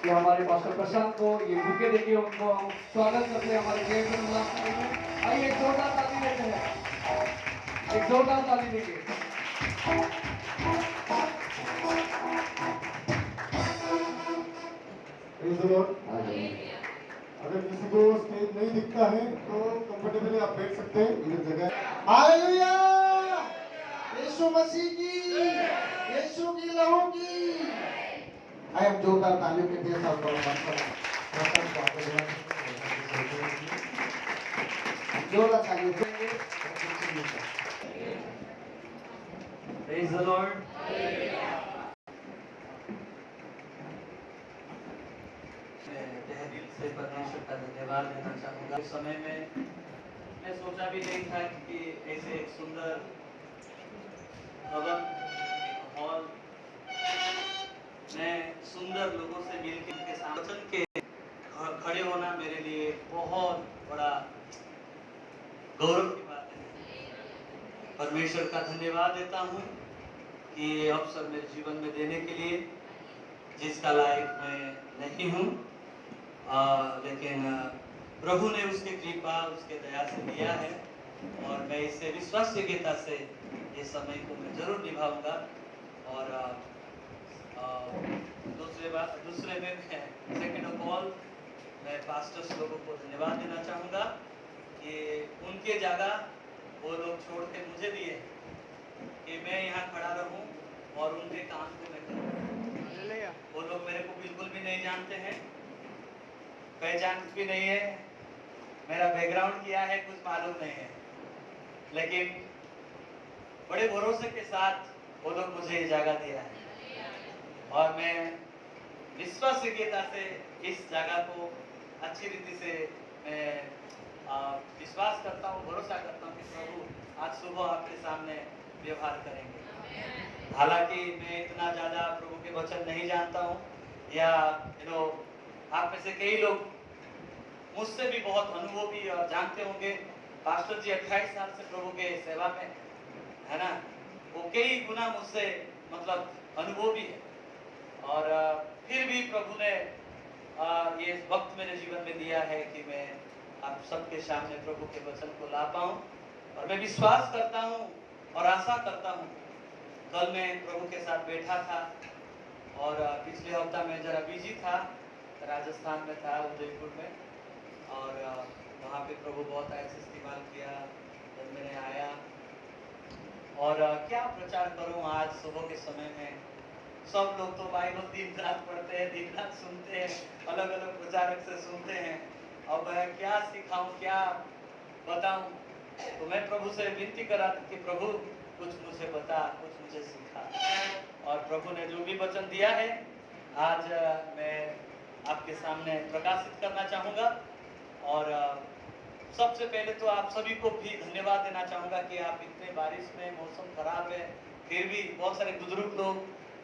कि हमारे पास्टर प्रशांत को ये बुके देके उनको हम स्वागत करते हैं हमारे गेट में। आइए एक जोरदार ताली देते हैं, एक जोरदार ताली देंगे। अगर किसी को स्टेज नहीं दिखता है तो कंफर्टेबली आप बैठ सकते हैं, इधर जगह। हालेलुया, यीशु मसीह की, यीशु की लहू की। आइए हम जोरदार तालियों के लिए सब लोग जोरदार तालियों देंगे। Praise the Lord. दिल से परमेश्वर का धन्यवाद देना चाहूँगा। उस समय में मैं सोचा भी नहीं था कि ऐसे एक सुंदर भवन, हॉल में सुंदर लोगों से मिलकर के सामने के खड़े होना मेरे लिए बहुत बड़ा गौरव की बात है। परमेश्वर का धन्यवाद देता हूँ कि ये अवसर मेरे जीवन में देने के लिए, जिसका लायक मैं नहीं हूँ, लेकिन प्रभु ने उसके कृपा, उसके दया से दिया है और मैं इससे विश्वासयोग्यता से ये समय को मैं जरूर निभाऊंगा। और दूसरे में सेकेंड ऑफ ऑल मैं पास्टर्स लोगों को धन्यवाद देना चाहूँगा कि उनके जगह वो लोग छोड़ के मुझे दिए कि मैं यहाँ खड़ा रहूँ और उनके काम को मैं करूँ। वो लोग मेरे को बिल्कुल भी नहीं जानते हैं, पहचान भी नहीं है, मेरा बैकग्राउंड क्या है कुछ मालूम नहीं है, लेकिन बड़े भरोसे के साथ वो लोग मुझे ये जगह दिया है और मैं विश्वासयोग्यता से इस जगह को अच्छी रीति से मैं विश्वास करता हूँ, भरोसा करता हूँ कि प्रभु आज सुबह आपके सामने व्यवहार करेंगे। हालांकि मैं इतना ज़्यादा प्रभु के वचन नहीं जानता हूँ, या आप में से कई लोग मुझसे भी बहुत अनुभवी और जानते होंगे। पास्टर जी 28 साल से प्रभु के सेवा में है ना, वो कई गुना मुझसे मतलब अनुभवी है और फिर भी प्रभु ने ये वक्त मेरे जीवन में दिया है कि मैं आप सबके सामने प्रभु के वचन को ला पाऊँ। और मैं विश्वास करता हूँ और आशा करता हूँ। कल मैं प्रभु के साथ बैठा था और पिछले हफ्ता में जरा बिजी था, राजस्थान में था, उदयपुर में, और वहाँ पे प्रभु बहुत ऐसे इस्तेमाल किया जब मैंने आया। और क्या प्रचार करूँ आज सुबह के समय में। सब लोग तो बाइबल दिन रात पढ़ते हैं, दिन रात सुनते हैं, अलग अलग प्रचारक से सुनते हैं। अब मैं क्या सिखाऊं, क्या बताऊं। तो मैं प्रभु से विनती करा कि प्रभु कुछ मुझे बता, कुछ मुझे सिखा। और प्रभु ने जो भी वचन दिया है आज मैं आपके सामने प्रकाशित करना चाहूँगा। और सबसे पहले तो आप सभी को भी धन्यवाद देना चाहूँगा कि आप इतने बारिश में, मौसम खराब है, फिर भी बहुत सारे बुजुर्ग लोग,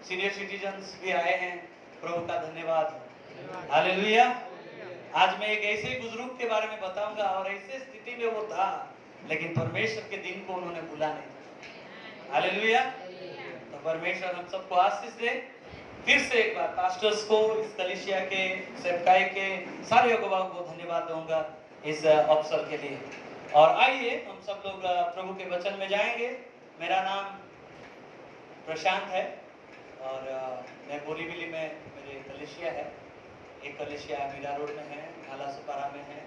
सीनियर सिटीजन्स भी आए हैं। प्रभु का धन्यवाद। हालेलुया। आज मैं एक ऐसे बुजुर्ग के बारे में बताऊंगा और ऐसे स्थिति में वो था, लेकिन परमेश्वर के दिन को उन्होंने भूला नहीं। हालेलुया। तो परमेश्वर हम सबको आशीष दे। फिर से एक बार पास्टर्स को, इस कलीसिया के, सेवकाई के सारे अगुवाओं को धन्यवाद दूंगा इस अवसर के लिए। और आइए हम सब लोग प्रभु के वचन में जाएंगे। मेरा नाम प्रशांत है और मैं बोरीवली में मेरे कलीसिया है। एक कलीसिया मीरा रोड में है, नालासोपारा में है।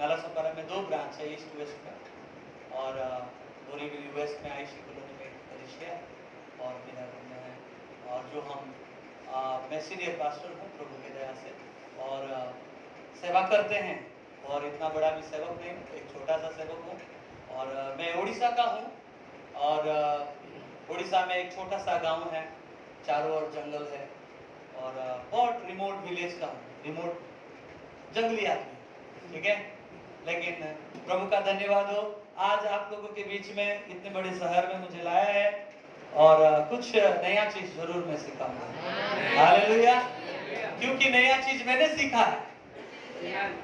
नालासोपारा में 2 ब्रांच है, ईस्ट वेस्ट में, और बोरीवली वेस्ट में आईसी कॉलोनी में कलीसिया है और मीरा रोड में है। और जो मैं सीनियर पास्टर हूँ प्रभु की दया से, और सेवा करते हैं। और इतना बड़ा भी सेवक नहीं, एक छोटा सा सेवक हूँ। और मैं उड़ीसा का हूँ और उड़ीसा में एक छोटा सा गांव है, चारों ओर जंगल है और बहुत रिमोट विलेज का हूँ, रिमोट जंगली आदमी, ठीक है। लेकिन प्रभु का धन्यवाद हो, आज आप लोगों के बीच में इतने बड़े शहर में मुझे लाया है और कुछ नया चीज जरूर मैं सिखाऊंगा। हालेलुया। क्योंकि नया चीज मैंने सीखा है,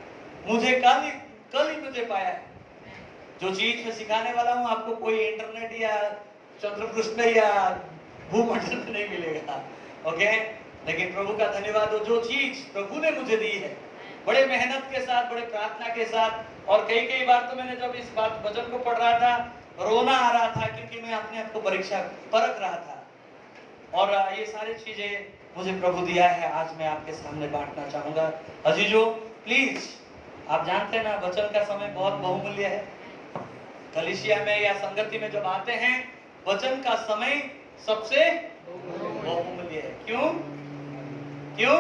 मुझे कल ही मुझे पाया है। जो चीज मैं सिखाने वाला हूँ आपको कोई इंटरनेट या चंद्रपृष्ठ या भूमंडल में नहीं मिलेगा। ओके, लेकिन प्रभु का धन्यवाद, वो जो चीज प्रभु ने मुझे दी है, बड़े मेहनत के साथ, बड़े प्रार्थना के साथ, और कई कई बार तो मैंने जब इस बात वचन को पढ़ रहा था, रोना आ रहा था, क्योंकि मैं अपने आप को परीक्षा परख रहा था। और ये सारी चीजें मुझे प्रभु दिया है, आज मैं आपके सामने बांटना चाहूंगा। अजीजों, प्लीज, आप जानते हैं ना, वचन का समय बहुत बहुमूल्य है। कलीसिया में या संगति में जब आते हैं, वचन का समय सबसे बहुमूल्य है। क्यों? क्यों?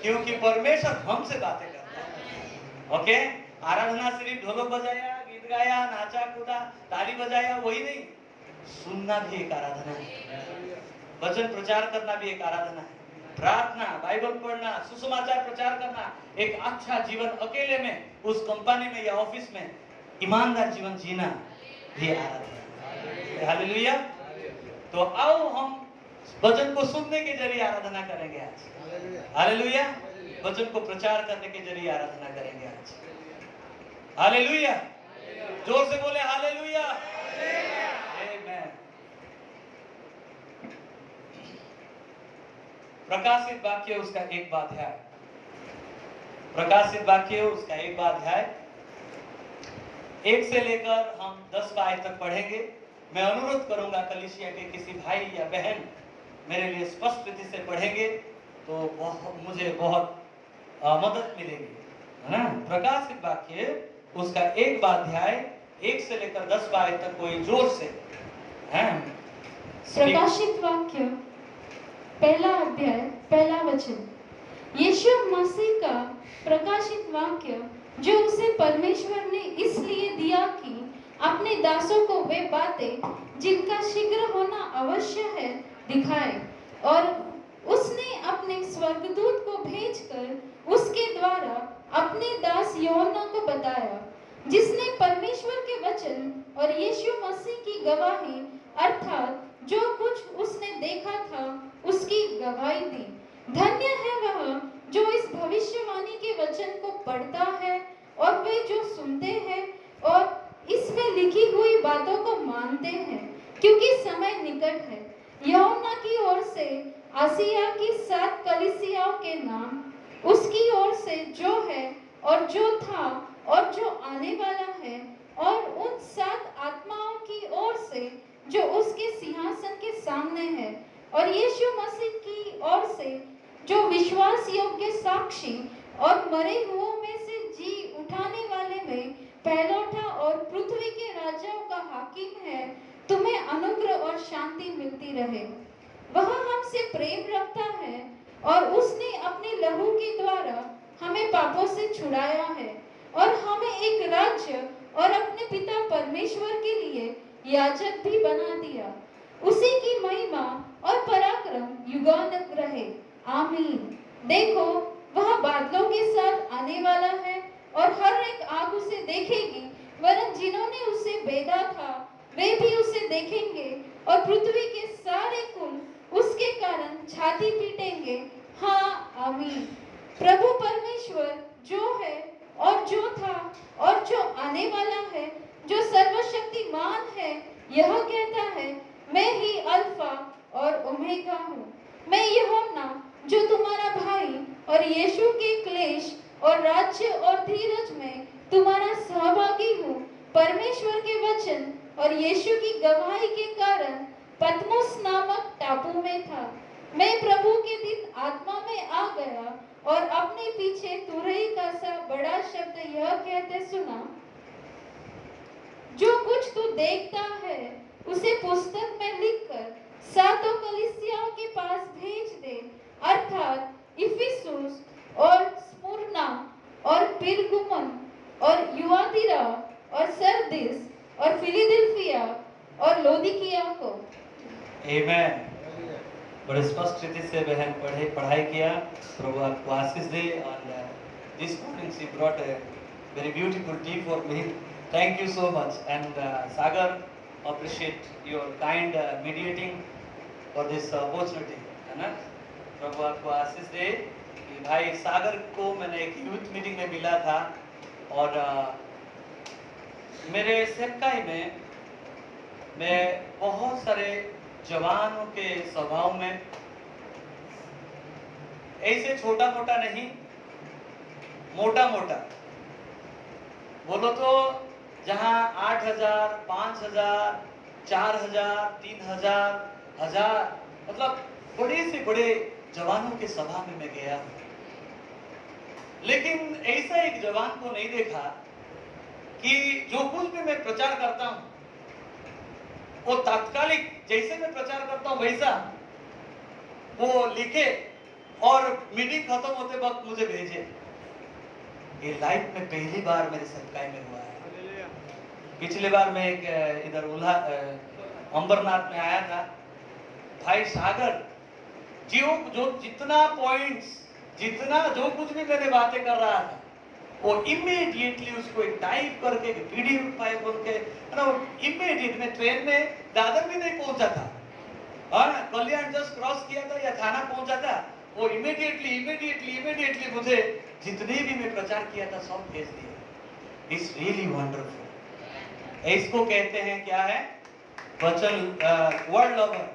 क्योंकि परमेश्वर हमसे बातें करता है। ओके, आराधना सिर्फ ढोलक बजाया, गीत गाया, नाचा कूदा, ताली बजाया, वही नहीं, सुनना भी एक आराधना है। वचन प्रचार करना भी एक आराधना है। प्रार्थना, बाइबल पढ़ना, सुसमाचार प्रचार करना, एक अच्छा जीवन अकेले में, उस कंपनी में या ऑफिस में ईमानदार जीवन जीना भी आराधना है। हालेलुया। तो आओ हम वचन को सुनने के जरिए आराधना करेंगे आज। हालेलुया। वचन को प्रचार करने के जरिए आराधना करेंगे आज। हालेलुया। जोर से बोले हालेलुया। आमीन। प्रकाशित वाक्य उसका 1 अध्याय, प्रकाशित वाक्य उसका 1 अध्याय 1 से लेकर हम 10 आयत तक पढ़ेंगे। मैं अनुरोध करूंगा कलीसिया के किसी भाई या बहन मेरे लिए स्पष्ट रीति से पढ़ेंगे तो मुझे बहुत मदद मिलेगी, है ना। प्रकाशित वाक्य उसका 1 अध्याय 1 से लेकर 10 आयत तक, कोई जोर से हैं। प्रकाशित वाक्य 1 अध्याय 1 वचन। यीशु मसीह का प्रकाशित वाक्य जो उसे परमेश्वर ने इसलिए दिया कि अपने दासों को वे बातें जिनका शीघ्र होना अवश्य है दिखाए, और उसने अपने स्वर्गदूत को भेजकर उसके द्वारा अपने दास यूहन्ना को बताया, जिसने परमेश्वर के वचन और यीशु मसीह की गवाही अर्थात जो कुछ उसने देखा था उसकी गवाही दी। धन्य है वह जो इस भविष्यवाणी के वचन को पढ़ता है और वे जो सुनते हैं और इसमें लिखी हुई बातों को मानते हैं, क्योंकि समय निकट है। यूहन्ना की ओर से आसिया की 7 कलीसियाओं के नाम, उसकी ओर से जो है और जो था और जो आने वाला है, और उन 7 आत्माओं की ओर से जो उसके सिंहासन के सामने है, और यीशु मसीह की ओर से जो विश्वास योग्य साक्षी और मरे हुओं में से जी उठाने वाले में पहलौठा और पृथ्वी के राजाओं का हाकिम है, तुम्हें अनुग्रह और शांति मिलती रहे। वह हमसे प्रेम रखता है और उसने अपने लहू के द्वारा हमें पापों से छुड़ाया है और हमें एक राज्य और अपने पिता परमेश्वर के लिए याजक भी बना दिया। उसी की महिमा और पराक्रम युगानुग रहे। आमीन। देखो, वह बादलों के साथ आने वाला है और हर एक आंख उसे देखेगी, वरन जिन्होंने उसे बेधा था वे भी उसे देखेंगे, और पृथ्वी के सारे कुल उसके कारण छाती पीटेंगे। हाँ, आमीन। प्रभु परमेश्वर जो है और जो था और जो आने वाला है, जो सर्वशक्तिमान है, यह कहता है, मैं ही अल्फा और ओमेगा हूँ। मैं यूहन्ना जो तुम्हारा भाई और यीशु के क्लेश और राज्य और धीरज में तुम्हारा सहभागी हूँ, परमेश्वर के वचन और यीशु की गवाही के कारण पतमुस नामक टापू में था। मैं प्रभु के दिन आत्मा में आ गया और अपने पीछे तुरही का सा बड़ा शब्द यह कहते सुना, जो कुछ तू देखता है उसे पुस्तक में लिखकर 7 कलीसियाओं के पास भेज दे, अर्थात इफिसुस और स्मुर्ना और पिरगमुन और युआतिरा और सरदिस और फिलाडेल्फिया और लौदीकिया को। आमीन। बड़े स्पष्ट रीति से बहन पढ़ाई किया। प्रभु आपको आशीष दे। और this morning she brought a very beautiful T for me. Thank you so much. And Sagar appreciate your kind mediating for this opportunity, है ना। प्रभु आपको आशीष दे। कि भाई सागर को मैंने एक यूथ मीटिंग में मिला था, और मेरे सेवकाई में मैं बहुत सारे जवानों के स्वभाव में ऐसे छोटा मोटा नहीं, मोटा मोटा बोलो तो जहां 8,000, 5,000, 4,000, 3,000, 1,000, मतलब बड़े से बड़े जवानों के सभा में मैं गया हूं, लेकिन ऐसा एक जवान को नहीं देखा कि जो कुछ भी मैं प्रचार करता हूं वो तात्कालिक जैसे मैं प्रचार करता हूं वैसा वो लिखे और मीटिंग खत्म होते वक्त मुझे भेजे। ये लाइफ में पहली बार मेरे सत्काय में हुआ है। पिछली बार मैं एक इधर अंबरनाथ में आया था, भाई सागर जो जितना पॉइंट्स, जितना जो कुछ भी मैंने बातें कर रहा था वो इमीडिएटली उसको एक टाइप करके पीडीएफ फाइल बोल के इमीडिएट में ट्रेन में दादर भी नहीं पहुंचा था, हाँ कल्याण जस्ट क्रॉस किया था या थाना पहुंचा था, वो इमीडिएटली मुझे जितने भी मैं प्रचार किया था सब भेज दिया। It's really wonderful. इसको कहते हैं क्या है, वचन, वर्ड लवर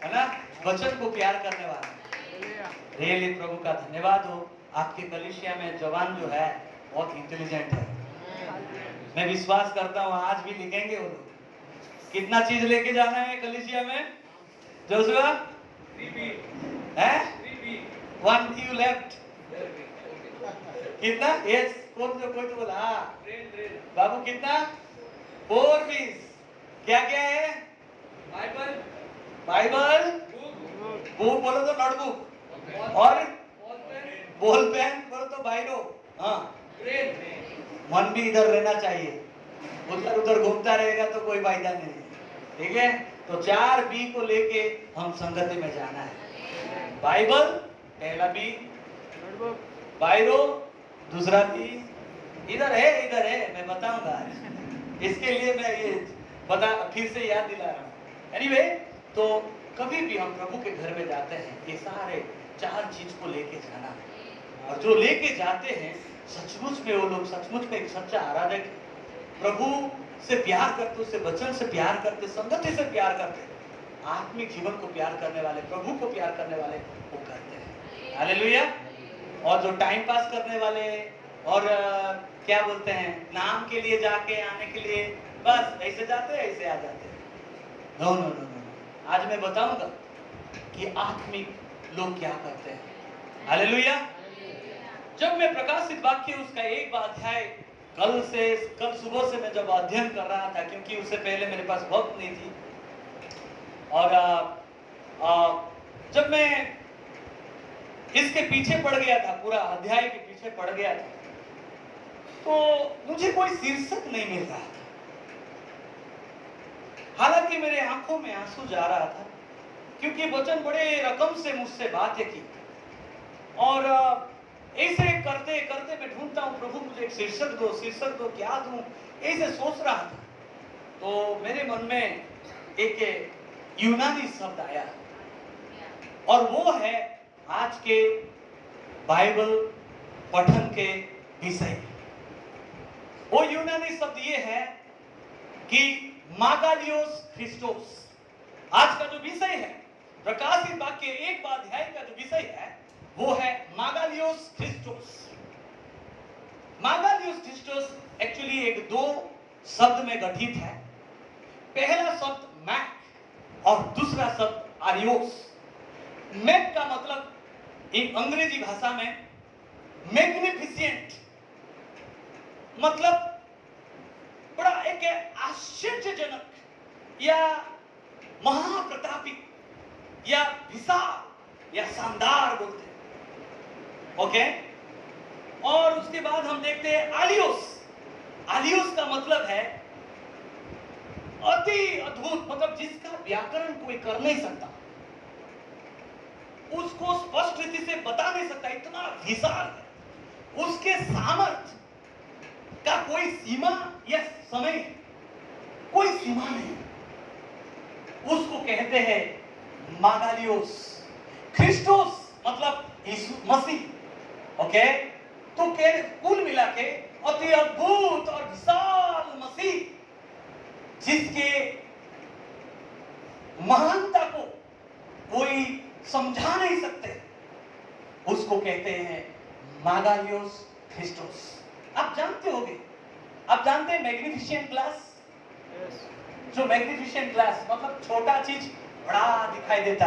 है ना, वचन को प्यार करने वाला। रियली प्रभु का धन्यवाद हो। आपके कलीसिया में जवान जो है बहुत इंटेलिजेंट है, मैं विश्वास करता हूँ आज भी लिखेंगे वो लोग। कितना चीज लेके जाना है कलीसिया में जोशुआ? 3B है, 1 you left, कितना? यस, कोई तो बोला हाँ बाबू कितना? 4 पीस। क्या क्या है? बाइबल, बुक बोलो तो नोटबुक, और बॉल पेन बोलो तो बाइरो, हाँ मन भी इधर रहना चाहिए, उधर उधर घूमता रहेगा तो कोई फायदा नहीं, ठीक है? तो 4B को लेके हम संगति में जाना है। बाइबल पहला B, बाइरो दूसरा B, इधर है मैं बताऊंगा आज, इसके लिए मैं ये फिर से याद दिला रहा हूँ। एनीवे, तो कभी भी हम प्रभु के घर में जाते हैं ये सारे 4 चीज को लेके जाना, और जो लेके जाते हैं सचमुच में वो लोग सचमुच में एक सच्चा आराधक, प्रभु से प्यार करते, उससे वचन से प्यार करते, संगति से प्यार करते, आत्मिक जीवन को प्यार करने वाले, प्रभु को प्यार करने वाले वो करते हैं। हालेलुया। और जो टाइम पास करने वाले और क्या बोलते हैं नाम के लिए जाके आने के लिए बस ऐसे जाते हैं ऐसे आ जाते हैं, नो नो नो नो। आज मैं बताऊंगा कि आत्मिक लोग क्या करते हैं। हालेलुया। जब मैं प्रकाशित वाक्य उसका 1 अध्याय कल सुबह से मैं जब अध्ययन कर रहा था, क्योंकि उससे पहले मेरे पास वक्त नहीं थी, और जब मैं इसके पीछे पड़ गया था, पूरा अध्याय के पीछे पड़ गया था, तो मुझे कोई शीर्षक नहीं मिल रहा था। हालांकि मेरे आंखों में आंसू जा रहा था, क्योंकि वचन बड़े रकम से मुझसे बातें की, और ऐसे करते करते मैं ढूंढता हूँ प्रभु मुझे एक शीर्षक दो क्या दूं, ऐसे सोच रहा था। तो मेरे मन में एक यूनानी शब्द आया, और वो है आज के बाइबल पठन के विषय। वो यूनानी शब्द ये है कि मागालियोस क्रिस्टोस। आज का जो विषय है प्रकाशित वाक्य 1 अध्याय का जो विषय है वो है मागालियोस क्रिस्टोस। मागालियोस क्रिस्टोस एक्चुअली एक 2 शब्द में गठित है। पहला शब्द मैक और दूसरा शब्द आरियोस। मैक का मतलब एक अंग्रेजी भाषा में मैग्निफिसेंट, मतलब बड़ा एक आश्चर्यजनक या महाप्रतापी या विशाल या शानदार बोलते हैं। ओके, और उसके बाद हम देखते हैं आलियोस। आलियोस का मतलब है अति अद्भुत, मतलब जिसका व्याकरण कोई कर नहीं सकता, उसको स्पष्ट रीति से बता नहीं सकता, इतना विशाल है। उसके सामर्थ्य का कोई सीमा या समय, कोई सीमा नहीं। उसको कहते हैं मागालियोस। क्रिस्टोस मतलब यीशु मसीह। ओके, तो कुल मिला के अति अद्भुत और विशाल मसीह, जिसके महानता को कोई समझा नहीं सकते, उसको कहते हैं मागालियोस क्रिस्टोस। आप जानते होंगे, आप जानते हैं मैग्निफिसेंट ग्लास? जो मैग्निफिसेंट ग्लास मतलब छोटा चीज बड़ा दिखाई देता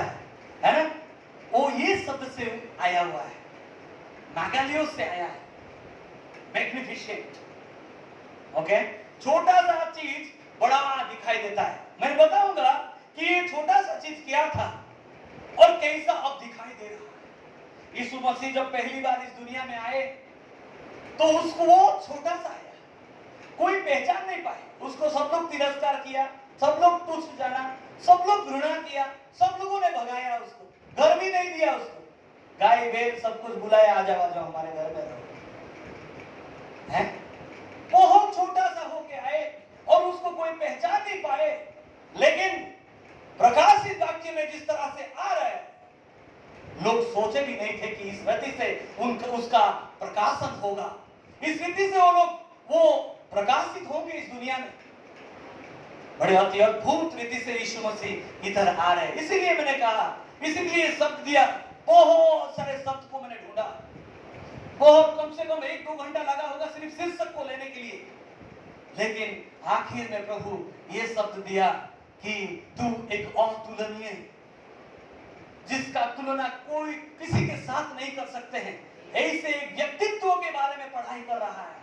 है ना? वो ये शब्द से आया हुआ है, मागालियोस से आया है, मैग्निफिसेंट। ओके, छोटा सा चीज बड़ा दिखाई देता है। मैं बताऊंगा कि ये छोटा सा चीज क्या था और कैसा अब दिखाई दे रहा है। यीशु मसीह जब पहली बार इस दुनिया में आए तो उसको वो छोटा सा आया, कोई पहचान नहीं पाए उसको। सब लोग तिरस्कार किया, सब लोग तुच्छ जाना, सब लोग घृणा किया, सब लोगों ने भगाया उसको, घर भी नहीं दिया उसको। गाय भेड़ सब कुछ बुलाया, आ जाओ हमारे घर में रहो। है बहुत छोटा सा होके आए और उसको कोई पहचान नहीं पाए। लेकिन प्रकाशित वाक्य में जिस तरह से आ रहा है, लोग सोचे भी नहीं थे कि इस रीति से उसका प्रकाशन होगा, इस रीति से वो प्रकाशित होंगे इस दुनिया में। बड़े अद्भुत रीति से यीशु मसीह इधर आ रहे हैं। इसीलिए मैंने कहा, इसीलिए शब्द दिया, बहुत सारे शब्द को मैंने ढूंढा, बहुत कम से कम 1-2 घंटा लगा होगा सिर्फ शीर्षक को लेने के लिए। लेकिन आखिर में प्रभु ये शब्द दिया कि तू एक अतुलनीय, जिसका तुलना कोई किसी के साथ नहीं कर सकते हैं, ऐसे एक व्यक्तित्व के बारे में पढ़ाई कर रहा है।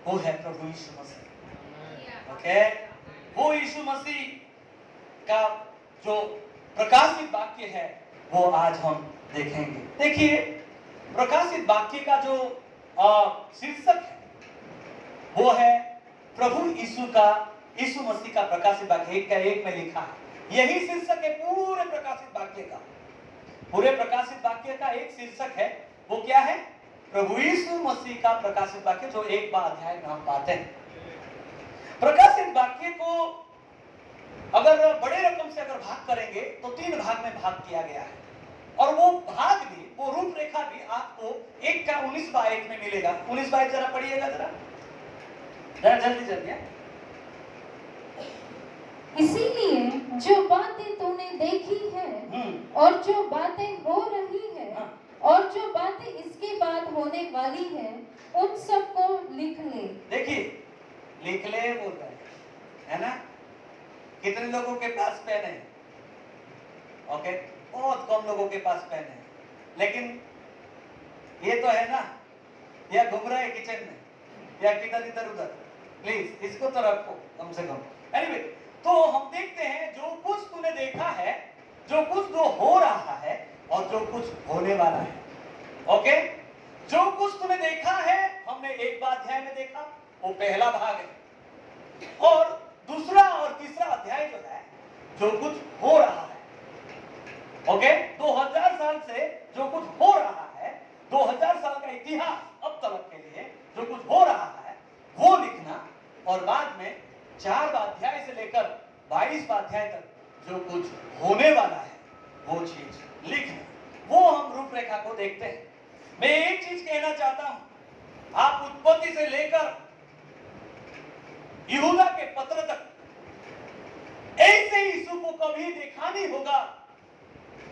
वो है प्रभु यीशु मसीह। ओके, वो यीशु मसीह का जो प्रकाशित वाक्य है वो आज हम देखेंगे। देखिए, प्रकाशित वाक्य का जो शीर्षक है वो है प्रभु यीशु मसीह का प्रकाशित वाक्य। 1 में लिखा है, यही शीर्षक है पूरे प्रकाशित वाक्य का। पूरे प्रकाशित वाक्य का एक शीर्षक है, वो क्या है? प्रभु यीशु मसीह का प्रकाशित वाक्य, जो 1 अध्याय में हम पाते हैं। प्रकाशित वाक्य को अगर बड़े रकम से अगर भाग करेंगे तो 3 भाग में भाग किया गया है, और वो भाग भी, वो रूपरेखा भी आपको 1 का 19वां आयत में मिलेगा। 19वां आयत जरा पढ़िएगा, जरा जल्दी। इसीलिए जो बातें तूने देखी है और जो बातें हो रही है और जो बातें इसके बाद होने वाली है, उन सब को लिख ले। देखिए, लिख ले बोल रहे है ना? कितने लोगों के पास पेन है? ओके, बहुत कम लोगों के पास पेन है। लेकिन ये तो है ना, या घूम रहा है किचन में या किधर इधर उधर, प्लीज इसको तो रखो कम से कम। एनीवे, तो हम देखते हैं जो कुछ तूने देखा है, जो कुछ जो हो रहा है और जो कुछ होने वाला है। ओके, जो कुछ तूने देखा है हमने 1 अध्याय में देखा, वो पहला भाग है। और दूसरा और तीसरा अध्याय जो है, जो कुछ हो रहा है। ओके, 2000 साल से जो कुछ हो रहा है, 2000 साल का इतिहास अब तक के लिए जो कुछ हो रहा है वो लिखना, और बाद में 4 अध्याय से लेकर 22 अध्याय तक जो कुछ होने वाला है वो चीज लिखना। वो हम रूपरेखा को देखते हैं। मैं एक चीज कहना चाहता हूं, आप उत्पत्ति से लेकर यहूदा के पत्र तक ऐसे यीशु को कभी देखा नहीं होगा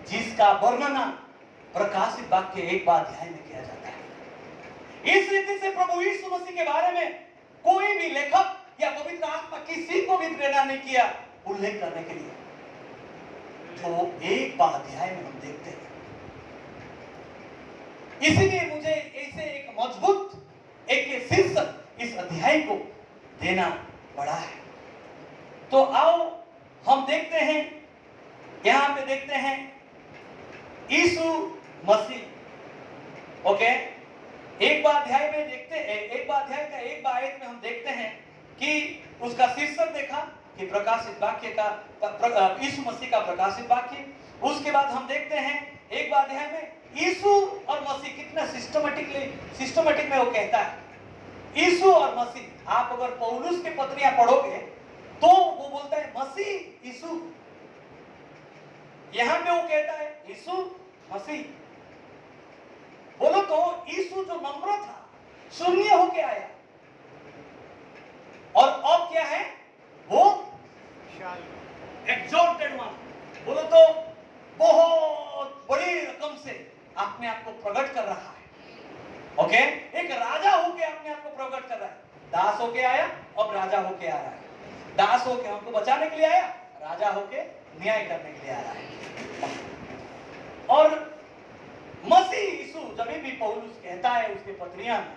जिसका वर्णन प्रकाशित वाक्य 1 अध्याय में किया जाता है। इस रीति से प्रभु यीशु मसीह के बारे में कोई भी लेखक या पवित्र आत्मा किसी को भी प्रेरणा नहीं किया उल्लेख करने के लिए, जो 1 अध्याय में हम देखते हैं। इसीलिए मुझे ऐसे एक मजबूत एक शीर्षक इस अध्याय को देना पड़ा है। तो आओ हम देखते हैं, यहां पे देखते हैं यीशु मसीह। ओके, 1 अध्याय में देखते हैं, 1 अध्याय का 1 आयत में हम देखते हैं कि उसका शीर्षक देखा कि प्रकाशित वाक्य का, यीशु मसीह का प्रकाशित वाक्य। उसके बाद हम देखते हैं 1 अध्याय में यीशु और मसीह कितना सिस्टमेटिक में वो कहता है, यीशु और मसीह। आप अगर पौलुस के पत्रियां पढ़ोगे तो वो बोलता है मसीह यीशु, यहां पे वो कहता है यीशु मसीह। बोलो तो यीशु जो नम्र था, शून्य होके आया, और अब क्या है वो एक्सॉल्टेड वन। बोलो तो बहुत बड़ी रकम से अपने आप को प्रकट कर रहा है। ओके, एक राजा होके अपने आप को प्रकट कर रहा है। दास होके आया, अब राजा होके आ रहा है। दास होके हमको बचाने के लिए आया, राजा होके न्याय करने के लिए आ रहा है। और मसीह यीशु जब भी पौलुस कहता है उसके पत्रियां में,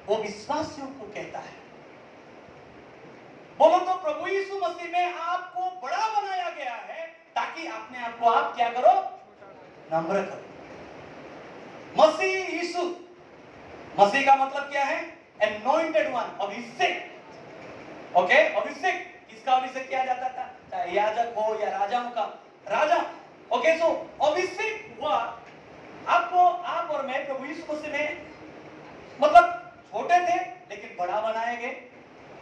वो विश्वासियों को कहता है, बोलो तो प्रभु यीशु मसीह में आपको बड़ा बनाया गया है ताकि अपने आप को आप क्या करो, नम्र करो। मसीह यीशु, मसीह का मतलब क्या है? एनॉइंटेड वन, अभिषेक। ओके, अभिषेक किसका अभिषेक किया जाता था? चाहे याजक हो या राजाओं का राजा। ओके, सो अभिषेक हुआ आपको, आप और मैं प्रभु यीशु मसीह में मतलब छोटे थे लेकिन बड़ा बनाए गए।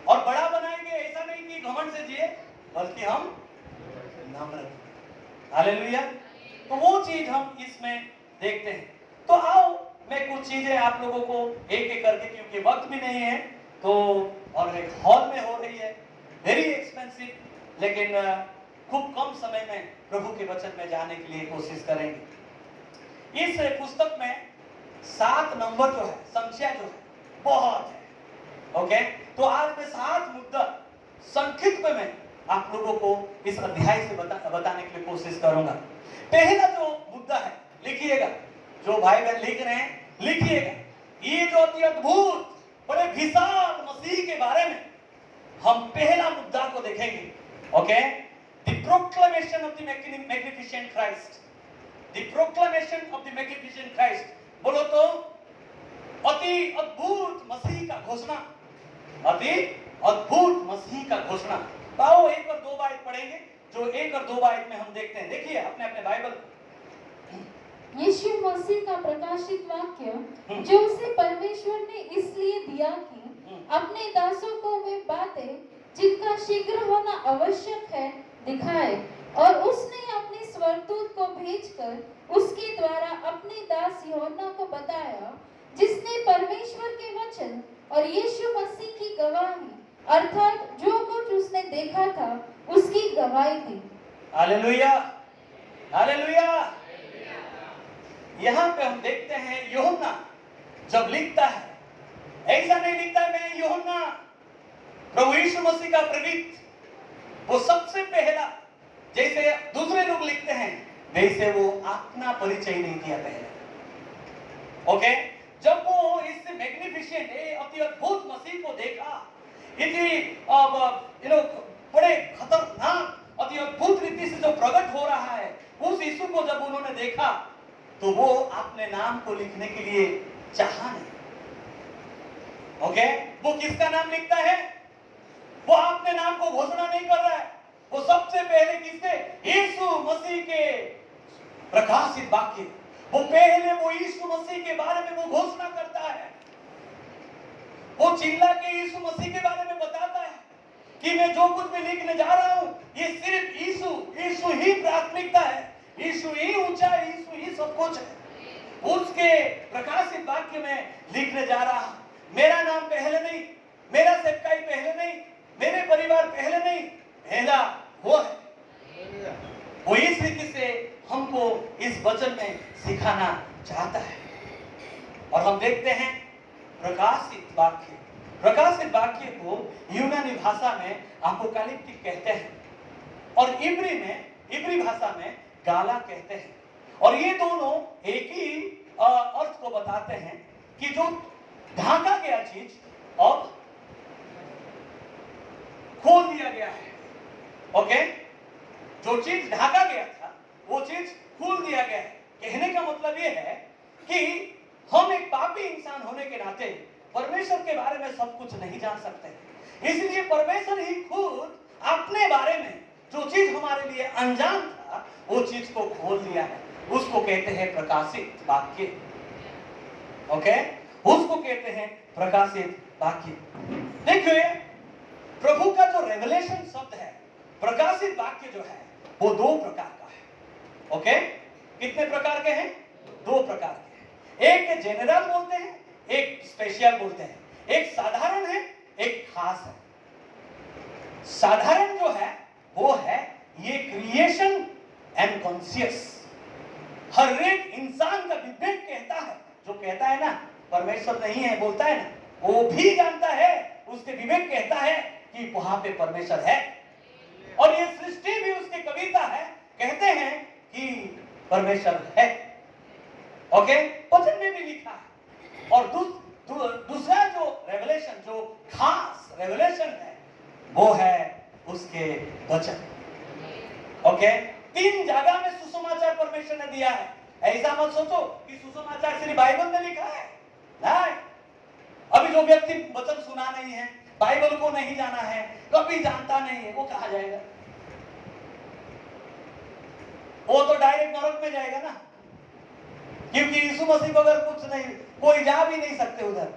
और बड़ा बनाए गए ऐसा नहीं कि घमंड से जिए, बल्कि हम नम्र। हालेलुया। तो वो चीज हम इसमें देखते हैं। तो आओ मैं कुछ चीजें आप लोगों को एक एक करके, क्योंकि वक्त भी नहीं है तो, और एक हॉल में हो रही है, वेरी एक्सपेंसिव, लेकिन खूब कम समय में प्रभु के वचन में जाने के लिए कोशिश करेंगे। इस पुस्तक में 7 नंबर जो है, संख्या जो है, बहुत है। ओके, तो आज मैं 7 मुद्दा संक्षिप्त में आप लोगों को इस अध्याय से बताने के लिए कोशिश करूंगा। पहला जो मुद्दा है, लिखिएगा, जो भाई बहन लिख रहे हैं लिखिएगा। ये जो अति अद्भुत बड़े विशाल मसीह के बारे में हम पहला मुद्दा को देखेंगे। Okay, the proclamation of the magnificent Christ, the proclamation of the magnificent Christ. बोलो तो अति अद्भुत मसीह का घोषणा, अति अद्भुत मसीह का घोषणा। तो आओ 1 और 2 आयत पढ़ेंगे, जो 1 और 2 आयत में हम देखते हैं। देखिए अपने अपने बाइबल। यीशु मसीह का प्रकाशित वाक्य जो उसे परमेश्वर ने इसलिए दिया कि अपने दासों को वे बातें जिनका शीघ्र होना आवश्यक है दिखाए, और उसने अपने स्वर्गदूत को भेजकर उसके द्वारा अपने दास यूहन्ना को बताया, जिसने परमेश्वर के वचन और यीशु मसीह की गवाही अर्थात जो कुछ उसने देखा था उसकी गवाही दी। Hallelujah, hallelujah. यहाँ पे हम देखते हैं यूहन्ना जब लिखता है, ऐसा नहीं लिखता है मैं यूहन्ना प्रभु यीशु मसीह का प्रेरित। वो सबसे पहला, जैसे दूसरे लोग लिखते हैं वैसे वो अपना परिचय नहीं दिया पहले। ओके, जब वो इस मैग्निफिसेंट अति अद्भुत मसीह को देखा, इतनी बड़े खतरनाक अति अद्भुत रीति से जो प्रकट हो रहा है, उस यीशु को जब उन्होंने देखा तो वो अपने नाम को लिखने के लिए चाहा नहीं। ओके, वो किसका नाम लिखता है? वो अपने नाम को घोषणा नहीं कर रहा है, वो सबसे पहले किसके? यीशु मसीह के प्रकाशित वाक्य, वो पहले वो यीशु मसीह के बारे में वो घोषणा करता है। वो चिल्ला के यीशु मसीह के बारे में बताता है कि मैं जो कुछ भी लिखने जा रहा हूं ये सिर्फ यीशु ही प्राथमिकता है, यीशु ही ऊंचा है, यीशु ही सब कुछ है। उसके प्रकाशित वाक्य में लिखने जा रहा, मेरा नाम पहले नहीं, मेरा सेवकाई पहले नहीं, मेरे परिवार पहले नहीं, पहला वो है। वो इस रीति से हमको इस वचन में सिखाना चाहता है। और हम देखते हैं प्रकाशित वाक्य, प्रकाशित वाक्य को यूनानी भाषा में अपोकालिप्टिक कहते हैं और इब्री भाषा में गाला कहते हैं। और ये दोनों एक ही अर्थ को बताते हैं कि जो ढांका गया चीज अब खोल दिया गया है। ओके, जो चीज ढाका गया था वो चीज खोल दिया गया है। कहने का मतलब ये है कि हम एक पापी इंसान होने के नाते परमेश्वर के बारे में सब कुछ नहीं जान सकते, इसलिए परमेश्वर ही खुद अपने बारे में जो चीज हमारे लिए अनजान था वो चीज को खोल दिया है। उसको कहते हैं प्रकाशित वाक्य। ओके, उसको कहते हैं प्रकाशित वाक्य। देखिए प्रभु का जो रेवलेशन शब्द है, प्रकाशित वाक्य जो है वो 2 प्रकार का है। ओके, कितने प्रकार के हैं? 2 प्रकार के हैं। एक जनरल बोलते हैं, एक स्पेशल बोलते हैं। एक साधारण है, एक खास है। साधारण जो है वो है ये क्रिएशन एंड कॉन्शियस। हर एक इंसान का विवेक कहता है, जो कहता है ना परमेश्वर नहीं है, बोलता है ना, वो भी जानता है, उसके विवेक कहता है कि वहां पे परमेश्वर है। और ये सृष्टि भी उसकी कविता है, कहते हैं कि परमेश्वर है। ओके, वचन में भी लिखा है। और दूसरा जो रेवलेशन, जो खास रेवलेशन है, वो है उसके वचन। ओके, 3 जगह में सुसमाचार परमेश्वर ने दिया है। ऐसा मत सोचो कि सुसमाचार सिर्फ बाइबल में लिखा है, नहीं। अभी जो व्यक्ति वचन सुना नहीं है, बाइबल को नहीं जाना है, कभी जानता नहीं है, वो कहाँ जाएगा? वो तो डायरेक्ट नरक में जाएगा ना, क्योंकि यीशु मसीह को अगर कुछ नहीं, कोई जा भी नहीं सकते उधर,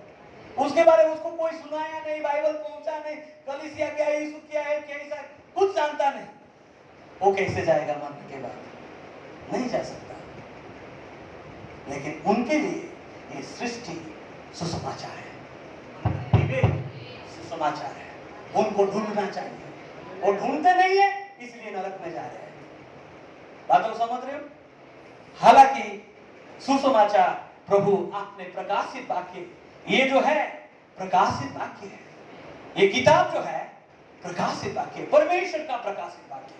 उसके बारे में उसको कोई सुनाया नहीं, बाइबल पहुंचा नहीं, कलीसिया क्या है, यीशु क्या है, कैसा, कुछ जानता नहीं, वो कैसे जाएगा मरने के बाद? नहीं जा सकता। लेकिन उनके लिए ये सृष्टि सुसमाचार है, विवेक सुसमाचार है। उनको ढूंढना चाहिए, वो ढूंढते नहीं है, इसलिए नरक में जा रहे हैं। बातों समझ रहे हो? हालांकि सुसमाचार प्रभु आपने प्रकाशित वाक्य, ये जो है प्रकाशित वाक्य है, ये किताब जो है प्रकाशित वाक्य, परमेश्वर का प्रकाशित वाक्य है,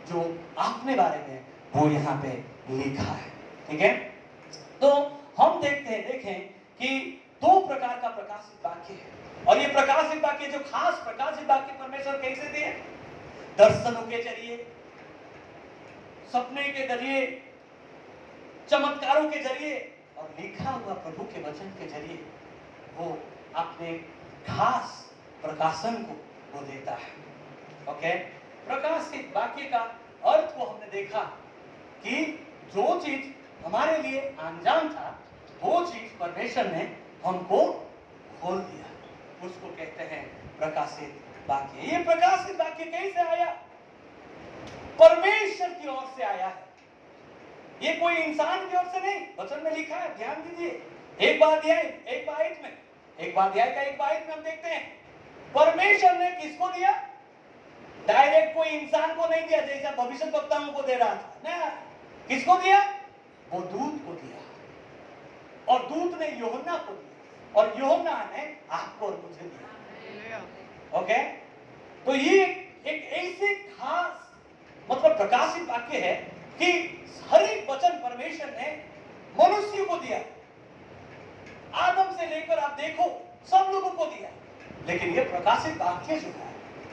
जो आपने बारे में वो यहाँ पे लिखा है। ठीक है, तो हम देखें कि 2 प्रकार का प्रकाशित वाक्य है। और ये प्रकाशित वाक्य, जो खास प्रकाशित वाक्य परमेश्वर कैसे दिए? दर्शनों के जरिए, सपने के जरिए, चमत्कारों के जरिए, और लिखा हुआ प्रभु के वचन के जरिए वो अपने खास प्रकाशन को वो देता है। ओके, प्रकाशित वाक्य का अर्थ को हमने देखा कि जो चीज हमारे लिए अनजान था, वो चीज परमेश्वर ने हमको खोल दिया, उसको कहते हैं प्रकाशित वाक्य। ये प्रकाशित वाक्य कैसे आया? परमेश्वर की ओर से आया है, ये कोई इंसान की ओर से नहीं। वचन में लिखा है, ध्यान दीजिए, एक बात में हम देखते हैं, परमेश्वर ने किसको दिया? डायरेक्ट कोई इंसान को नहीं दिया, जैसा भविष्यद्वक्ताओं को दे रहा था ना। किसको दिया? वो दूत को दिया, और दूत ने यूहन्ना को दिया, और यूहन्ना ने आपको और मुझे दिया। ओके, तो ये एक ऐसे खास मतलब प्रकाशित वाक्य है कि हर एक वचन परमेश्वर ने मनुष्य को दिया, आदम से लेकर आप देखो सब लोगों को दिया। लेकिन ये प्रकाशित वाक्य जो है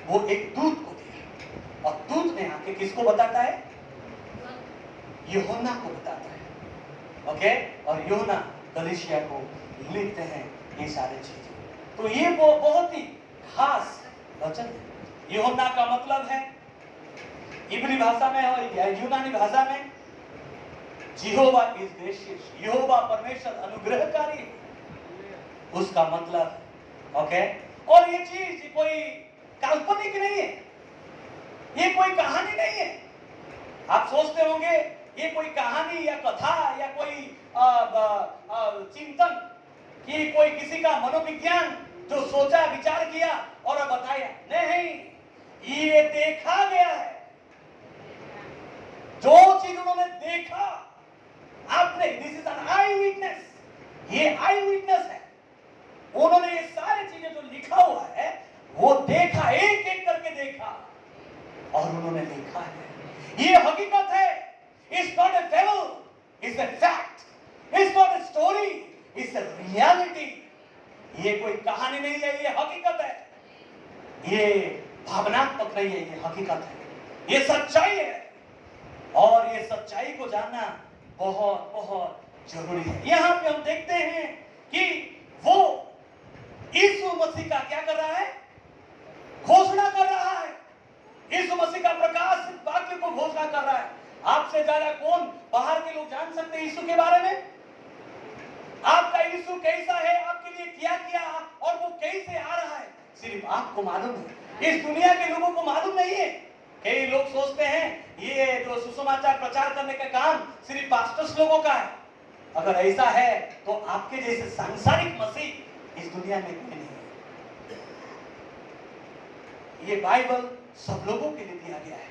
वो एक दूत को दिया, और दूत ने आके किसको बताता है? यूहन्ना को बताता है। ओके, और यूहन्ना कलीसिया को लिखते हैं ये सारे चीजें। तो ये वो बहुत ही खास वचन है। यूहन्ना का मतलब है इब्री भाषा में और यूनानी भाषा में यहोवा इज ग्रेशियस, यहोवा परमेश्वर अनुग्रहकारी, उसका मतलब। ओके, और ये चीज कोई काल्पनिक नहीं है, ये कोई कहानी नहीं है। आप सोचते होंगे ये कोई कहानी या कथा या कोई चिंतन, कि कोई किसी का मनोविज्ञान जो सोचा विचार किया और बताया। नहीं, ये देखा गया है, जो चीज उन्होंने देखा, आपने, this is an I witness, ये आई विटनेस है। उन्होंने ये सारी चीजें जो लिखा हुआ है वो देखा, एक एक करके देखा, और उन्होंने लिखा है। ये हकीकत है, it's not a fable, it's a fact, it's not a story, it's a reality. ये कोई कहानी नहीं है, ये हकीकत है, ये भावनात्मक नहीं है, ये हकीकत है, ये सच्चाई है। और ये सच्चाई को जानना बहुत बहुत जरूरी है। यहां पे हम देखते हैं कि वो यीशु मसीह का क्या कर रहा है? घोषणा कर रहा है। यीशु मसीह का प्रकाशित वाक्य को घोषणा कर रहा है। आपसे ज्यादा कौन बाहर के लोग जान सकते हैं यीशु के बारे में? आपका यीशु कैसा है, आपके लिए क्या किया और वो कैसे आ रहा है, सिर्फ आपको मालूम है, इस दुनिया के लोगों को मालूम नहीं है। कई लोग सोचते हैं ये जो सुसमाचार प्रचार करने का काम सिर्फ पास्टर्स लोगों का है। अगर ऐसा है तो आपके जैसे सांसारिक मसीह इस दुनिया में कोई नहीं है। ये बाइबल सब लोगों के लिए दिया गया है।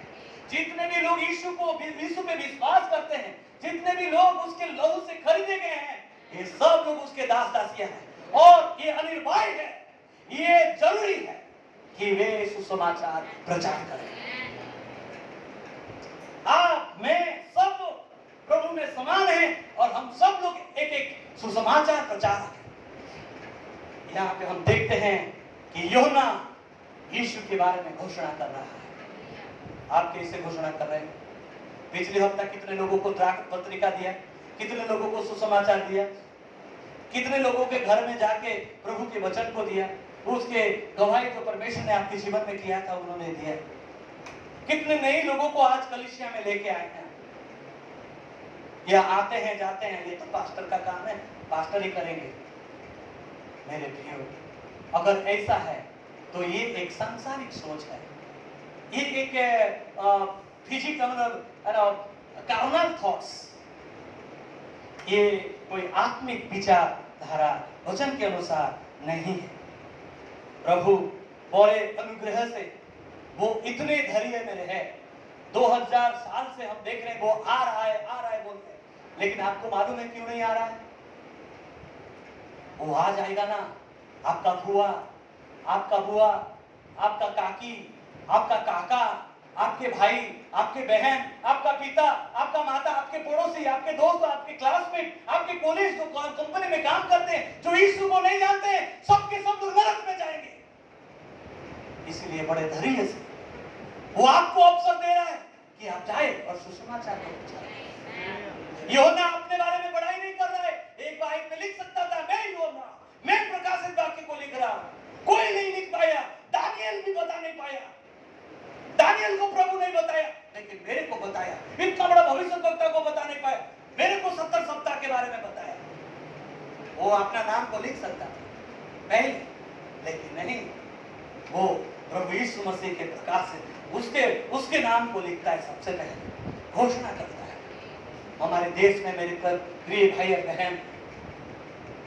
जितने भी लोग यीशु पे विश्वास करते हैं, जितने भी लोग उसके लहू से खरीदे गए हैं, ये सब लोग उसके दास दासियां हैं। और ये अनिवार्य है, ये जरूरी है कि वे सुसमाचार प्रचार करें। आप, मैं, सब लोग प्रभु में समान हैं और हम सब लोग एक एक सुसमाचार प्रचारक हैं। यहाँ पे हम देखते हैं कि यूहन्ना यीशु के बारे में घोषणा कर रहा है। आप कैसे घोषणा कर रहे हैं? पिछले हफ्ता कितने लोगों को पत्रिका दिया, कितने लोगों को सुसमाचार दिया, कितने लोगों के घर में जाके प्रभु के वचन को दिया, उसके गवाही जो परमेश्वर ने आपके जीवन में किया था उन्होंने दिया। कितने नए लोगों को आज कलीसिया में लेके आए हैं, या आते हैं जाते हैं, ये तो पास्टर का काम है, पास्टर ही करेंगे। मेरे प्रियो, अगर ऐसा है तो ये एक सांसारिक सोच है, ये एक फिजिकल कार्नल थॉट्स, ये कोई आत्मिक विचारधारा वचन के अनुसार नहीं है। प्रभु बड़े अनुग्रह से वो इतने धैर्य में रहे, 2000 साल से हम देख रहे हैं वो आ रहा है बोलते हैं, लेकिन आपको मालूम है क्यों नहीं आ रहा है? वो आ जाएगा ना। आपका बुआ, आपका बुआ, आपका काकी, आपका काका, आपके भाई, आपके बहन, आपका पिता, आपका माता, आपके पड़ोसी, आपके दोस्त, आपके क्लासमेट, आपके कॉलेज जो कंपनी में काम करते हैं, जो यीशु को नहीं जानते हैं, सबके सब लोग नरक में जाएंगे। इसलिए बड़े धैर्य से वो आपको अवसर दे रहा है कि आप जाए और सुसमाचार को प्रचार। यूहन्ना अपने बारे में बड़ाई नहीं कर रहा है। एक बाइक में लिख सकता था, मैं यूहन्ना, मैं प्रकाशित वाक्य को लिख रहा हूं। कोई नहीं लिख पाया, दानियल भी बता नहीं पाया, दानियल को प्रभु नहीं बताया, लेकिन मेरे को बताया। इतना बड़ा भविष्यवक्ता को बता नहीं पाया, मेरे को 70 सप्ताह के बारे में बताया। वो अपना नाम को लिख सकता था पहले, लेकिन नहीं, वो प्रभु यीशु मसीह के प्रकाश से उसके नाम को लिखता है, सबसे पहले घोषणा करता है। हमारे देश में मेरे प्रिय भाई और बहन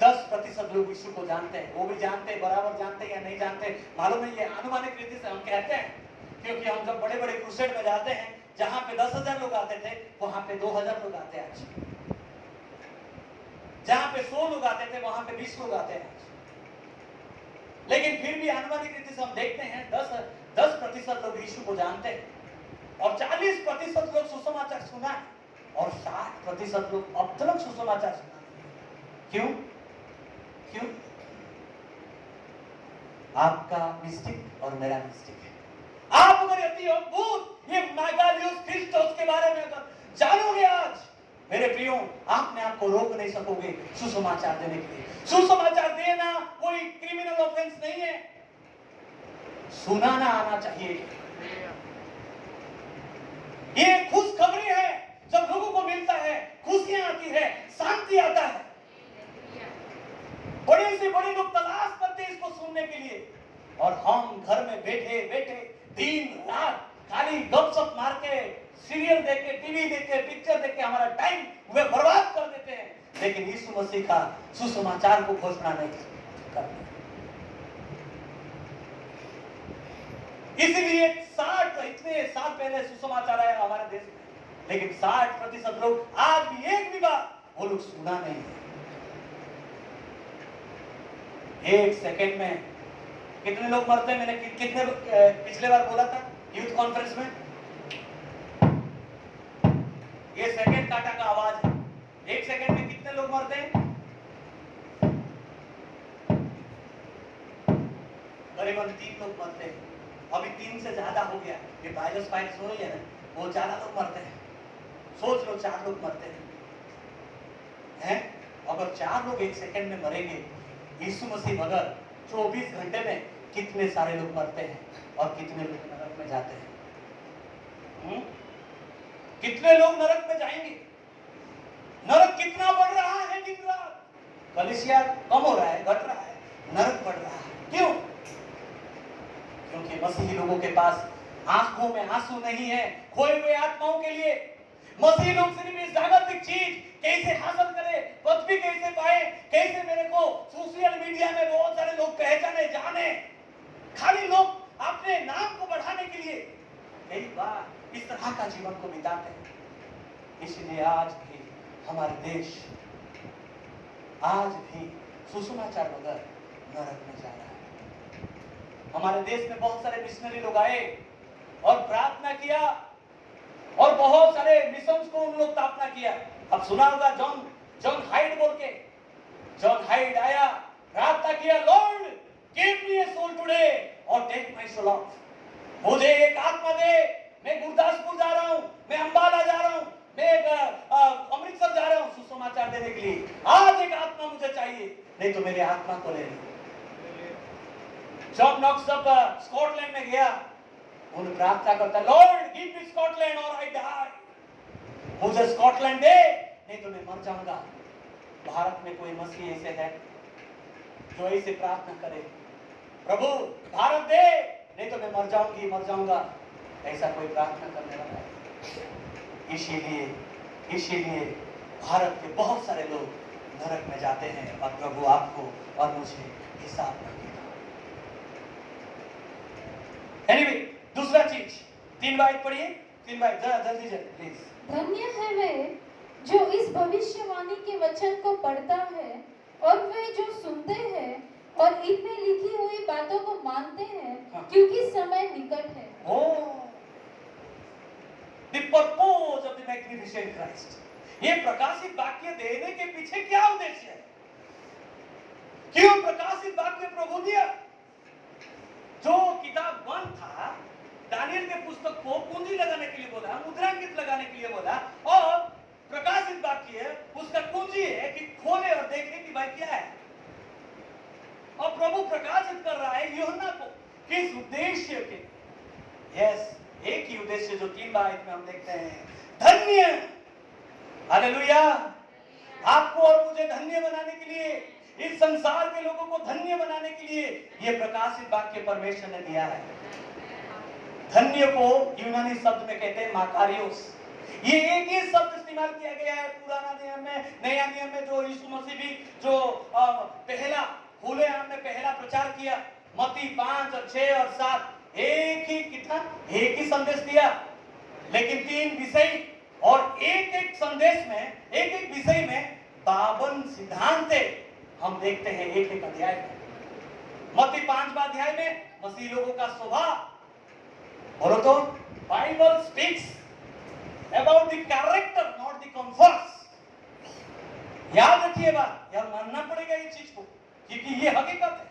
10% लोग यीशु को जानते हैं। वो भी जानते हैं, बराबर जानते हैं या नहीं जानते मालूम नहीं है। अनुमानिक रीति से हम कहते हैं, क्योंकि हम जब बड़े बड़े क्रूसेड में जाते हैं, जहां पे 10,000 लोग आते थे, वहां पे 2,000 लोग आते हैं आज। जहां पे 100 लोग आते थे, वहां पे 20 लोग आते हैं आज। लेकिन फिर भी अनुमानिक रीति से हम देखते हैं 10% लोग यीशु को जानते हैं और 40% लोग सुसमाचार सुना है और 60% लोग अब तक सुसमाचार सुना है। क्यों? क्यों? आपका मिस्टेक और मेरा मिस्टेक है। आप अगर अति अद्भुत ये मेगालियोस क्रिस्टोस के बारे में अगर जानोगे आज, मेरे प्रियो, आपने आपको रोक नहीं सकोगे सुसमाचार देने के लिए। सुसमाचार देना कोई क्रिमिनल ऑफेंस नहीं है, सुनाना आना चाहिए। ये खुशखबरी है, जब लोगों को मिलता है, खुशियां आती है, शांति आता है। बड़े से बड़े लोग तलाश करते हैं इसको सुनने के लिए, और हम घर में बैठे बैठे दिन रात खाली गपशप मार के, सीरियल देख के, टीवी देख के, पिक्चर देख के हमारा टाइम वे बर्बाद कर देते हैं, लेकिन यीशु मसीह का सुसमाचार को घोषणा नहीं करते। इसीलिए 60 इतने साल पहले सुसमाचार आया हमारे देश में, लेकिन 60% लोग आज भी एक भी बार वो लोग सुना नहीं है। एक सेकंड में कितने लोग मरते हैं? मैंने कितने पिछले बार बोला था यूथ कॉन्फ्रेंस में, ये सेकंड काटा का आवाज है। एक सेकंड में कितने लोग मरते हैं? करीबन 3 लोग मरते हैं। अभी 3 से ज्यादा हो गया, ये वायरस हो रही है ना, वो ज्यादा लोग मरते हैं। सोच लो 4 लोग मरते हैं। अगर 4 लोग एक सेकंड में मरेंगे, यीशु मसीह मगर 24 घंटे में कितने सारे लोग मरते हैं और कितने लोग नरक में जाते हैं? कितने लोग नरक में जाएंगे? नरक कितना बढ़ रहा है दिन रात। कलीसिया कम हो रहा है, घट रहा है, नरक बढ़ रहा है। क्यों? क्योंकि मसीही लोगों के पास आंखों में आंसू नहीं है खोए हुए आत्माओं के लिए। मसीही लोग सिर्फ इस जागतिक चीज कैसे हासिल करे, पदवी कैसे पाए, कैसे मेरे को सोशल मीडिया में बहुत सारे लोग पहचाने जाने, खाली लोग अपने नाम को बढ़ाने के लिए कई बार इस तरह का जीवन को बिताते हैं। इसलिए आज भी हमारे देश आज भी सुसमाचार बगैर नरक में जा रहा है। हमारे देश में बहुत सारे मिशनरी लोग आए और प्रार्थना किया और बहुत सारे मिशंस को उन लोग स्थापना किया। अब सुना होगा जॉन हाइड बोल के, जॉन हाइड आया, प्रार्थना किया, Lord give me a soul today और टेक माय सोल ऑफ। मुझे एक आत्मा दे, मैं गुरदासपुर जा रहा हूं, मैं अंबाला जा रहा हूं, मैं अमृतसर जा रहा हूं सुसमाचार देने के लिए। आज एक आत्मा मुझे चाहिए, नहीं तो मेरे आत्मा को ले लो। जॉन नॉक्स जब स्कॉटलैंड में गया, उन्हें प्रार्थना करता, लॉर्ड गिव मी स्कॉटलैंड और आई डाई। मुझे स्कॉटलैंड दे, नहीं तो मैं मर जाऊंगा। भारत में कोई मसीह ऐसे है जो ऐसे प्रार्थना करे, प्रभु भारत दे, नहीं तो मैं मर जाऊंगा। ऐसा कोई प्रार्थना करने वाला है? इसीलिए भारत के बहुत सारे लोग नरक में जाते हैं और प्रभु आपको और मुझे हिसाब रखेगा। एनीवे, दूसरा चीज, 3 बाइट पढ़िए, 3 बाइट जल्दी प्लीज। धन्य है वे जो इस भविष्यवाणी के वचन को पढ़ता है और वे जो सुनते हैं और इनमें लिखी हुई बातों को मानते हैं, हाँ। क्योंकि समय निकट है। The purpose of the magnificent Christ। ये प्रकाशित वाक्य देने के पीछे क्या उद्देश्य है? क्यों प्रकाशित वाक्य प्रभु दिया? जो किताब बंद था, दानियल के पुस्तक को कुंजी लगाने के लिए बोला, मुद्रांकित लगाने के लिए बोला, और प्रकाशित वाक्य उसका कुंजी है कि खोले और देखे कि भाई क्या है। और प्रभु प्रकाशित कर रहा है यूहन्ना को किस उद्देश्य के? यस, एक ही उद्देश्य जो 3 बाइट में हम देखते हैं, धन्य। हालेलुया। आपको और मुझे धन्य बनाने के लिए, इस संसार के लोगों को धन्य बनाने के लिए यह प्रकाशित वाक्य परमेश्वर ने दिया है। धन्य को यूनानी शब्द में कहते हैं माकारियोस। ये एक ही शब्द इस्तेमाल किया गया है पुराना नियम में, नया नियम में। जो यीशु मसीह भी जो पहला खुलेआम में पहला प्रचार किया, मत्ती 5 और 6 और 7, एक ही संदेश दिया, लेकिन 3 विषय और एक संदेश में, एक विषय में 52 सिद्धांत हम देखते हैं एक अध्याय में। मत्ती 5वां अध्याय में मसीह लोगों का स्वभाव, बोलो तो, Bible speaks about the character not the comforts. याद रखिए बात, यार मानना पड़ेगा ये चीज को, क्योंकि ये हकीकत है।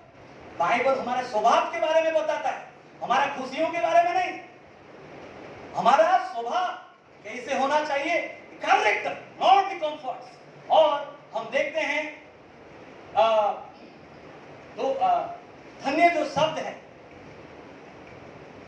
बाइबल हमारे स्वभाव के बारे में बताता है, हमारा खुशियों के बारे में नहीं। हमारा स्वभाव कैसे होना चाहिए, कैरेक्टर नॉट द कंफर्ट्स। और हम देखते हैं तो धन्य जो शब्द है,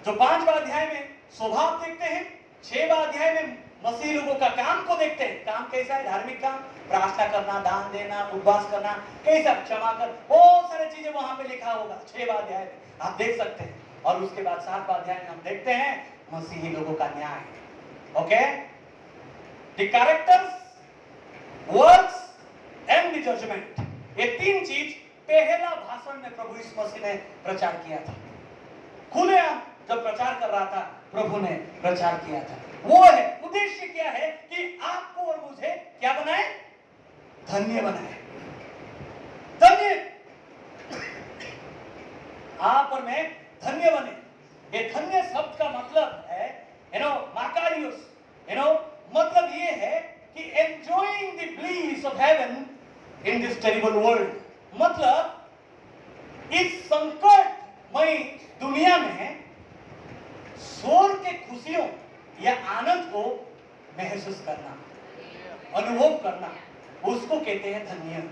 जो 5वां अध्याय में स्वभाव देखते हैं, 6वां अध्याय में मसीह लोगों का काम को देखते हैं। काम कैसा है? धार्मिक काम, प्रार्थना करना, दान देना, उपवास करना, कैसा, क्षमा कर, बहुत सारी चीजें वहां पे लिखा होगा 6वां अध्याय में, आप देख सकते हैं। और उसके बाद 7वां अध्याय में हम देखते हैं मसीही लोगों का न्याय। Okay, the characters, works and the judgement, ये 3 चीज पहला भाषण में प्रभु यीशु मसीह ने प्रचार किया था। खुलेआम जब प्रचार कर रहा था, प्रभु ने प्रचार किया था। वो है उद्देश्य, क्या है कि आपको और मुझे क्या बनाए? धन्य बनाए। धन्य, आप और मैं धन्य बने। ये धन्य शब्द का मतलब है माकारियोस। मतलब ये है कि enjoying the bliss of heaven in this terrible world. मतलब इस संकटमय दुनिया में स्वर्ग के खुशियों या आनंद को महसूस करना, अनुभव करना, उसको कहते हैं धन्य।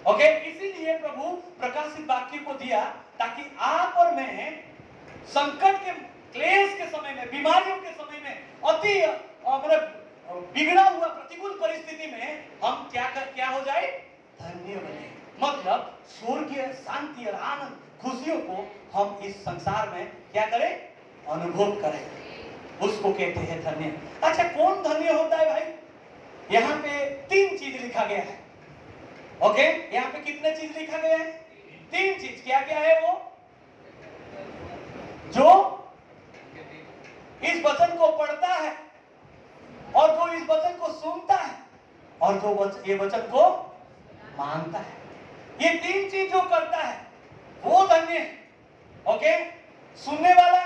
ओके, इसीलिए प्रभु प्रकाशित वाक्य को दिया ताकि आप और मैं संकट के, क्लेश के समय में, बीमारियों के समय में, अति बिगड़ा हुआ प्रतिकूल परिस्थिति में हम क्या हो जाए? धन्य बने। मतलब स्वर्गीय शांति और आनंद, खुशियों को हम इस संसार में क्या करें? अनुभव करें, उसको कहते हैं धन्य। अच्छा, कौन धन्य होता है भाई? यहाँ पे 3 चीज लिखा गया है। ओके, यहाँ पे कितने चीज लिखा गया है? 3 चीज। क्या क्या है वो? जो इस वचन को पढ़ता है, और जो इस वचन को सुनता है और जो ये वचन को मानता है, ये तीन चीज जो करता है वो धन्य है। ओके, सुनने वाला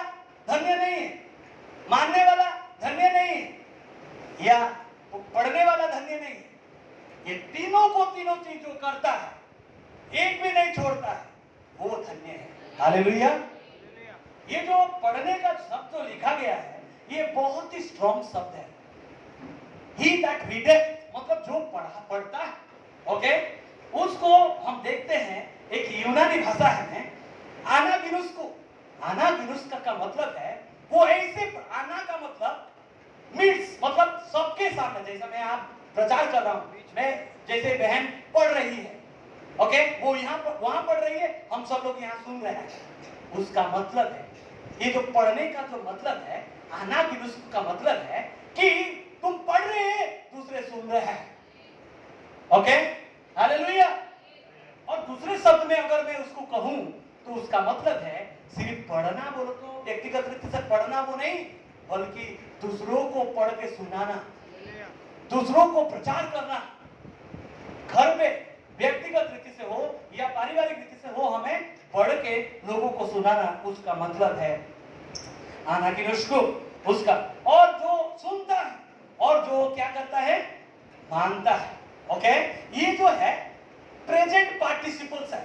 धन्य नहीं है, मानने वाला धन्य नहीं है, या पढ़ने वाला धन्य नहीं है। ये तीनों चीज जो करता है, एक भी नहीं छोड़ता है, वो धन्य है। हालेलुया। ये जो पढ़ने का शब्द जो लिखा गया है, ये बहुत ही स्ट्रॉन्ग शब्द है। He that readeth, मतलब जो पढ़ता है, ओके, उसको हम देखते हैं एक यूनानी भाषा है आनागिनुस्को। आनागिनुस्का का मतलब है वो ऐसे, आना का मतलब मीट्स, मतलब सबके सामने, जैसे मैं आप प्रचार कर रहा हूं, मैं जैसे बहन पढ़ रही है, ओके, वो यहाँ पर वहां पढ़ रही है, हम सब लोग यहाँ सुन रहे हैं, उसका मतलब है, ये जो पढ़ने का जो मतलब है, आनागिनुस्को का मतलब है कि तुम पढ़ रहे हैं, दूसरे सुन रहे हैं। Okay, hallelujah. और दूसरे शब्द में अगर मैं उसको कहूं तो उसका मतलब है सिर्फ पढ़ना, बोलो तो व्यक्तिगत रीति से पढ़ना वो नहीं, बल्कि दूसरों को पढ़ के सुनाना, दूसरों को प्रचार करना। घर पे व्यक्तिगत रीति से हो या पारिवारिक रीति से हो, हमें पढ़ के लोगों को सुनाना, उसका मतलब है आनागिनुस्को उसका। और जो सुनता है और जो क्या करता है, मानता है। ओके, ये जो है प्रेजेंट पार्टिसिपल्स है।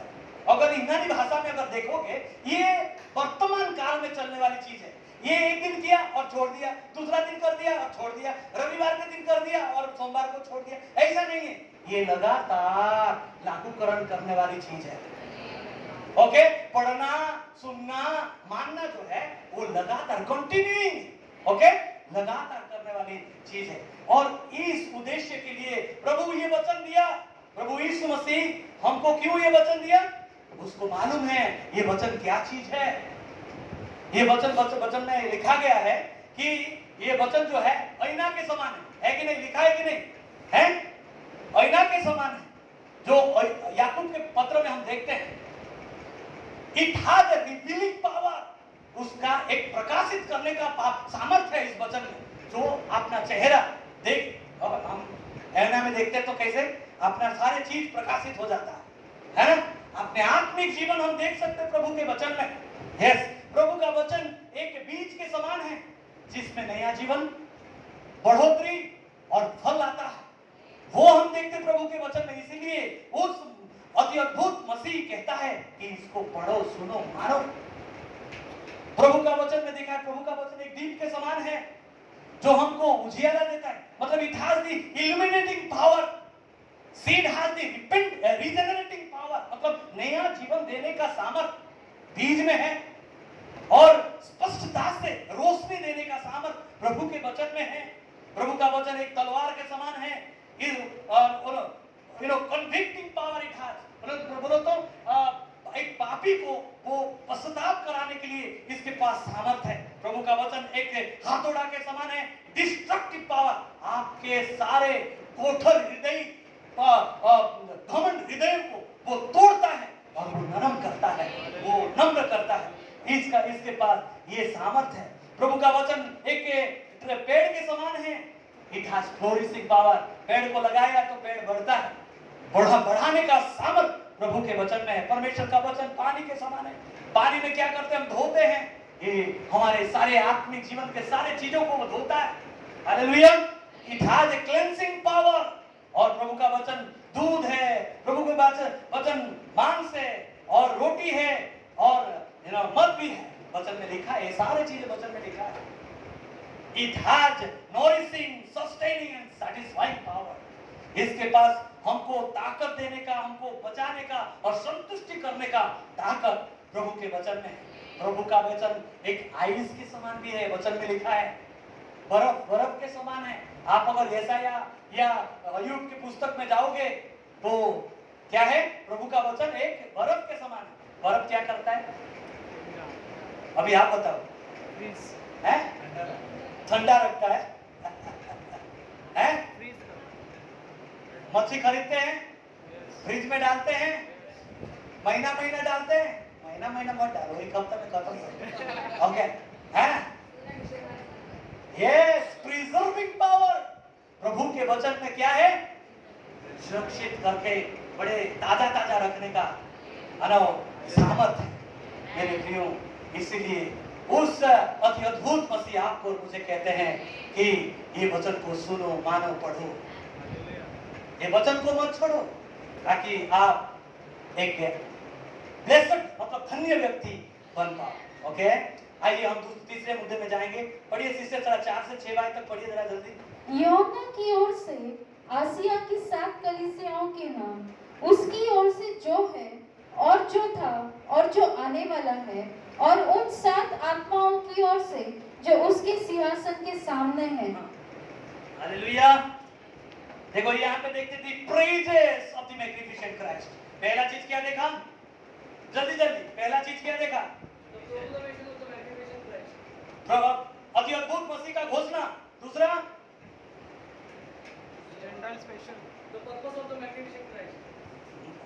अगर यूनानी भाषा में अगर देखोगे, ये वर्तमान काल में चलने वाली चीज है। ये एक दिन किया और छोड़ दिया, दूसरा दिन कर दिया और छोड़ दिया, रविवार के दिन कर दिया और सोमवार को छोड़ दिया, ऐसा नहीं है। ये लगातार लागूकरण करने वाली चीज है। ओके, पढ़ना, सुनना, मानना जो है वो लगातार कंटिन्यूइंग, ओके, लगातार करने वाली चीज है। और इस उद्देश्य के लिए प्रभु ये वचन दिया, प्रभु यीशु मसीह हमको क्यों ये वचन दिया, उसको मालूम है ये वचन क्या चीज है। ये वचन में लिखा गया है कि ये वचन जो है ऐना के समान है कि नहीं, लिखा है कि नहीं है, ऐना के समान है। जो याकूब के पत्र में हम देखते हैं, it has a revealing power, उसका एक प्रकाशित करने का सामर्थ्य है इस वचन में। जो अपना चेहरा देख, और हम ऐना में देखते तो कैसे अपना सारे चीज प्रकाशित हो जाता है ना। अपने आत्मिक जीवन हम देख सकते प्रभु के वचन में। यस, प्रभु का वचन एक बीज के समान है जिसमें नया जीवन, बढ़ोतरी और फल आता है, वो हम देखते प्रभु के वचन में। इसीलिए उस अति अद्भुत मसीह कहता है कि इसको पढ़ो, सुनो, मानो। प्रभु का वचन में देखा है, प्रभु का वचन एक दीप के समान है जो हमको उजियारा देता है। मतलब it has the illuminating power, seed has the regenerating power, मतलब नया जीवन देने का सामर्थ बीज में है। और स्पष्टता से रोशनी देने का सामर्थ प्रभु के वचन में है। प्रभु का वचन एक तलवार के समान है। कन्विक्टिंग पावर इट हैज, बोलो तो एक पापी को वो पश्चाताप कराने के लिए इसके पास सामर्थ है। प्रभु का वचन एक हाथोड़ा के समान है, डिस्ट्रक्टिव पावर, आपके सारे कोठर हृदय, घमंड हृदय को वो तोड़ता है और वो नरम करता है, वो नम्र करता है। इसके पास ये सामर्थ है। प्रभु का वचन एक पेड़ के समान है, इट हैज फ्लोरिशिंग पावर, पेड़ को लगाया तो पेड़ बढ़ता है, बढ़ाने का सामर्थ प्रभु के वचन में है। परमेश्वर का वचन पानी के समान है, पानी में क्या करते हैं, हम धोते हैं, ये हमारे सारे आत्मिक जीवन के सारे चीजों को वो धोता है। Hallelujah, it has a cleansing power. और प्रभु का वचन दूध है, प्रभु के वचन मांस है और रोटी है और मद भी है, वचन में लिखा है, ये सारी चीजें वचन में लिखा है। It has nourishing, sustaining and satisfying power. इसके पास हमको ताकत देने का, हमको बचाने का और संतुष्टि करने का ताकत प्रभु के वचन में है। प्रभु का वचन एक आइस के समान भी है, वचन में लिखा है, बर्फ के समान है। आप अगर यशाया या अय्यूब की पुस्तक में जाओगे तो क्या है, प्रभु का वचन एक बर्फ के समान है। बर्फ क्या करता है, अभी आप बताओ, है ठंडा रखता है, हैं? मच्छी खरीदते हैं, फ्रिज में डालते हैं, महीना महीना डालते हैं, महीना मत डालो, एक हफ्ते में खत्म हो। ओके, हैं? Yes, preserving power. प्रभु के वचन में क्या है, सुरक्षित करके बड़े ताजा ताजा रखने का सामर्थ्य है मेरे प्रियो। इसीलिए उस अति अद्भुत मसीह आपको और मुझे कहते हैं कि ये वचन को सुनो, मानो, पढ़ो, ये वचन को मत छोड़ो, ताकि आप एक ब्लेस्ड मतलब धन्य व्यक्ति बन पाओ। ओके, आइए हम तीसरे मुद्दे में जाएंगे। पढ़िए सिस्टर, 4 से 6 तक पढ़िए जरा जल्दी। यूहन्ना की ओर से आसिया की 7 कलीसियाओं के नाम, उसकी ओर से जो है और जो था और जो आने वाला है, और उन 7 आत्माओं की ओर से जो उसके सिंहासन के सामने है। हालेलुया। देखो यहाँ पे देखते थे praises of the magnificent Christ. पहला चीज क्या देखा, जल्दी जल्दी, पहला चीज क्या देखा, अति अद्भुत मसीह का घोषणा। दूसरा,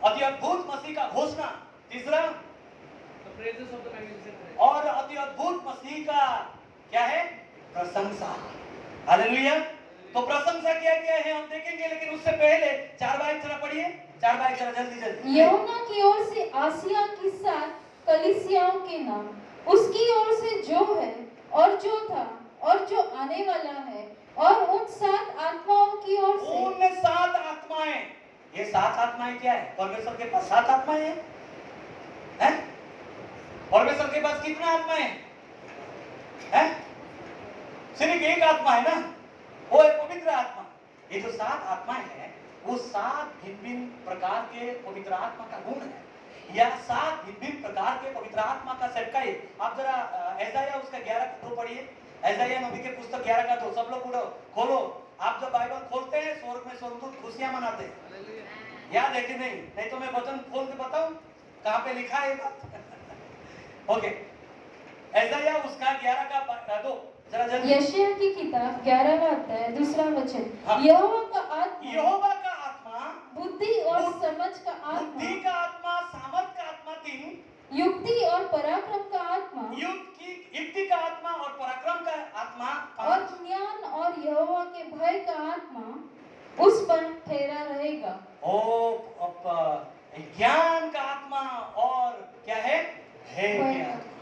अति अद्भुत मसीह का घोषणा। तीसरा, और अति अद्भुत मसीह का क्या है, प्रशंसा। हालेलुया। तो प्रशंसा क्या क्या है हम देखेंगे, लेकिन उससे पहले 4 बार जरा पढ़िए, 4 बार जरा जल्दी जल्दी। यूहन्ना की ओर से आसिया की 7 कलीसियाओं के नाम, उसकी ओर से जो है और जो था और जो आने वाला है, और उन 7 आत्माओं की ओर से। उन 7 आत्माएं, ये 7 आत्माएं क्या है, परमेश्वर के पास 7 आत्माएं हैं? परमेश्वर के पास कितना आत्माएं हैं? सिर्फ एक आत्मा है ना, वो है पवित्र आत्मा। ये जो 7 आत्माएं हैं वो 7 भिन्न प्रकार के पवित्र आत्मा का गुण है, या 7 भिन्न प्रकार के पवित्र आत्मा का सबका है। आप जरा ऐसाया उसका 11:2 पढ़िए, ऐसाया नबी के पुस्तक 11:2। सब लोग उठो, खोलो। आप जब बाइबल खोलते हैं स्वर्ग में स्वर्गदूत खुशियां मनाते हैं, याद है कि नहीं? नहीं तो मैं वचन खोल के बताऊं कहां पे लिखा है बात। ओके, ऐसाया उसका 11:2 जरा जल्दी। यशायाह की किताब 11वां अध्याय 2 वचन। हाँ। यहोवा का आत्मा, यहोवा का आत्मा, बुद्धि और समझ का बुद्धि आत्मा, का आत्मा, सामर्थ का आत्मा, 3 युक्ति और पराक्रम का आत्मा, युक्ति का आत्मा और पराक्रम का आत्मा, और ज्ञान और यहोवा के भय का आत्मा उस पर ठहरा रहेगा। ज्ञान का आत्मा और क्या है, भय के आत्मा।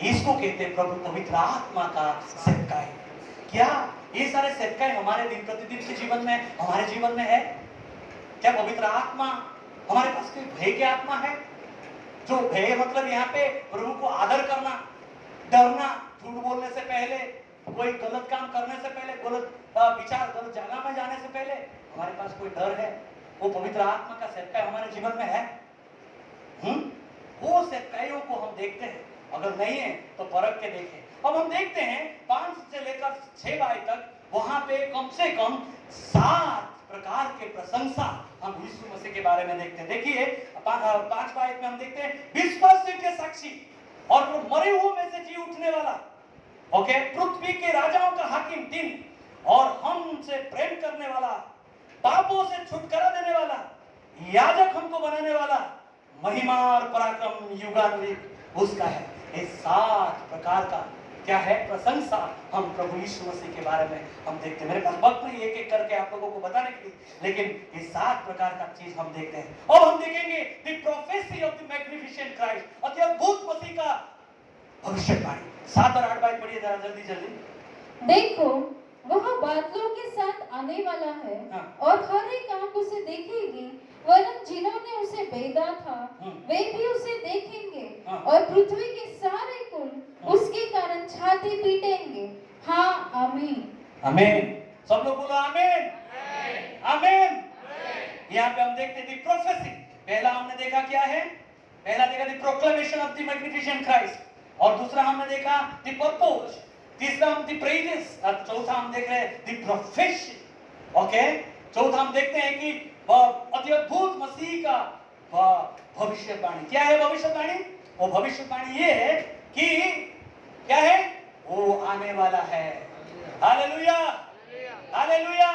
इसको कहते हैं प्रभु पवित्र आत्मा का सेवकाई। क्या ये सारे सेवकाई हमारे दिन प्रतिदिन के जीवन में, हमारे जीवन में है क्या? पवित्र आत्मा हमारे पास कोई भय की आत्मा है? जो भय मतलब यहाँ पे प्रभु को आदर करना, डरना, झूठ बोलने से पहले, कोई गलत काम करने से पहले, गलत विचार, गलत जगह में जाने से पहले हमारे पास कोई डर है, वो पवित्र आत्मा का सेवकाई हमारे जीवन में है। वो सेवकाइयों को हम देखते हैं, अगर नहीं है तो परख के देखें। अब हम देखते हैं 5 से लेकर 6 तक, वहां पे कम से कम 7 प्रकार के प्रशंसा हम यीशु मसीह के बारे में देखते हैं। देखिए 5 में हम देखते हैं विश्वास के साक्षी, और वो मरे हुए में से जी उठने वाला, ओके, पृथ्वी के राजाओं का हाकिम 3, और हमसे प्रेम करने वाला, पापों से छुटकारा देने वाला, याजक हमको बनाने वाला, महिमा और पराक्रम युगानुयुग उसका है। ये 7 प्रकार का क्या है, प्रशंसा हम प्रभु यीशु मसीह के बारे में हम देखते हैं। मेरे पास वक्त नहीं एक एक करके आप लोगों को बताने के लिए, लेकिन ये 7 प्रकार का चीज हम देखते हैं। और हम देखेंगे the prophecy of the magnificent Christ, अति अद्भुत मसीह का भविष्यवाणी। 7 और 8 पढ़िए जरा जल्दी जल्दी। देखो वह बादलों के साथ आने वाला है, हाँ। और हर एक आंख उसे देखेगी, वरन जिन्होंने उसे भेदा था वे भी उसे देखेंगे, हाँ। और पृथ्वी के सारे कुल उसके कारण छाती पीटेंगे। हाँ, आमीन। आमीन। सब लोग बोलो आमीन, आमीन। यहाँ पे हम देखते हैं प्रोफेसी। पहला हमने देखा क्या है, पहला देखा the proclamation of the magnificent Christ, और दूसरा हमने देखा द पर्पस, तीसरा हम द प्रेजेस, और चौथा हम देख रहे हैं द प्रोफेसी। ओके, चौथा हम देखते हैं कि अति अद्भुत मसीह का भविष्यवाणी। क्या है भविष्यवाणी? वो भविष्यवाणी ये है कि क्या है, वो आने वाला है। Hallelujah, hallelujah.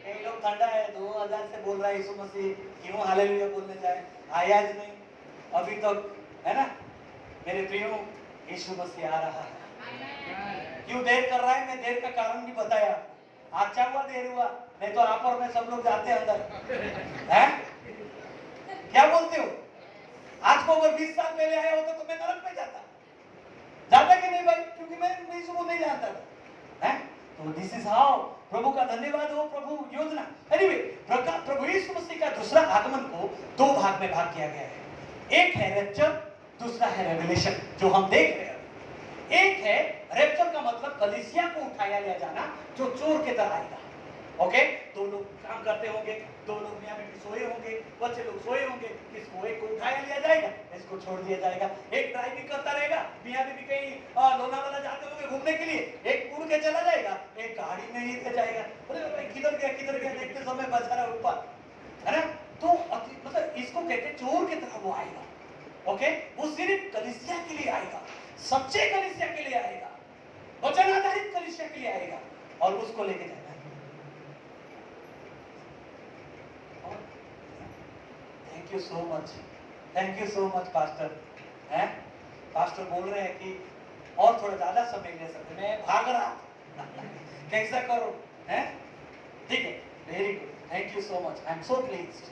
कई लोग ठंडा है, 2000 से बोल रहा है यीशु मसीह, क्यों हालेलुया बोलने जाए, आया ही नहीं अभी तक, है ना? मेरे प्रियो, यीशु मसीह आ रहा है। क्यों देर कर रहा है, मैं देर का कारण भी बताया। अच्छा हुआ देर हुआ, नहीं तो आप और मैं सब लोग जाते हैं अंदर। हैं? क्या बोलते हो? आज को अगर 20 साल पहले आया होता तो मैं नरक में जाता कि नहीं भाई? क्योंकि मैं यीशु को नहीं जानता था। हैं? तो दिस इज हाउ, प्रभु का धन्यवाद हो, प्रभु योजना। एनीवे, प्रभु यीशु मसीह का दूसरा आगमन को दो भाग में भाग किया गया है। एक है रैप्चर, दूसरा है रेवलेशन, जो हम देख रहे हैं। एक है रैप्चर का मतलब कलीसिया को उठाया ले जाना, जो चोर के तरह आएगा। ओके, दो लोग काम करते होंगे, दो लोग मियां बीवी सोए होंगे, बच्चे लोग सोए होंगे, इसको एक को उठाया लिया जाएगा, इसको छोड़ दिया जाएगा। एक ड्राइविंग करता रहेगा, मियां बीवी कहीं लोनावाला जाते होंगे घूमने के लिए, एक उड़ के चला जाएगा, एक गाड़ी में ही रह जाएगा। अरे भाई किधर गया देखते समय बेचारा ऊपर, है ना? तो मतलब इसको कहते हैं चोर की तरह वो आएगा। ओके, वो सिर्फ कलीसिया के लिए आएगा, सच्चे कलीसिया के लिए आएगा, वचन आधारित कलीसिया के लिए आएगा और उसको लेके जाएगा। Thank you so much pastor. हैं? पास्टर बोल रहे हैं कि और थोड़ा ज्यादा समय ले सकते, मैं भाग रहा कैसा करो, हैं? ठीक है, very good, thank you so much, I am so pleased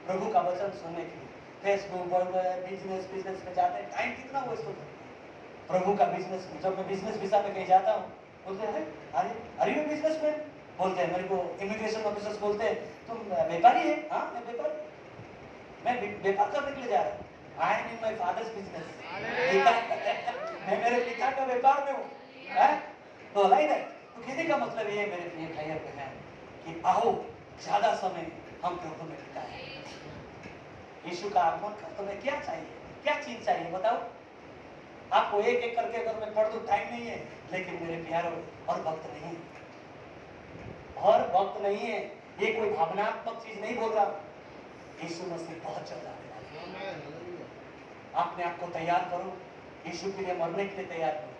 प्रभु का वचन सुनने के लिए। फेसबुक पर बिजनेस में जाते हैं, टाइम कितना वेस्ट होता है प्रभु का बिजनेस। जब मैं बिजनेस वीजा में कहीं जाता हूँ, बोलते हैं अरे मैं बिजनेस में, बोलते हैं मेरे को इमिग्रेशन ऑफिसर्स बोलते हैं तुम व्यापारी है? हाँ मैं व्यापारी, मैं व्यापार करने के लिए जा रहा हूँ। I am in my father's business, मैं मेरे पिता का व्यापार में हूँ। तो लाइक दैट, तो कहने का मतलब ये है मेरे प्रिय भाई और बहन कि आओ ज्यादा समय हम प्रभु में बिताएं। यीशु का आगमन का तुम्हें क्या चाहिए, क्या चीज चाहिए बताओ? आपको एक एक करके अगर मैं पढ़ दूं टाइम नहीं है, लेकिन मेरे प्यारों और वक्त नहीं है, और वक्त नहीं है। ये कोई भावनात्मक चीज नहीं बोल रहा, यीशु मसीह बहुत जल्द आने वाला है। अपने आप को तैयार करो, यीशु के लिए मरने के लिए तैयार करो।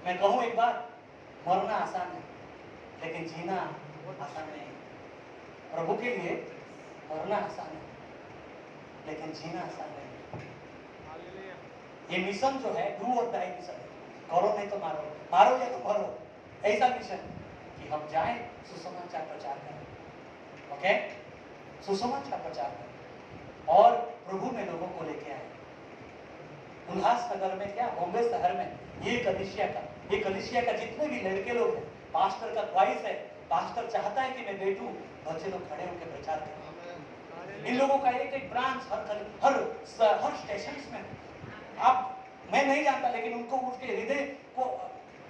मैं कहूं एक बार, मरना आसान है लेकिन जीना आसान नहीं है। प्रभु के लिए मरना आसान है लेकिन जीना आसान नहीं है। ये मिशन जो है डू और डाई मिशन है, करो नहीं तो मारो, मारो या तो मरो, ऐसा मिशन कि हम जाएं सुसमाचार प्रचार करें। ओके, सुसमाचार प्रचार करें और प्रभु में लोगों को लेके आए। उल्लासनगर में क्या, बॉम्बे शहर में ये कलीसिया का जितने भी लड़के लोग हैं, पास्टर का ख्वाहिश है, पास्टर चाहता है कि मैं बैठूं, बच्चे लोग खड़े होकर प्रचार करें। इन लोगों का एक एक ब्रांच हर स्टेशन में। आप मैं नहीं जानता, लेकिन उनको उसके हृदय को,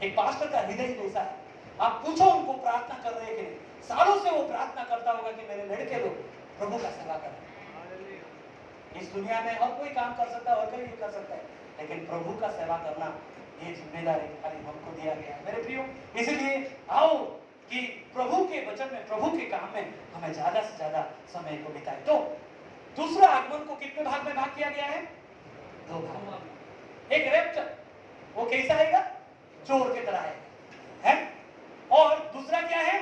एक पास्टर का हृदय जैसा है। आप पूछो उनको प्रार्थना कर रहे हैं कि नहीं, सालों से वो प्रार्थना करता होगा कि मेरे लड़के लोग प्रभु का सेवा करें। इस दुनिया में और कोई काम कर सकता है और कोई भी कर सकता है, लेकिन प्रभु का सेवा करना ये जिम्मेदारी खाली हमको दिया गया है मेरे प्रियो। इसलिए आओ कि प्रभु के वचन में, प्रभु के काम में हमें ज्यादा से ज्यादा समय को बिताए। तो दूसरा आगमन को कितने भाग में भाग किया गया है? दो भाग। एक रैप्चर, वो कैसा आएगा? चोर की तरह आएगा, है? और दूसरा क्या है?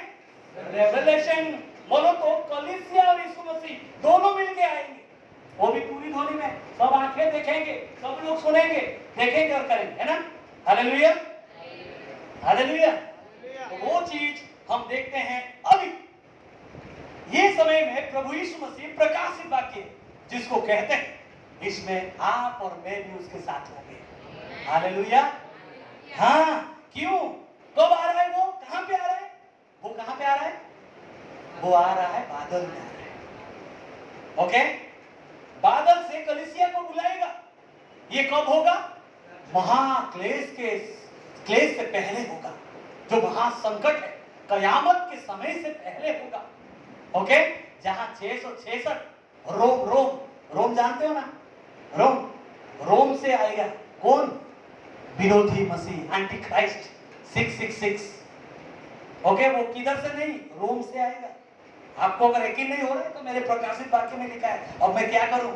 रेवलेशन। बोलो तो कलीसिया और यीशु मसीह दोनों मिलके आएंगे, वो भी पूरी ध्वनि में, सब आंखें देखेंगे, सब लोग सुनेंगे, देखेंगे और करेंगे, है ना? Hallelujah, hallelujah. तो वो चीज हम देखते हैं अभी ये समय में। प्रभु यीशु मसीह प्रकाशित वाक्य जिसको कहते हैं, इसमें आप और मैं भी उसके साथ होंगे। हालेलुया। हाँ, क्यों? कब आ रहा है वो? कहां पे आ रहा है वो? कहां पे आ रहा है वो? आ रहा है बादल में आ रहा है। ओके, बादल से कलीसिया को बुलाएगा। ये कब होगा? महाक्लेश से पहले होगा, जो महासंकट है, कयामत के समय से पहले होगा। ओके, जहां 666 रोम जानते हो ना? रोम से आएगा कौन? विरोधी मसीह, एंटी क्राइस्ट 666। ओके, वो किधर से नहीं, रोम से आएगा। आपको अगर यकीन नहीं हो रहा है तो मेरे प्रकाशित वाक्य में लिखा है। अब मैं क्या करूं?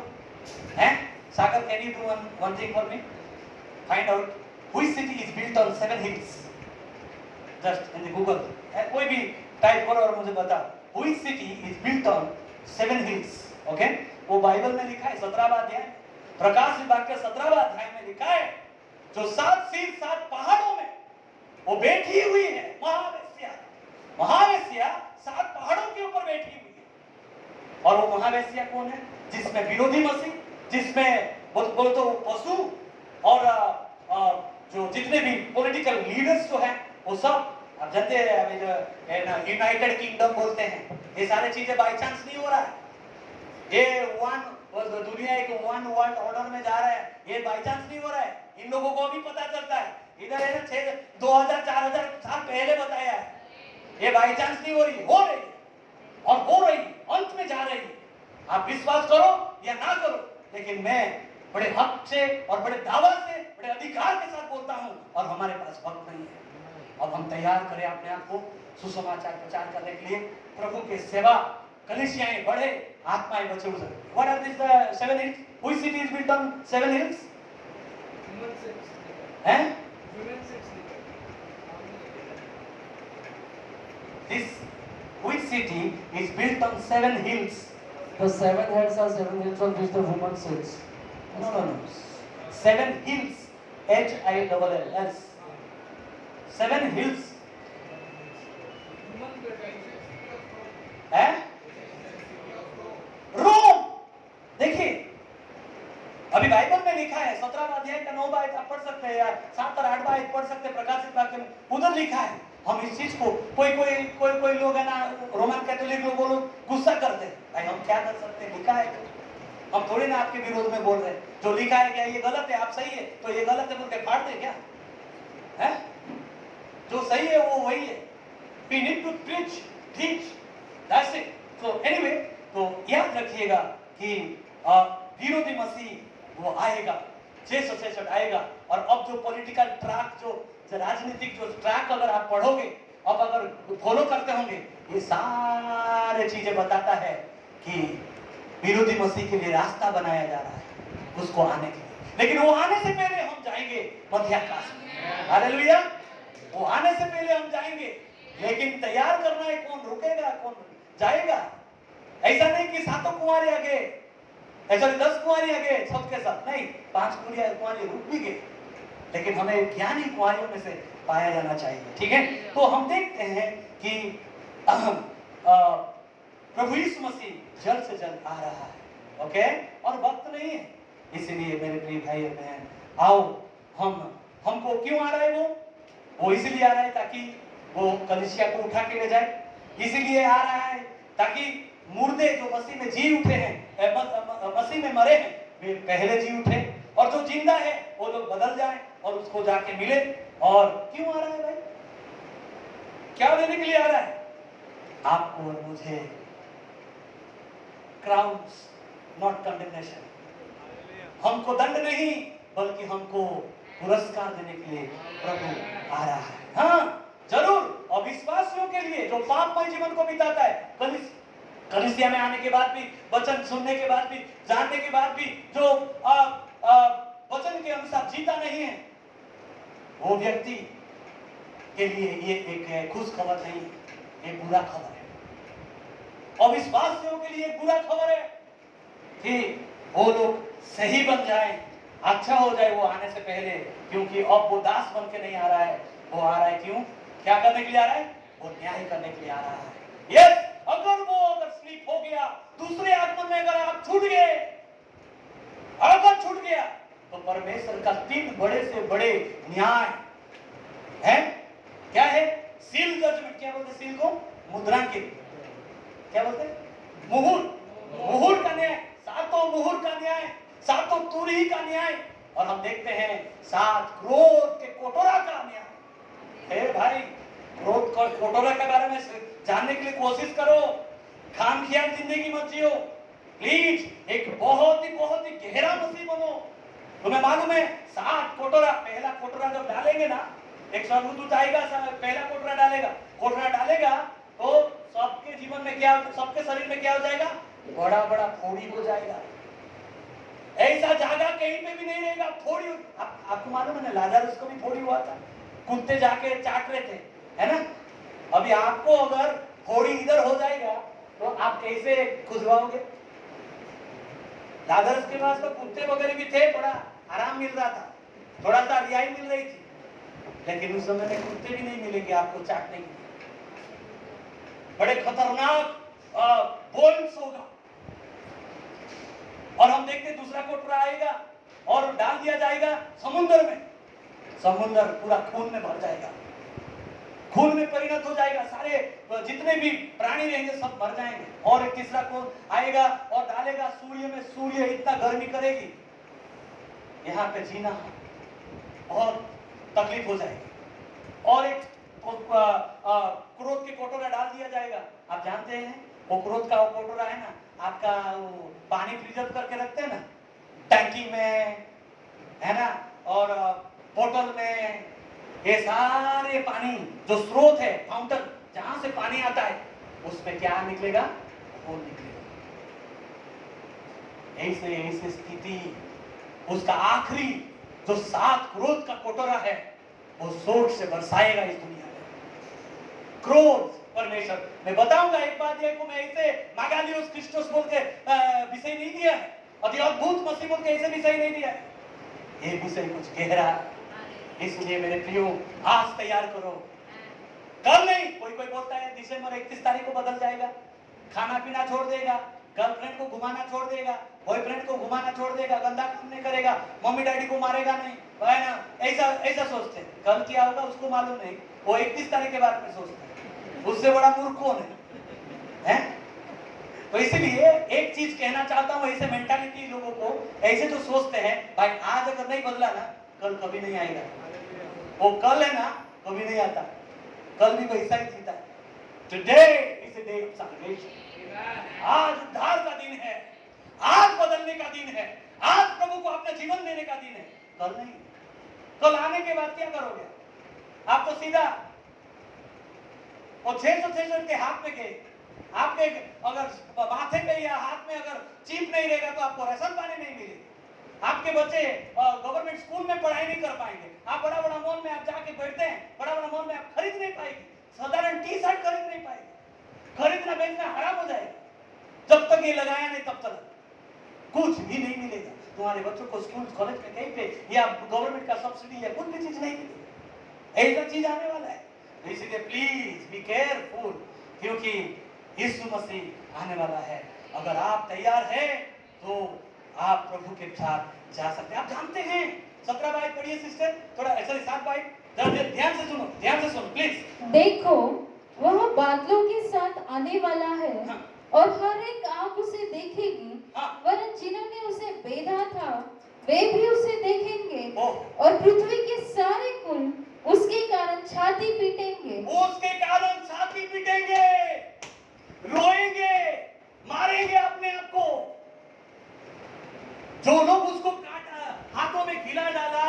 हैं? Sagar, can you do one thing for me? Find out which city is built on 7 hills. Just in the Google, कोई भी टाइप करो और मुझे बताओ which city is built on 7 hills. Okay, वो बाइबल में लिखा है 17वां अध्याय, प्रकाशित वाक्य 17वां अध्याय में लिखा है, जो 7 सिर 7 पहाड़ों में वो बैठी हुई है, वहां महावेश्या 7 पहाड़ों के ऊपर बैठी हुई है। और वो महावेश्या कौन है? जिसमें विरोधी मसीह, जिसमें बोलो तो पशु और जो जितने भी पॉलिटिकल लीडर्स जो हैं वो सब, आप जानते हैं यूनाइटेड किंगडम बोलते हैं, ये सारे चीजें बाय चांस नहीं हो रहा है। ये दुनिया एक वन वर्ल्ड ऑर्डर में जा रहा है, ये बाय चांस नहीं हो रहा है। इन लोगों को भी पता चलता है, इधर है ना 2000-4000 साल पहले बताया है, ये बाय चांस नहीं हो रही, हो रही और हो रही, अंत में जा रही। आप विश्वास करो या ना करो, लेकिन मैं बड़े हक से और बड़े दावा से, बड़े अधिकार के साथ बोलता हूं, और हमारे पास वक्त नहीं है। अब हम तैयार करें अपने आप को सुसमाचार प्रचार करने के लिए, प्रभु के सेवा, कलीसियाएं बढ़े, आत्माएं बचे उसे। What are these 7 hills? Which city is built on 7 hills? हैं? This which city is built on 7 hills? The 7 heads are 7 hills on which the woman sits. No. 7 hills, HILLS. 7 hills. है? रोम। देखिए, अभी बाइबल में लिखा है 17वां अध्याय का 9वां आयत आप पढ़ सकते हैं, या 7 और 8वां आयत पढ़ सकते हैं, प्रकाशित वाक्य में उधर लिखा है। हम इस चीज को कोई लोग है ना, रोमन कैथोलिक लोग गुस्सा करते हैं, भाई हम क्या कर सकते हैं, लिखा है। हम थोड़ी ना आपके विरोध में बोल रहे हैं, जो लिखा है क्या ये गलत है, आप सही है तो ये गलत है बोल के फाड़ दे क्या है? जो सही है वो वही है। We need to preach, teach, that's it. So anyway, तो याद रखिएगा कि विरोधी मसीह वो आएगा, 666 आएगा। और अब जो पॉलिटिकल ट्रैक, जो राजनीतिक जो ट्रैक अगर आप पढ़ोगे, अब अगर फॉलो करते होंगे, ये सारे चीजें बताता है कि विरोधी मसीह के लिए रास्ता बनाया जा रहा है उसको आने के लिए। लेकिन वो आने से पहले हम जाएंगे मध्याकाश में। हालेलुया। वो आने से पहले हम जाएंगे, लेकिन तैयार करना है, कौन रुकेगा कौन जाएगा। ऐसा नहीं कि 7 कुंवारे आ गए, ऐसा 10 कुंवारे आ गए सबके साथ, नहीं, 5 कुंवारे रुक भी गए, लेकिन हमें ज्ञानी कुंवारियों में से पाया जाना चाहिए। ठीक है, तो हम देखते हैं कि प्रभु यीशु मसीह जल्द से जल्द आ रहा है। ओके, और वक्त नहीं है, इसीलिए मेरे प्रिय भाई और बहन, आओ हमको क्यों आ रहा है वो इसलिए आ रहा है ताकि वो कलीसिया को उठा के ले जाए। इसीलिए आ रहा है ताकि मुर्दे जो मसीह में जी उठे हैं, मसीह में मरे हैं, वे पहले जी उठे, और जो जिंदा है वो लोग बदल जाए और उसको जाके मिले। और क्यों आ रहा है भाई? क्या देने के लिए आ रहा है? आपको और मुझे क्राउन्स, नॉट कंडेमनेशन। हमको दंड नहीं बल्कि हमको पुरस्कार देने के लिए प्रभु आ रहा है। हाँ जरूर, और विश्वासियों के लिए जो पापमय जीवन को बिताता है, कलीसिया में आने के बाद भी, वचन सुनने के बाद भी, जानने के बाद भी जो वचन के अनुसार जीता नहीं है, वो व्यक्ति के लिए ये एक खुश खबर नहीं, एक बुरा खबर है। और विश्वासियों के लिए एक बुरा खबर है कि वो लोग सही बन जाएं, अच्छा हो जाए वो आने से पहले, क्योंकि अब वो दास बन के नहीं आ रहा है, वो आ रहा है क्यों? क्या करने के लिए आ रहा है? वो न्याय करने के लिए आ रहा है। यस, अगर स्लीप हो गया, दूसरे आगमन में अगर आप छूट गए, अगर छूट गया, तो परमेश्वर का 3 बड़े से बड़े न्याय है। क्या है? Seal judgement. क्या बोलते सील को? मुद्रांकित। क्या बोलते? मुहूर का न्याय, 7 मुहूर का न्याय, 7 तुरही का न्याय। और हम देखते हैं 7 क्रोध के कोटोरा का न्याय। भाई, क्रोध का कोटोरा के बारे में जानने के लिए कोशिश करो, खामखियाल जिंदगी मत जियो प्लीज। एक बहुत ही गहरा मसीह बनो। तुम्हें मालूम है 7 कोटोरा, पहला कोटोरा जब डालेंगे ना, एक स्वर्गदूत आएगा, पहला कोटोरा डालेगा तो सबके जीवन में क्या, सबके शरीर में क्या हो जाएगा? बड़ा फोड़ी हो जाएगा। ऐसा जगह कहीं पे भी नहीं रहेगा, फोड़ी। आपको मालूम है ना, लाजरस को भी फोड़ी हुआ था, कुत्ते जाके चाट रहे थे, है ना। अभी आपको अगर फोड़ी इधर हो जाएगा तो आप कैसे खुशवाओगे? लाजरस के पास तो कुत्ते वगैरह भी थे, बड़ा आराम मिल रहा था, थोड़ा सा रियाई मिल रही थी, लेकिन उस समय में कुत्ते भी नहीं मिलेंगे आपको चाटने के लिए। बड़े खतरनाक बोल्स होगा। और हम देखते दूसरा कोटरा आएगा और डाल दिया जाएगा समुद्र में, समुद्र पूरा खून में भर जाएगा, खून में परिणत हो जाएगा, सारे जितने भी प्राणी रहेंगे सब मर जाएंगे। और एक तीसरा कोट आएगा और डालेगा सूर्य में, सूर्य इतना गर्मी करेगी, यहाँ पे जीना बहुत तकलीफ हो जाएगी। और एक क्रोध के कोटरा डाल दिया जाएगा। आप जानते हैं वो क्रोध का वो कोटरा है ना, आपका वो पानी प्रिजर्व करके रखते हैं ना टैंकी में, है ना, और बोतल में, ये सारे पानी जो स्रोत है, फाउंटेन जहां से पानी आता है, उसमें क्या निकलेगा? वो निकलेगा। ऐसे ऐसे स्थिति उसका आखिरी जो 7 क्रोध का कोटरा है वो सोच से बरसाएगा इस दुनिया में। क्रोध परमेश्वर, मैं बताऊंगा एक बात, ये को मैं ऐसे मागालियोस क्रिस्टोस बोल के विषय नहीं दिया है, अति अद्भुत मसीह बोल के ऐसे विषय नहीं दिया है, ये विषय कुछ गहरा है। इसलिए मेरे प्रियो आज तैयार करो, कल नहीं। कोई कोई बोलता है दिसंबर 31 तारीख को बदल जाएगा, खाना पीना छोड़ देगा, गर्लफ्रेंड को घुमाना छोड़ देगा, बॉयफ्रेंड को घुमाना छोड़ देगा, गंदा काम नहीं करेगा, मम्मी डैडी को मारेगा नहीं, है ना, ऐसा ऐसा सोचते हैं। कल क्या होगा उसको मालूम नहीं, वो 31 तारीख के बारे में सोचते हैं। उससे बड़ा मूर्ख कौन है? तो इसलिए एक चीज कहना चाहता हूँ, ऐसे मेंटालिटी लोगों को ऐसे जो सोचते हैं, भाई आज अगर नहीं बदला ना कल कभी नहीं आएगा, वो कल है ना कभी नहीं आता, कल भी वैसा ही जीता है। Today is the day of salvation. आज उद्धार का दिन है, आज बदलने का दिन है, आज प्रभु को अपना जीवन देने का दिन है, कल नहीं। कल आने के बाद क्या करोगे? आप तो सीधा और 666 के हाथ में गए, आपके अगर माथे पे या हाथ में अगर चिप नहीं रहेगा तो आपको राशन पानी नहीं मिलेगी, आपके बच्चे गवर्नमेंट स्कूल में पढ़ाई नहीं कर पाएंगे, आप बड़ा बड़ा मॉल में आप जाके बैठते हैं, बड़ा बड़ा मॉल में आप खरीद नहीं पाएंगे, साधारण टी शर्ट खरीद नहीं पाएंगे, खरीदना बेचना हराम हो जाएगा। जब तक ये लगाया नहीं तब तक कुछ भी नहीं मिलेगा। तुम्हारे बच्चों को स्कूल कॉलेज में कहीं पे या गवर्नमेंट का सब्सिडी या कुछ भी चीज नहीं मिलेगी, ऐसा चीज आने वाला है। इसलिए प्लीज बी केयरफुल, क्योंकि यीशु मसीह आने वाला है। अगर आप तैयार हैं तो आप प्रभु के साथ जा सकते हैं। आप जानते हैं 17 बाइट पढ़िए सिस्टर, थोड़ा ऐसा 7 बाइट ध्यान से सुनो, ध्यान से सुनो प्लीज। देखो वह बादलों के साथ आने वाला है, हाँ। और हर एक आंख उसे देखेगी, हाँ। वरन जिन्होंने उसे बेधा था वे भी उसे देखेंगे, ओह। और पृथ्वी के सारे कुल उसके कारण छाती पीटेंगे। उसके कारण छाती पीटेंगे, रोएंगे, मारेंगे अपने आप को। जो लोग उसको काटा, हाथों में खिला डाला,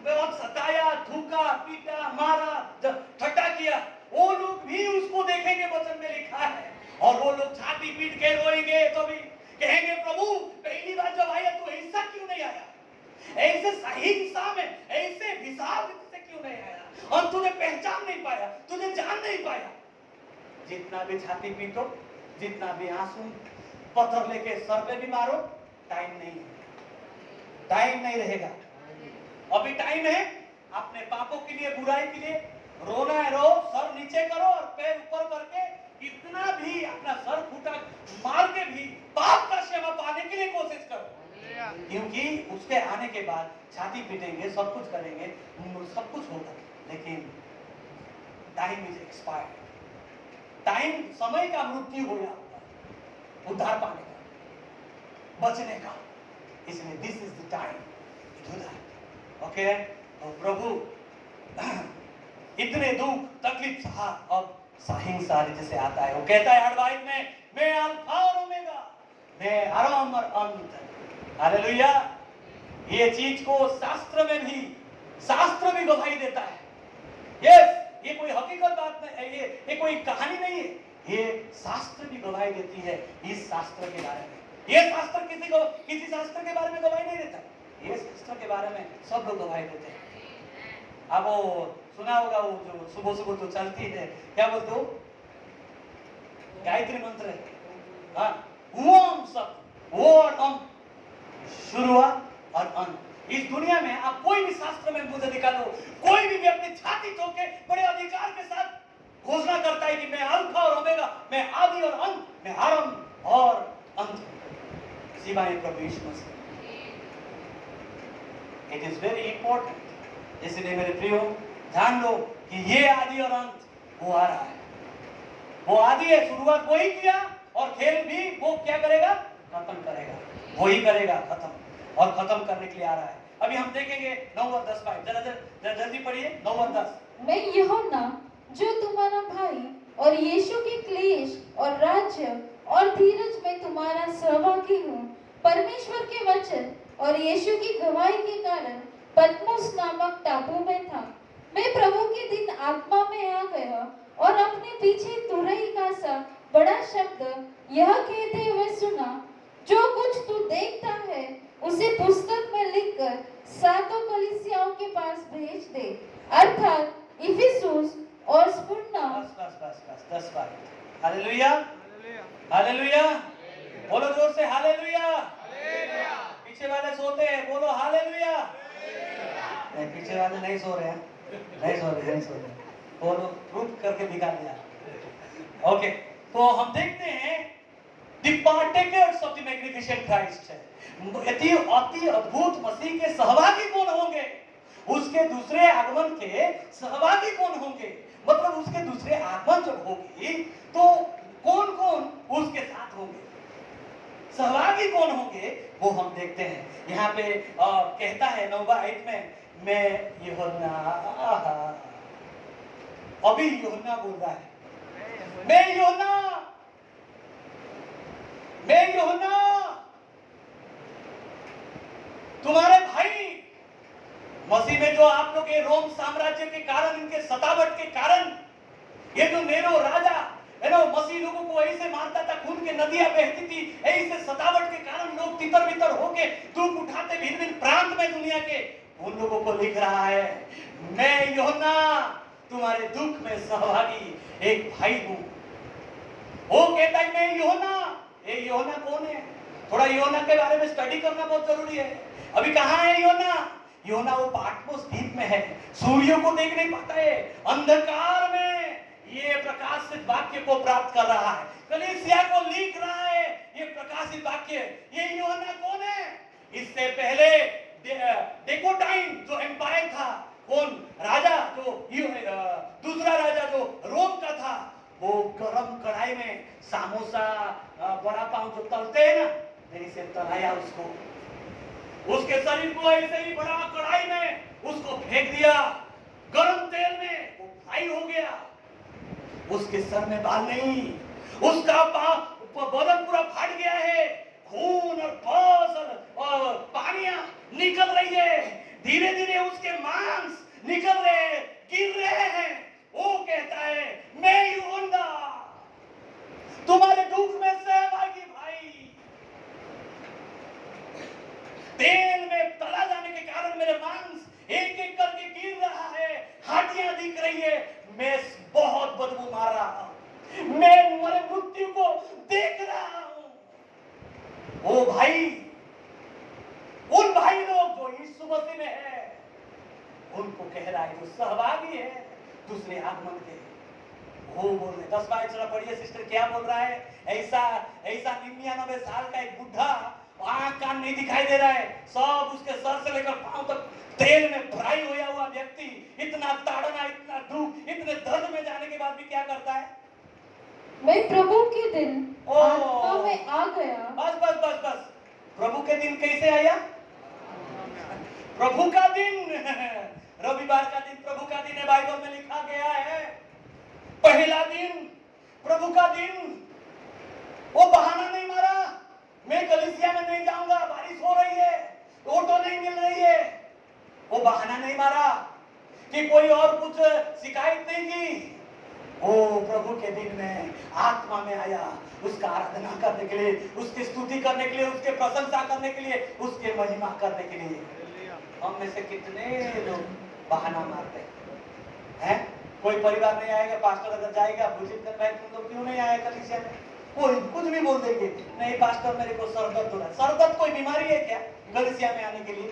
बहुत सताया, थूका, पीटा, मारा, ठट्टा किया, वो लोग भी उसको देखेंगे, वचन में लिखा है। और वो लोग छाती पीट के रोएंगे, तो भी कहेंगे प्रभु पहली बार जब आया तो ऐसा क्यों नहीं आया, ऐसे सही दिशा में, ऐसे विशाल से क्यों नहीं आया, और तुझे पहचान नहीं पाया, तुझे जान नहीं पाया। जितना भी छाती पीटो, जितना भी आंसू पत्थर लेके सर पे भी मारो, टाइम नहीं है, टाइम नहीं रहेगा। अभी टाइम है अपने पापों के लिए, बुराई के लिए रोना है, रो, सर नीचे करो और पैर ऊपर करके इतना भी अपना सर फूटा मार के भी पाप का क्षमा पाने के लिए कोशिश करो, क्योंकि उसके आने के बाद छाती पीटेंगे, सब कुछ करेंगे, सब कुछ होगा, लेकिन टाइम इज एक्सपायर्ड। टाइम, समय का मृत्यु हो जाता, उद्धार पाने का, बचने का। इसलिए this is the time to do that. Okay, तो प्रभु इतने दुख तकलीफ सहा, अब साहिंसा जैसे आता है, वो कहता है हर बाइट में, मैं अल्फा और ओमेगा, मैं आरंभ और अंत। हालेलुया। ये चीज को शास्त्र में भी, शास्त्र भी गवाही देता है। यस, ये कोई हकीकत बात नहीं है, ये कोई कहानी नहीं है, ये शास्त्र भी गवाही देती है इस शास्त्र के बारे में। ये शास्त्र किसी शास्त्र के बारे में गवाही नहीं देता, ये शास्त्र के बारे में सब लोग गवाही देते हैं। अब वो सुना होगा, वो जो सुबह सुबह तो चलती है, क्या बोलते हो, गायत्री मंत्र है, हाँ, ओम सब, वो और अम, शुरुआत और अंत। इस दुनिया में आप कोई भी शास्त्र में मुझे दिखा दो, कोई भी अपनी छाती ठोक के बड़े अधिकार के साथ घोषणा करता है कि मैं अल्फा और ओमेगा, मैं आदि और अंत, मैं आरंभ और अंत। सिवाय प्रभु Yeshu Masih. It is very important. इसलिए मेरे प्रियो ध्यान दो कि ये आदि और अंत वो आ रहा है। वो आदि है, शुरुआत वो ही किया और खेल भी वो क्या करेगा, खत्म करेगा। वो ही करेगा खत्म, और खत्म करने के लिए आ रहा है। अभी हम देखेंगे 9 और 10 पाए, जरा जल्दी पढ़िए 9 और 10। मैं यूहन्ना जो तुम्हारा भाई और यीशु के क्लेश और राज्य और धीरज में तुम्हारा सहभागी हूँ, परमेश्वर के वचन और यीशु की गवाही के कारण पतमुस नामक टापू में था। मैं प्रभु के दिन आत्मा में आ गया और अपने पीछे तुरही का सा बड़ा शब्द यह कहते हुए सुना, जो कुछ तू देखता है उसे पुस्तक में लिखकर सातों कलीसियाओं के पास भेज दे, अर्थात इफिसुस और स्मुर्ना। बस बस बस बस 10 बार। हालेलुया, हालेलुया, बोलो जोर से हालेलुया। पीछे वाले सोते हैं, बोलो हालेलुया। नहीं, पीछे वाले नहीं सो रहे हैं, नहीं सो रहे। बोलो, रुक करके दिखा दिया। ओके, तो हम देखते हैं the partakers of the magnificent Christ है। अति अद्भुत मसीह के सहभागी कौन होंगे, उसके दूसरे आगमन के सहभागी कौन होंगे, मतलब उसके दूसरे आगमन जब होगी तो कौन कौन उसके साथ होंगे, सहभागी कौन होंगे, वो हम देखते हैं। यहाँ पे कहता है 9वां आयत में, मैं यूहन्ना, अभी यूहन्ना बोल रहा है, मैं यूहन्ना तुम्हारे भाई मसीह में, जो आप लोग के रोम साम्राज्य के कारण, इनके सतावट के कारण, ये जो नेरो राजा है ना, मसीह लोगों को ऐसे मारता था, खून की नदियां बहती थी, ऐसे सतावट के कारण लोग तितर बितर होके दुख उठाते भिन्न भिन्न प्रांत में दुनिया के, उन लोगों को लिख रहा है, मैं यूहन्ना तुम्हारे दुख में सहभागी एक भाई हूं। वो कहता है मैं यूहन्ना। ये यूहन्ना कौन है? थोड़ा यूहन्ना के बारे में स्टडी करना बहुत जरूरी है। अभी कहाँ है यूहन्ना? यूहन्ना वो पाटमोस द्वीप में है, सूर्य को देख नहीं पाता है, अंधकार में ये प्रकाशित वाक्य को प्राप्त कर रहा है, कलीसिया को लिख रहा है ये प्रकाशित वाक्य। ये यूहन्ना कौन है? इससे पहले डेकोटाइन जो एम्पायर था, कौन राजा, जो दूसरा राजा जो रोम का था, वो गरम कढ़ाई में समोसा बड़ा पाव जो तलते हैं ना, मेरी से तलाया उसको, उसके शरीर को ऐसे ही बड़ा कढ़ाई में उसको फेंक दिया, गरम तेल में वो फ्राई हो गया। उसके सर में बाल नहीं, उसका बदन पूरा फट गया है, खून और पस और पानियां निकल रही है, धीरे धीरे उसके मांस निकल रहे, गिर रहे हैं। वो कहता है मैं यूहन्ना तुम्हारे दुख में सहभागी भाई, तेल में तला जाने के कारण मेरे मांस एक एक करके गिर रहा है, हड्डियां दिख रही है, मैं बहुत बदबू मार रहा हूं, मैं मेरे मृत्यु को देख रहा हूं। ओ भाई, उन भाई लोग जो यीशु मसीह में है, उनको कह रहा है, जो सहभागी है दूसरे आगमन के, वो बोल रहे। 10 बार चला पढ़िए सिस्टर, क्या बोल रहा है? ऐसा 99 साल का एक बुढ़ा, आंख कान नहीं दिखाई दे रहा है, सब उसके सर से लेकर पांव तक तेल में फ्राई होया हुआ व्यक्ति, इतना ताड़ना, इतना दुख, इतने दर्द में जाने के बाद भी क्या करता है? मैं प्रभु के दिन आत्मा में आ गया। बस बस बस बस, प्रभु के दिन कैसे आया? प्रभु का दिन, रविवार का दिन प्रभु का दिन है, बाइबल में लिखा गया है, पहला दिन प्रभु का दिन। वो बहाना नहीं मारा, मैं कलीसिया में नहीं जाऊंगा, बारिश हो रही है, ऑटो नहीं मिल रही है, वो बहाना नहीं मारा कि कोई और कुछ शिकायत नहीं की। वो प्रभु के दिन में आत्मा में आया, उसका आराधना करने के लिए, उसकी स्तुति करने के लिए, उसके प्रशंसा करने के लिए, उसके महिमा करने के लिए। हम में से कितने लोग बहाना मारते हैं? कोई परिवार नहीं आएगा, पास्टर अगर जाएगा भोजन करना है, तुम लोग क्यों नहीं आए कलीसिया में? कोई कुछ भी बोल देंगे, नहीं पास्टर मेरे को सर दर्द हो रहा है। सर दर्द कोई बीमारी है क्या कलीसिया में आने के लिए?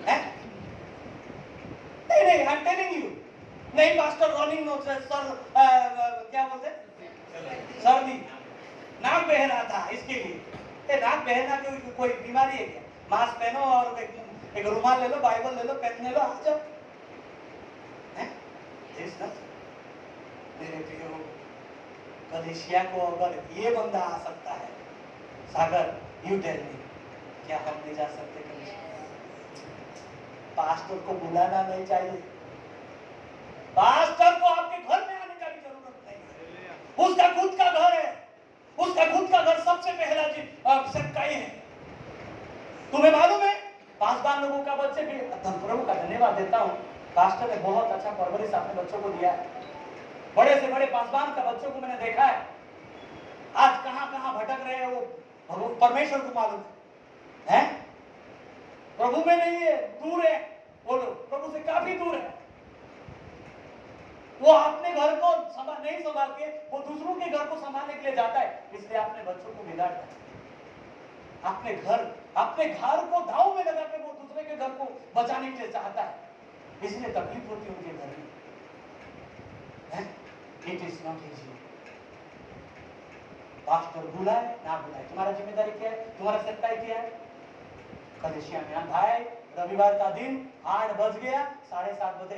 है? नहीं, आई एम टेलिंग यू, नहीं पास्टर रनिंग नोज सर क्या बोलते सर्दी, नाक बह रहा था इसके लिए। नाक बहना कोई बीमारी है क्या? मास्क पहनो और एक रुमाल ले लो, बाइबल ले लो, पेन ले लो, आ जाओ। मेरे प्रियो, कलीसिया को अगर ये बंदा आ सकता है, सागर यू टेल मी, क्या हम नहीं जा सकते कलीसिया? पास्टर को बुलाना नहीं चाहिए, पास्टर को आपके घर में आने का भी जरूरत नहीं है। उसका खुद का घर है, उसका खुद का घर सबसे पहला सच्चाई है। तुम्हें मालूम है, पासवान लोगों का बच्चे भी, प्रभु का धन्यवाद देता हूँ, पास्टर ने बहुत अच्छा परवरिश अपने बच्चों को दिया है। बड़े से बड़े पासवान का बच्चों को मैंने देखा है, आज कहां कहां भटक रहे हैं वो परमेश्वर को मालूम है? प्रभु में नहीं है, दूर है वो लोग, प्रभु से काफी दूर है। वो अपने घर को नहीं संभाल के वो दूसरों के घर को संभालने के लिए जाता है, इसलिए अपने बच्चों को बिगाड़ता है। अपने घर को दांव में लगा के वो दूसरे के घर को बचाने के लिए चाहता है, इसलिए तकलीफ होती है उनके घर में। It is not easy. Pastor बुलाए ना बुलाए, तुम्हारा जिम्मेदारी क्या है? तुम्हारा सच्चाई क्या है? कलीसिया में भाई, रविवार का दिन 8 बज गया, 7:30 बजे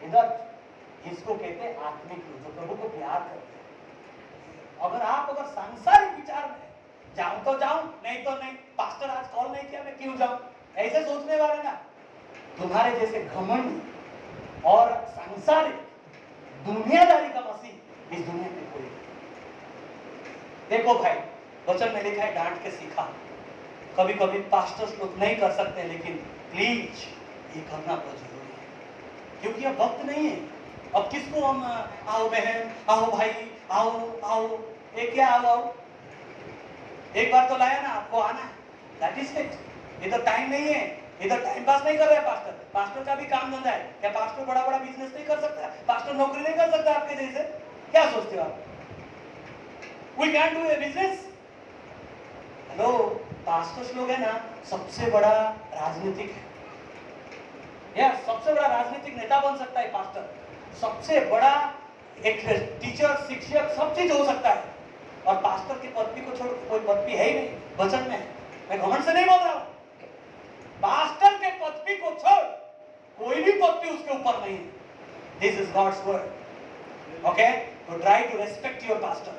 इधर इसको कहते हैं आत्मिक लोग, जो प्रभु को प्यार करते हैं। अगर सांसारिक विचार में जाऊं तो जाऊं, नहीं तो नहीं, पास्टर आज कॉल नहीं किया मैं क्यों जाऊं, ऐसे सोचने वाले ना, तुम्हारे जैसे घमंड और सांसारिक दुनियादारी का मसीह इस दुनिया में कोई नहीं। देखो भाई, वचन में लिखा है डांट के सीखा। कभी कभी पास्टर्स लोग नहीं कर सकते, लेकिन प्लीज ये करना बहुत जरूरी है, क्योंकि अब वक्त नहीं है। अब किसको हम आओ बहन, आओ भाई, आओ आओ, ये क्या आओ? एक बार तो लाया ना, आपको आना है, दैट इज इट। इधर टाइम नहीं है, इधर टाइम पास नहीं कर रहा है पास्टर। पास्टर का भी काम धंधा है क्या? पास्टर बड़ा बड़ा बिजनेस नहीं कर सकता? पास्टर नौकरी नहीं कर सकता आपके जैसे? क्या सोचते हो आप? We can do a business. Hello, pastors लोग है ना, सबसे बड़ा राजनीतिक है या सबसे बड़ा राजनीतिक नेता बन सकता है पास्टर। सबसे बड़ा एक टीचर, शिक्षक, सब चीज हो सकता है। और पास्टर की पदवी को छोड़ कोई पदवी है ही नहीं वचन में। मैं घमंड से नहीं बोल रहा हूं, पास्टर के पदवी को छोड़ कोई भी पदवी उसके ऊपर नहीं है। This is God's word, okay? तो try to respect your pastor.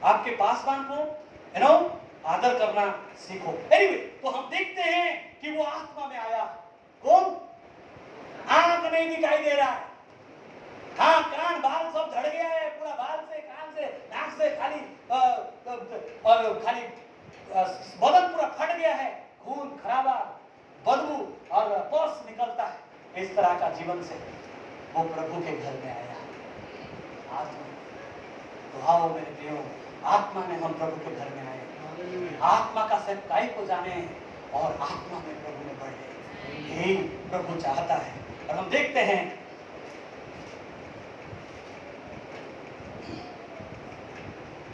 आपके पासवान को आदर करना सीखो। एनीवे, तो हम देखते हैं कि वो आत्मा में आया। कौन? आंख नहीं दिखाई दे रहा है, हाँ कान बाल सब झड़ गया है, पूरा बाल से, कान से, नाक से, खाली बदन पूरा फट गया है, खून खराबा, बदबू और पस निकलता है। इस तरह का जीवन से वो प्रभु के घर में आया। तो आओ मेरे प्रियो, आत्मा में हम प्रभु के घर में आए, आत्मा का सच्चाई को जाने और आत्मा में प्रभु में बढ़े, यही प्रभु चाहता है। और हम देखते हैं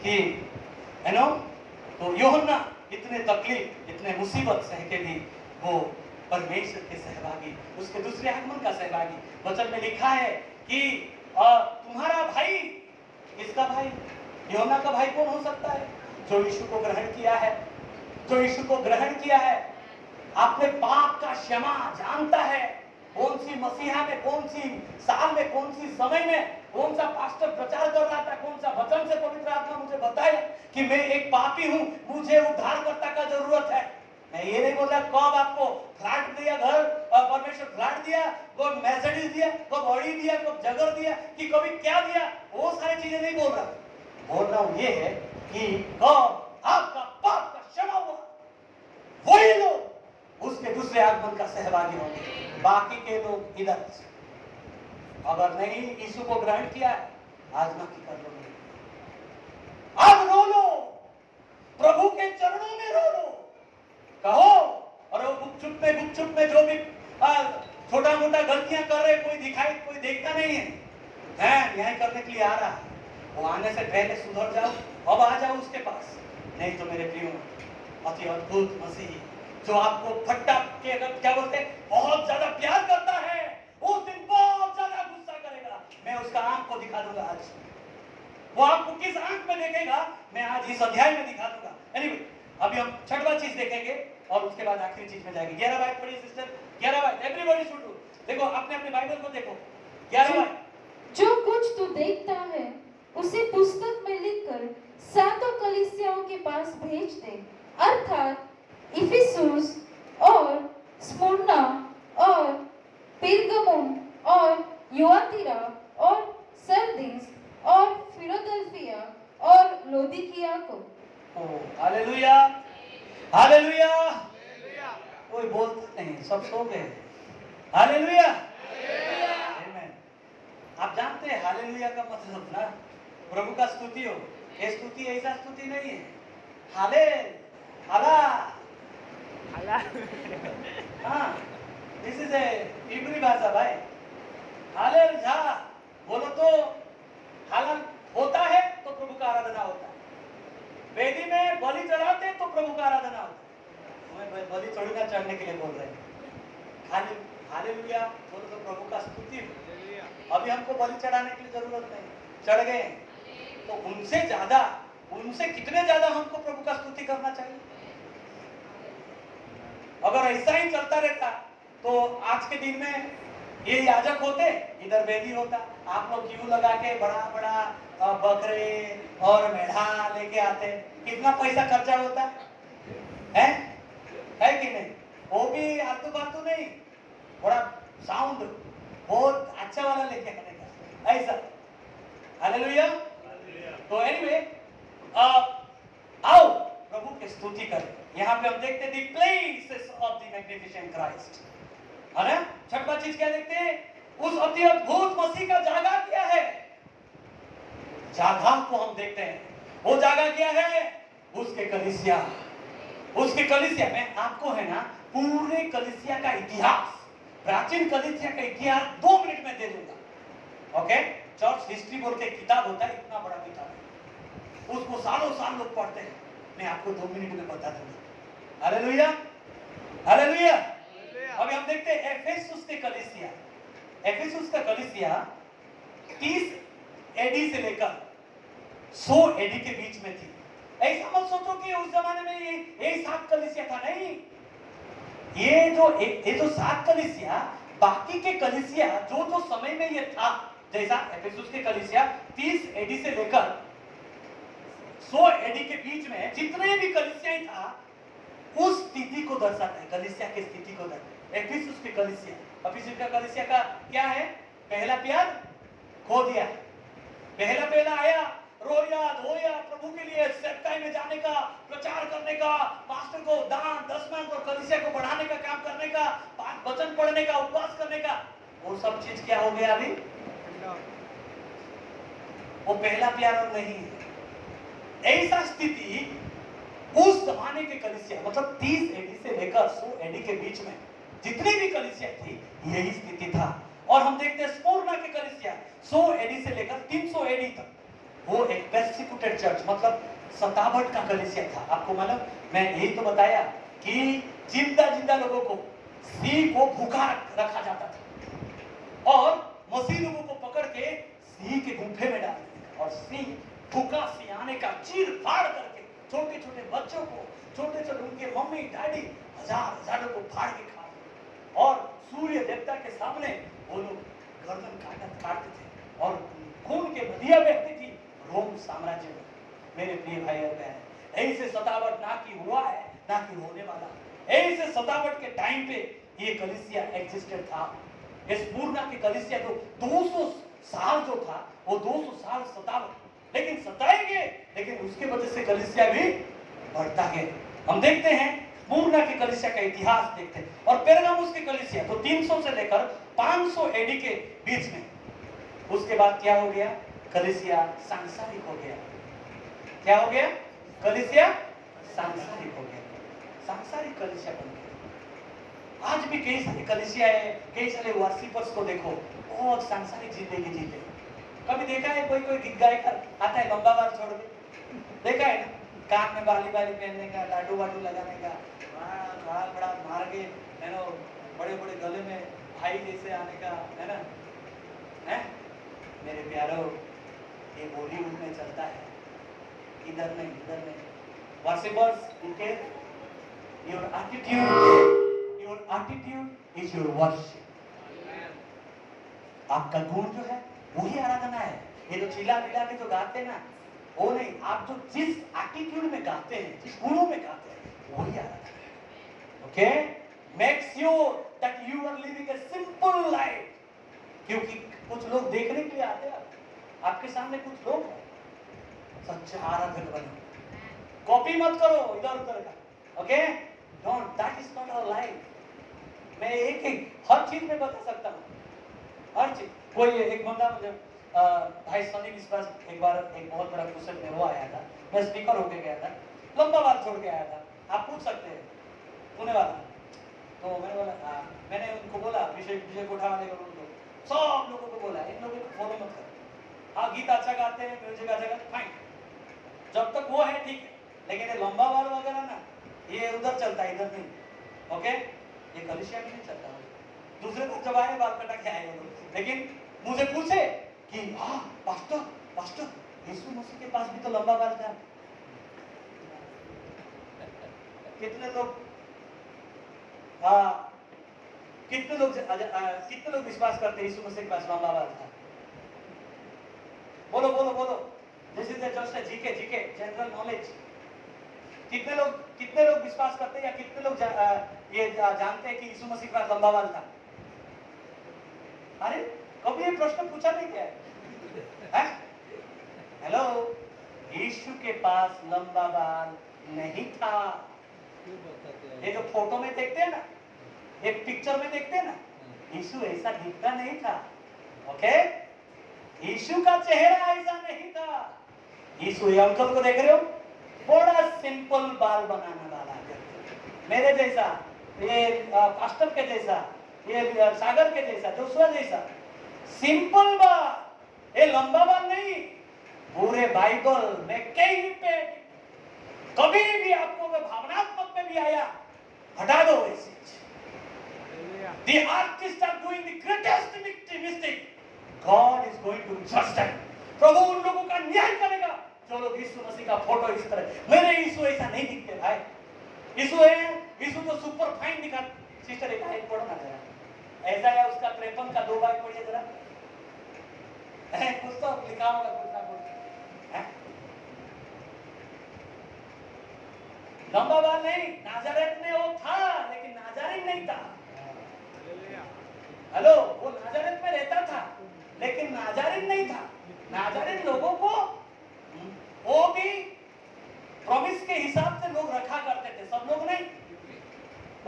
कि तो यूहन्ना इतने तकलीफ, इतने मुसीबत सह के भी वो परमेश्वर के सहभागी, उसके दूसरे आगमन का सहभागी। वचन में लिखा है कि तुम्हारा भाई, किसका भाई? यूहन्ना का भाई कौन हो सकता है? जो यीशु को ग्रहण किया है, जो यीशु को ग्रहण किया है, अपने पाप का क्षमा जानता है। कौन सी मसीहा में, कौन सी साल में, कौन सी समय में कौन सा पास्टर प्रचार कर रहा था, कौन सा वचन से पवित्र आत्मा मुझे बताया कि मैं एक पापी हूं, मुझे उद्धारकर्ता का जरूरत है। मैं ये नहीं बोल रहा कब आपको फ्लैट दिया घर, परमेश्वर फ्लैट दिया, कब मैसेजेस दिया, कब ऑडी दिया, कब जगर दिया, कि कभी क्या दिया, वो सारी चीजें नहीं बोल रहा। बोल रहा हूं ये है कि कब आपका पाप का क्षमा हुआ, वही लोग उसके दूसरे आगमन का सहभागी होंगे। बाकी के लोग इधर, अगर नहीं यीशु को ग्रहण किया, आजमा की कर लो, अब रो लो, प्रभु के चरणों में रो लो, कहो। और वो गुपचुप में जो भी छोटा मोटा गलतियां कर रहे, कोई दिखाई, कोई देखता नहीं है, न्याय करने के लिए आ रहा है, वो आने से पहले सुधर जाओ, अब आ जाओ उसके पास। नहीं तो मेरे प्रियो, अति अद्भुत मसीह जो आपको फट्टा के क्या बोलते हैं, बहुत ज्यादा प्यार करता है, उसका आंख को दिखा दूंगा आज। वो आपको किस आंख में देखेगा मैं आज इस अध्याय में दिखा दूंगा। एनीवे अभी हम छठवां चीज देखेंगे और उसके बाद आखिरी चीज में जाएंगे। 11 बाय पढ़िए sister, 11 by everybody should do. देखो अपने अपने बाइबल को देखो 11 बाय। जो कुछ तू देखता है उसे पुस्तक में लिखकर सातों कलीसियाओं के पास भेज दे, अर्थात इफिसुस और स्मुर्ना और पेरगमुन और युआतीरा और सरदीस और फिलाडेल्फिया और लोदीकिया को। Hallelujah hallelujah. कोई बोलता नहीं, सब सो गए। हालेलुया आमीन। आप जानते हैं हालेलुया का मतलब ना प्रभु का स्तुति हो। ये स्तुति ऐसा स्तुति नहीं है हाले हाला हाँ, दिस इज ए इब्री भाषा भाई। हाले झा बोलो तो हालाल होता है तो प्रभु का आराधना होता है। वेदी में बलि चढ़ाते तो प्रभु का आराधना होता है। हमें बलि थोड़ी ना चढ़ने के लिए बोल रहे हैं। खाली हालेलुया बोलो तो प्रभु का स्तुति। अभी हमको बलि चढ़ाने की जरूरत नहीं, चढ़ गए। तो उनसे ज्यादा, उनसे कितने ज्यादा हमको प्रभु का स्तुति करना चाहिए। अगर ऐसा ही चलता रहता तो आज के दिन में ये याजक होते, इधर वेदी होता, आप लोग क्यों लगा के बड़ा बड़ा बकरे और मेढ़ा लेके आते, कितना पैसा खर्चा होता है कि नहीं। वो भी आलतू फालतू नहीं, बड़ा साउंड बहुत अच्छा वाला लेके आने का ऐसा। हालेलुया। तो एनीवे आओ प्रभु की स्तुति करें। यहाँ पे हम देखते the places of the magnificent Christ, है ना। छठवां चीज क्या देखते हैं, उस अति अद्भुत मसीह का जागा क्या है। जागा को हम देखते हैं, वो जागा क्या है, उसके कलीसिया। उसके कलीसिया में आपको है ना पूरे कलीसिया का इतिहास, प्राचीन कलीसिया का इतिहास 2 मिनट में दे दूंगा। ओके, चर्च हिस्ट्री बोल के किताब होता है, इतना बड़ा किताब है, उसको सालों साल लोग पढ़ते हैं। मैं आपको 2 मिनट में बता दूंगा। Hallelujah hallelujah. अभी हम देखते हैं एफेसुस के कलीसिया। एफेसुस का कलीसिया 30 एडी से लेकर 100 एडी के बीच में थी। ऐसा मत सोचो कि उस जमाने में ये 7 कलीसिया था, नहीं। ये जो 7 कलीसिया, बाकी के कलीसिया जो समय में ये था, जैसा एफेसुस के कलीसिया 30 एडी से लेकर 100 एडी के बीच में जितने भी कलीसिया था, उस स्थिति को दर्शाता है, कलीसिया की स्थिति को दर्शाता है। एफिसुस की कलीसिया, एफिसुस का कलीसिया का क्या है, पहला प्यार खो दिया। पहला आया, रोया धोया प्रभु के लिए सेवकाई में जाने का, प्रचार करने का, मास्टर को दान दशमांश और कलीसिया को बढ़ाने का काम करने का, वचन पढ़ने का, उपवास करने का, वो सब चीज क्या हो गया अभी, वो पहला प्यार अब नहीं है। ऐसा स्थिति उस जमाने के कलीसिया, मतलब 30 एडी से लेकर 100 एडी के बीच में जितनी भी कलीसिया थी, यही स्थिति था। और हम देखते हैं स्मुर्ना के कलीसिया 100 एडी से लेकर 300 एडी तक, वो एक पेर्सिक्यूटेड चर्च, मतलब सतावट का कलीसिया था। आपको मालूम, मैं यही तो बताया कि जिंदा लोगों को सी को भूखा रखा जाता था और मसीह लोगों को पकड़ के सी के गुफे में डाल देते और सी भूखा सियाने का चीर फाड़ करके छोटे छोटे बच्चों को, छोटे छोटे उनके मम्मी डैडी हजारों को फाड़ के खा और सूर्य देवता के सामने वो लोग गर्दन काटते थे और खून के नदियां बहती थी रोम साम्राज्य में। मेरे प्रिय भाई और बहन, ऐसे सतावट ना कि हुआ है ना कि होने वाला, ऐसे सतावट के टाइम पे ये कलीसिया एग्जिस्टेड था। इस पूर्णा के कलीसिया जो 200 साल जो था, वो 200 साल सतावट, लेकिन सताएंगे, लेकिन उसके वजह से कलीसिया भी बढ़ता गया। हम देखते हैं पूर्णा के कलीसिया का इतिहास देखते हैं। और पेरगामुस के कलीसिया तो 300 से लेकर 500 एडी के बीच में, उसके बाद क्या हो गया, कलीसिया सांसारिक हो गया। क्या हो गया, कलीसिया सांसारिक हो गया, सांसारिक कलीसिया बन गया। आज भी कई सारे कलीसिया है, कई सारे वर्शिपर्स को देखो, बहुत सांसारिक जिंदगी जीते। कभी देखा है कोई गीत गायकर आता है लंबा बाल छोड़ के, देखा है ना, कान में बाली पहनने का, लाडू वाडू लगाने का, बड़ा मार के, है ना, बड़े बड़े गले में भाई जैसे आने का, है ना, है मेरे प्यारों, ये बॉलीवुड में चलता है, इधर नहीं, इधर नहीं। Worshippers, okay? Your attitude is your worship. आपका गुण जो है वही आराधना है। ये जो चिल्ला मिला के जो गाते हैं ना, वो नहीं, आप जो जिस एटीट्यूड में गाते हैं, जिस गुणों में गाते हैं, वही आराधना है। Okay? Make sure that you are living a simple life. क्योंकि कुछ लोग देखने के लिए आते हैं, आपके सामने कुछ लोग हैं, सच्चा आराधक बनो। कॉपी मत करो इधर उधर का। Okay? Don't, that is not our life. मैं एक हर चीज में बता सकता हूँ, हर चीज। कोई एक बंदा मुझे भाई सनी विश्वास एक बार एक बहुत बड़ा क्रूसेड में वो आया था, मैं स्पीकर होके गया था, लंबा बात छोड़ के आया था। आप पूछ सकते हैं पुणे वाला। तो मैंने बोला मैंने उनको बोला विजय कोठा वाले को, उनको सब लोगों को बोला इन लोगों को फॉलो मत करो। हाँ, गीत अच्छा गाते हैं, म्यूजिक अच्छा गाते, फाइन, जब तक वो है ठीक है, लेकिन ये लंबा बाल वगैरह ना, ये उधर चलता है, इधर नहीं। ओके? ये कलिसिया में नहीं चलता। दूसरे को जब आए बाल कटा के आए वो लोग, लेकिन मुझे पूछे कि हाँ पास्टर पास्टर यीशु मसीह के पास भी तो लंबा बाल था। कितने लोग कितने लोग विश्वास करते हैं यीशु मसीह के पास लंबा बाल था? बोलो बोलो बोलो। This is just GK GK general knowledge. कितने लोग विश्वास करते हैं या कितने लोग ये जानते हैं कि यीशु मसीह के पास लंबा बाल था? अरे कभी ये प्रश्न पूछा नहीं क्या है? हेलो, यीशु के पास लंबा बाल नहीं था। ये जो फोटो में देखते हैं ना, एक पिक्चर में देखते हैं ना, यीशु ऐसा दिखता नहीं था। ओके? यीशु का चेहरा ऐसा नहीं था। यीशु ये अंकल को देख रहे हो, बड़ा सिंपल बाल बनाने वाला है, मेरे जैसा, ये पास्टर के जैसा, ये सागर के जैसा, जोशुआ जैसा सिंपल बाल, ये लंबा बाल नहीं। पूरे बाइबल में कहीं पे कभी भी आपको भावनात्मक में भी आया, हटा दो ये चीज। The artists are doing the greatest mistake. God is going to judge them. प्रभु उन लोगों का न्याय करेगा जो लोग यीशु मसीह का फोटो इस तरह। मेरे यीशु ऐसा नहीं दिखते भाई। यीशु तो सुपर फाइन दिखा। सिस्टर एक आयत पढ़ो ना जरा, ऐसा है उसका 53 का 2 बार पढ़िए जरा। कुछ तो लिखा होगा, कुछ ना कुछ। लंबा बाल नहीं, नाजारेत में वो था, लेकिन नाजारिन नहीं था। हेलो, वो नाजारेत में रहता था, लेकिन नाजारिन नहीं था। नाजारिन लोगों को वो भी प्रॉमिस के हिसाब से लोग रखा करते थे, सब लोग नहीं।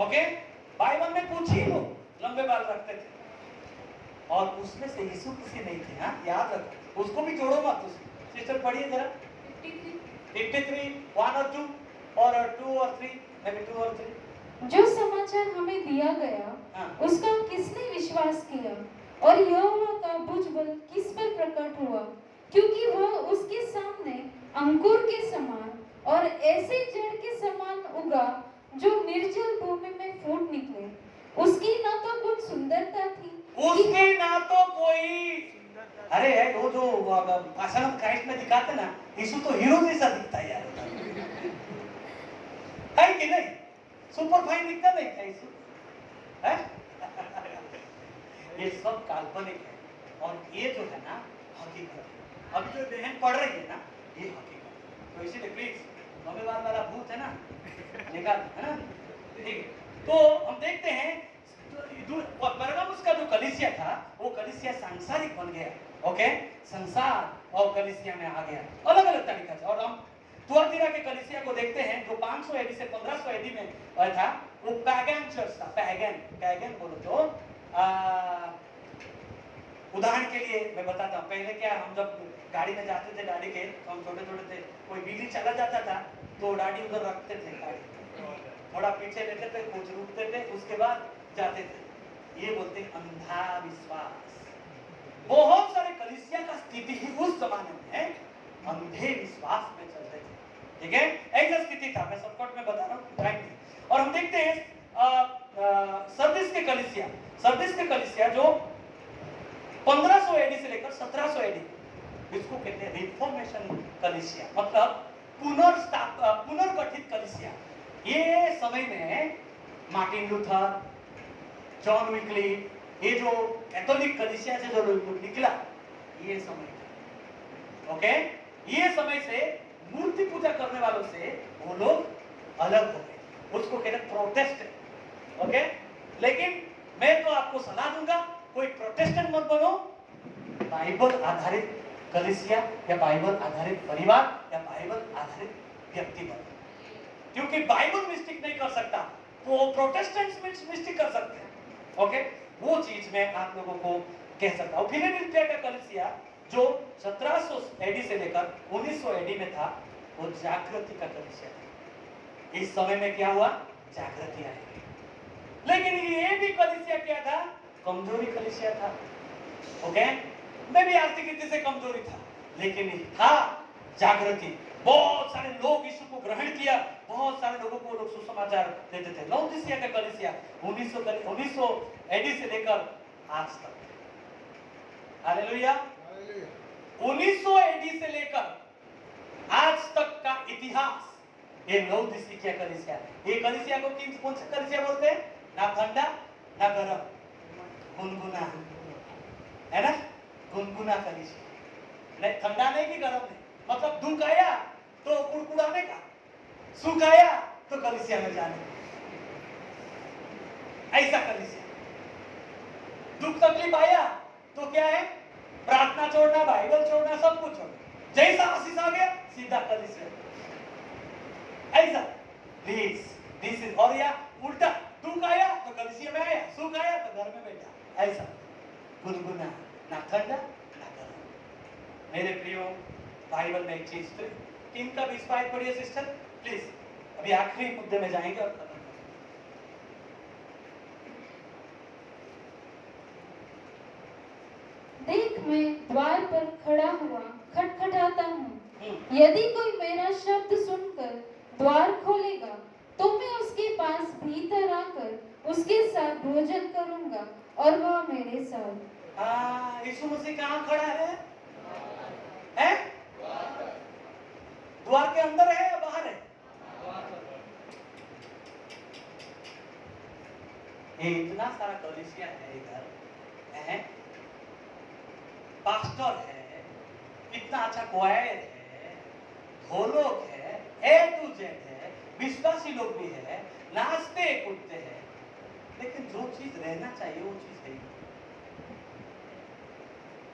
ओके? बाइबल में कुछ ही लोग लंबे बाल रखते थे, और उसमें से यीशु किसी नहीं थे। हाँ, याद रखो, उसको भी जोड़ो मत। सिस्टर पढ़िए जरा 53 1 और 2 और 2 और 3, मे बी 2 और 3। जो समाचार हमें दिया गया, हाँ। उसका किसने विश्वास किया, और यहोवा का भुजबल किस पर प्रकट हुआ? क्योंकि वह उसके सामने अंकुर के समान और ऐसे जड़ के समान उगा जो निर्जल भूमि में फूट निकले। उसकी न तो कुछ सुंदरता थी, उसकी ना तो कोई, अरे वो जो भाषण ऑफ क्राइस्ट में दिखाते ना, यीशु तो हीरो जैसा दिखता है यार, है कि नहीं? सुपर फाइन दिखता नहीं क्या यीशु? ये सब काल्पनिक है, और ये जो है ना हकीकत है। अभी जो बहन पढ़ रही है ना, ये हकीकत। तो इसीलिए प्लीज लंबेबाल वाला भूत है ना, निकाल, है ना? ठीक। तो हम देखते हैं परगामुस का जो कलीसिया था, वो कलीसिया सांसारिक बन गया। ओके? संसार और कलीसिया में आ गया अलग अलग तरीका से। और हम तुआतीरा के कलीसिया को देखते हैं, जो 500 एडी से 1500 एडी में था। वो पैगन चर्च था। पैगन बोलो तो उदाहरण के लिए मैं बताता हूँ। पहले क्या, हम जब गाड़ी में जाते थे, गाड़ी के तो हम छोटे छोटे थे, कोई बिजली चला जाता था तो गाड़ी उधर रखते थे, गाड़ी थोड़ा पीछे लेते थे, कुछ रुकते थे, उसके बाद जाते थे। ये बोलते अंधा विश्वास। बहुत सारे कलीसिया का स्थिति ही उस जमाने में अंधे विश्वास में चलते थे। ठीक है? ऐसा स्थिति था, मैं शॉर्टकट में बता रहा हूँ। और हम देखते हैं सरदिस के कलीसिया जो 1500 एडी से लेकर 1700 एडी, इसको कहते हैं रिफॉर्मेशन कलीसिया, मतलब पुनर्गठित कलीसिया। ये समय में मार्टिन लूथर, जॉन विक्ली, ये जो कैथोलिक कलीसिया से जो निकला, ये समय था। ओके, ये समय से मूर्ति पूजा करने वालों से वो लोग अलग हो गए, उसको कहते हैं प्रोटेस्टेंट। ओके, लेकिन मैं तो आपको सलाह दूंगा, कोई प्रोटेस्टेंट मत बनो, बाइबल आधारित कलीसिया या बाइबल आधारित परिवार या बाइबल आधारित व्यक्ति बनो, क्योंकि बाइबल मिस्टेक नहीं कर सकता, वो प्रोटेस्टेंट्स मिस्टेक कर सकते हैं। ओके, वो चीज मैं आप लोगों को कह सकता हूँ। फिलाडेल्फिया का कलीसिया जो 1700 एडी से लेकर 1900 एडी में था, वो जागृति का कलीसिया था। इस समय में क्या हुआ? जागृति आई। लेकिन ये भी कलीसिया क्या था? कमजोरी कलीसिया था। ओके, मैं भी आर्थिक रीति से कमजोरी था, लेकिन था जागृति। बहुत सारे लोग यीशु को ग्रहण किया, बहुत सारे लोगों को लोग सुसमाचार देते थे। लौदीसिया का कलीसिया 1900 एडी से लेकर आज तक, हालेलुया, 1900 एडी से लेकर आज तक का इतिहास, ये लौदीसिया कलीसिया। ये कलीसिया को कौन सा कलीसिया बोलते हैं? ना ठंडा ना गर्म, गुनगुना, है ना, गुनगुना कलीसिया। नहीं, ठंडा नहीं कि गर्म नहीं, मतलब दुख आया तो कुड़कुड़ाने का, सुख आया तो कलीसिया में जाने का, ऐसा कलीसिया। दुख तकलीफ आया तो क्या है? प्रार्थना छोड़ना, बाइबल छोड़ना, सब कुछ छोड़ना। जैसा आशीष आ गया सीधा कलीसिया, ऐसा। दिस इज, और या उल्टा, दुख आया तो कलीसिया में आया, सुख आया तो घर में बैठा, ऐसा गुनगुना, ना ठंडा ना गर्म। मेरे प्रियो, बाइबल में एक चीज 3 का 20 पढ़िए सिस्टर प्लीज। अभी आखिरी मुद्दे में जाएंगे और खत्म। देख, मैं द्वार पर खड़ा हुआ खटखटाता हूँ। यदि कोई मेरा शब्द सुनकर द्वार खोलेगा तो मैं उसके पास भीतर आकर उसके साथ भोजन करूंगा और वह मेरे साथ। यीशु मसीह कहाँ खड़ा है? हैं? द्वार के अंदर है या बाहर है? ये इतना सारा कलीसिया है इधर, है, पास्टर है, इतना अच्छा क्वायर है, ढोलक है, A to Z है, विश्वासी लोग भी है, नाचते कूदते हैं, लेकिन जो चीज रहना चाहिए वो चीज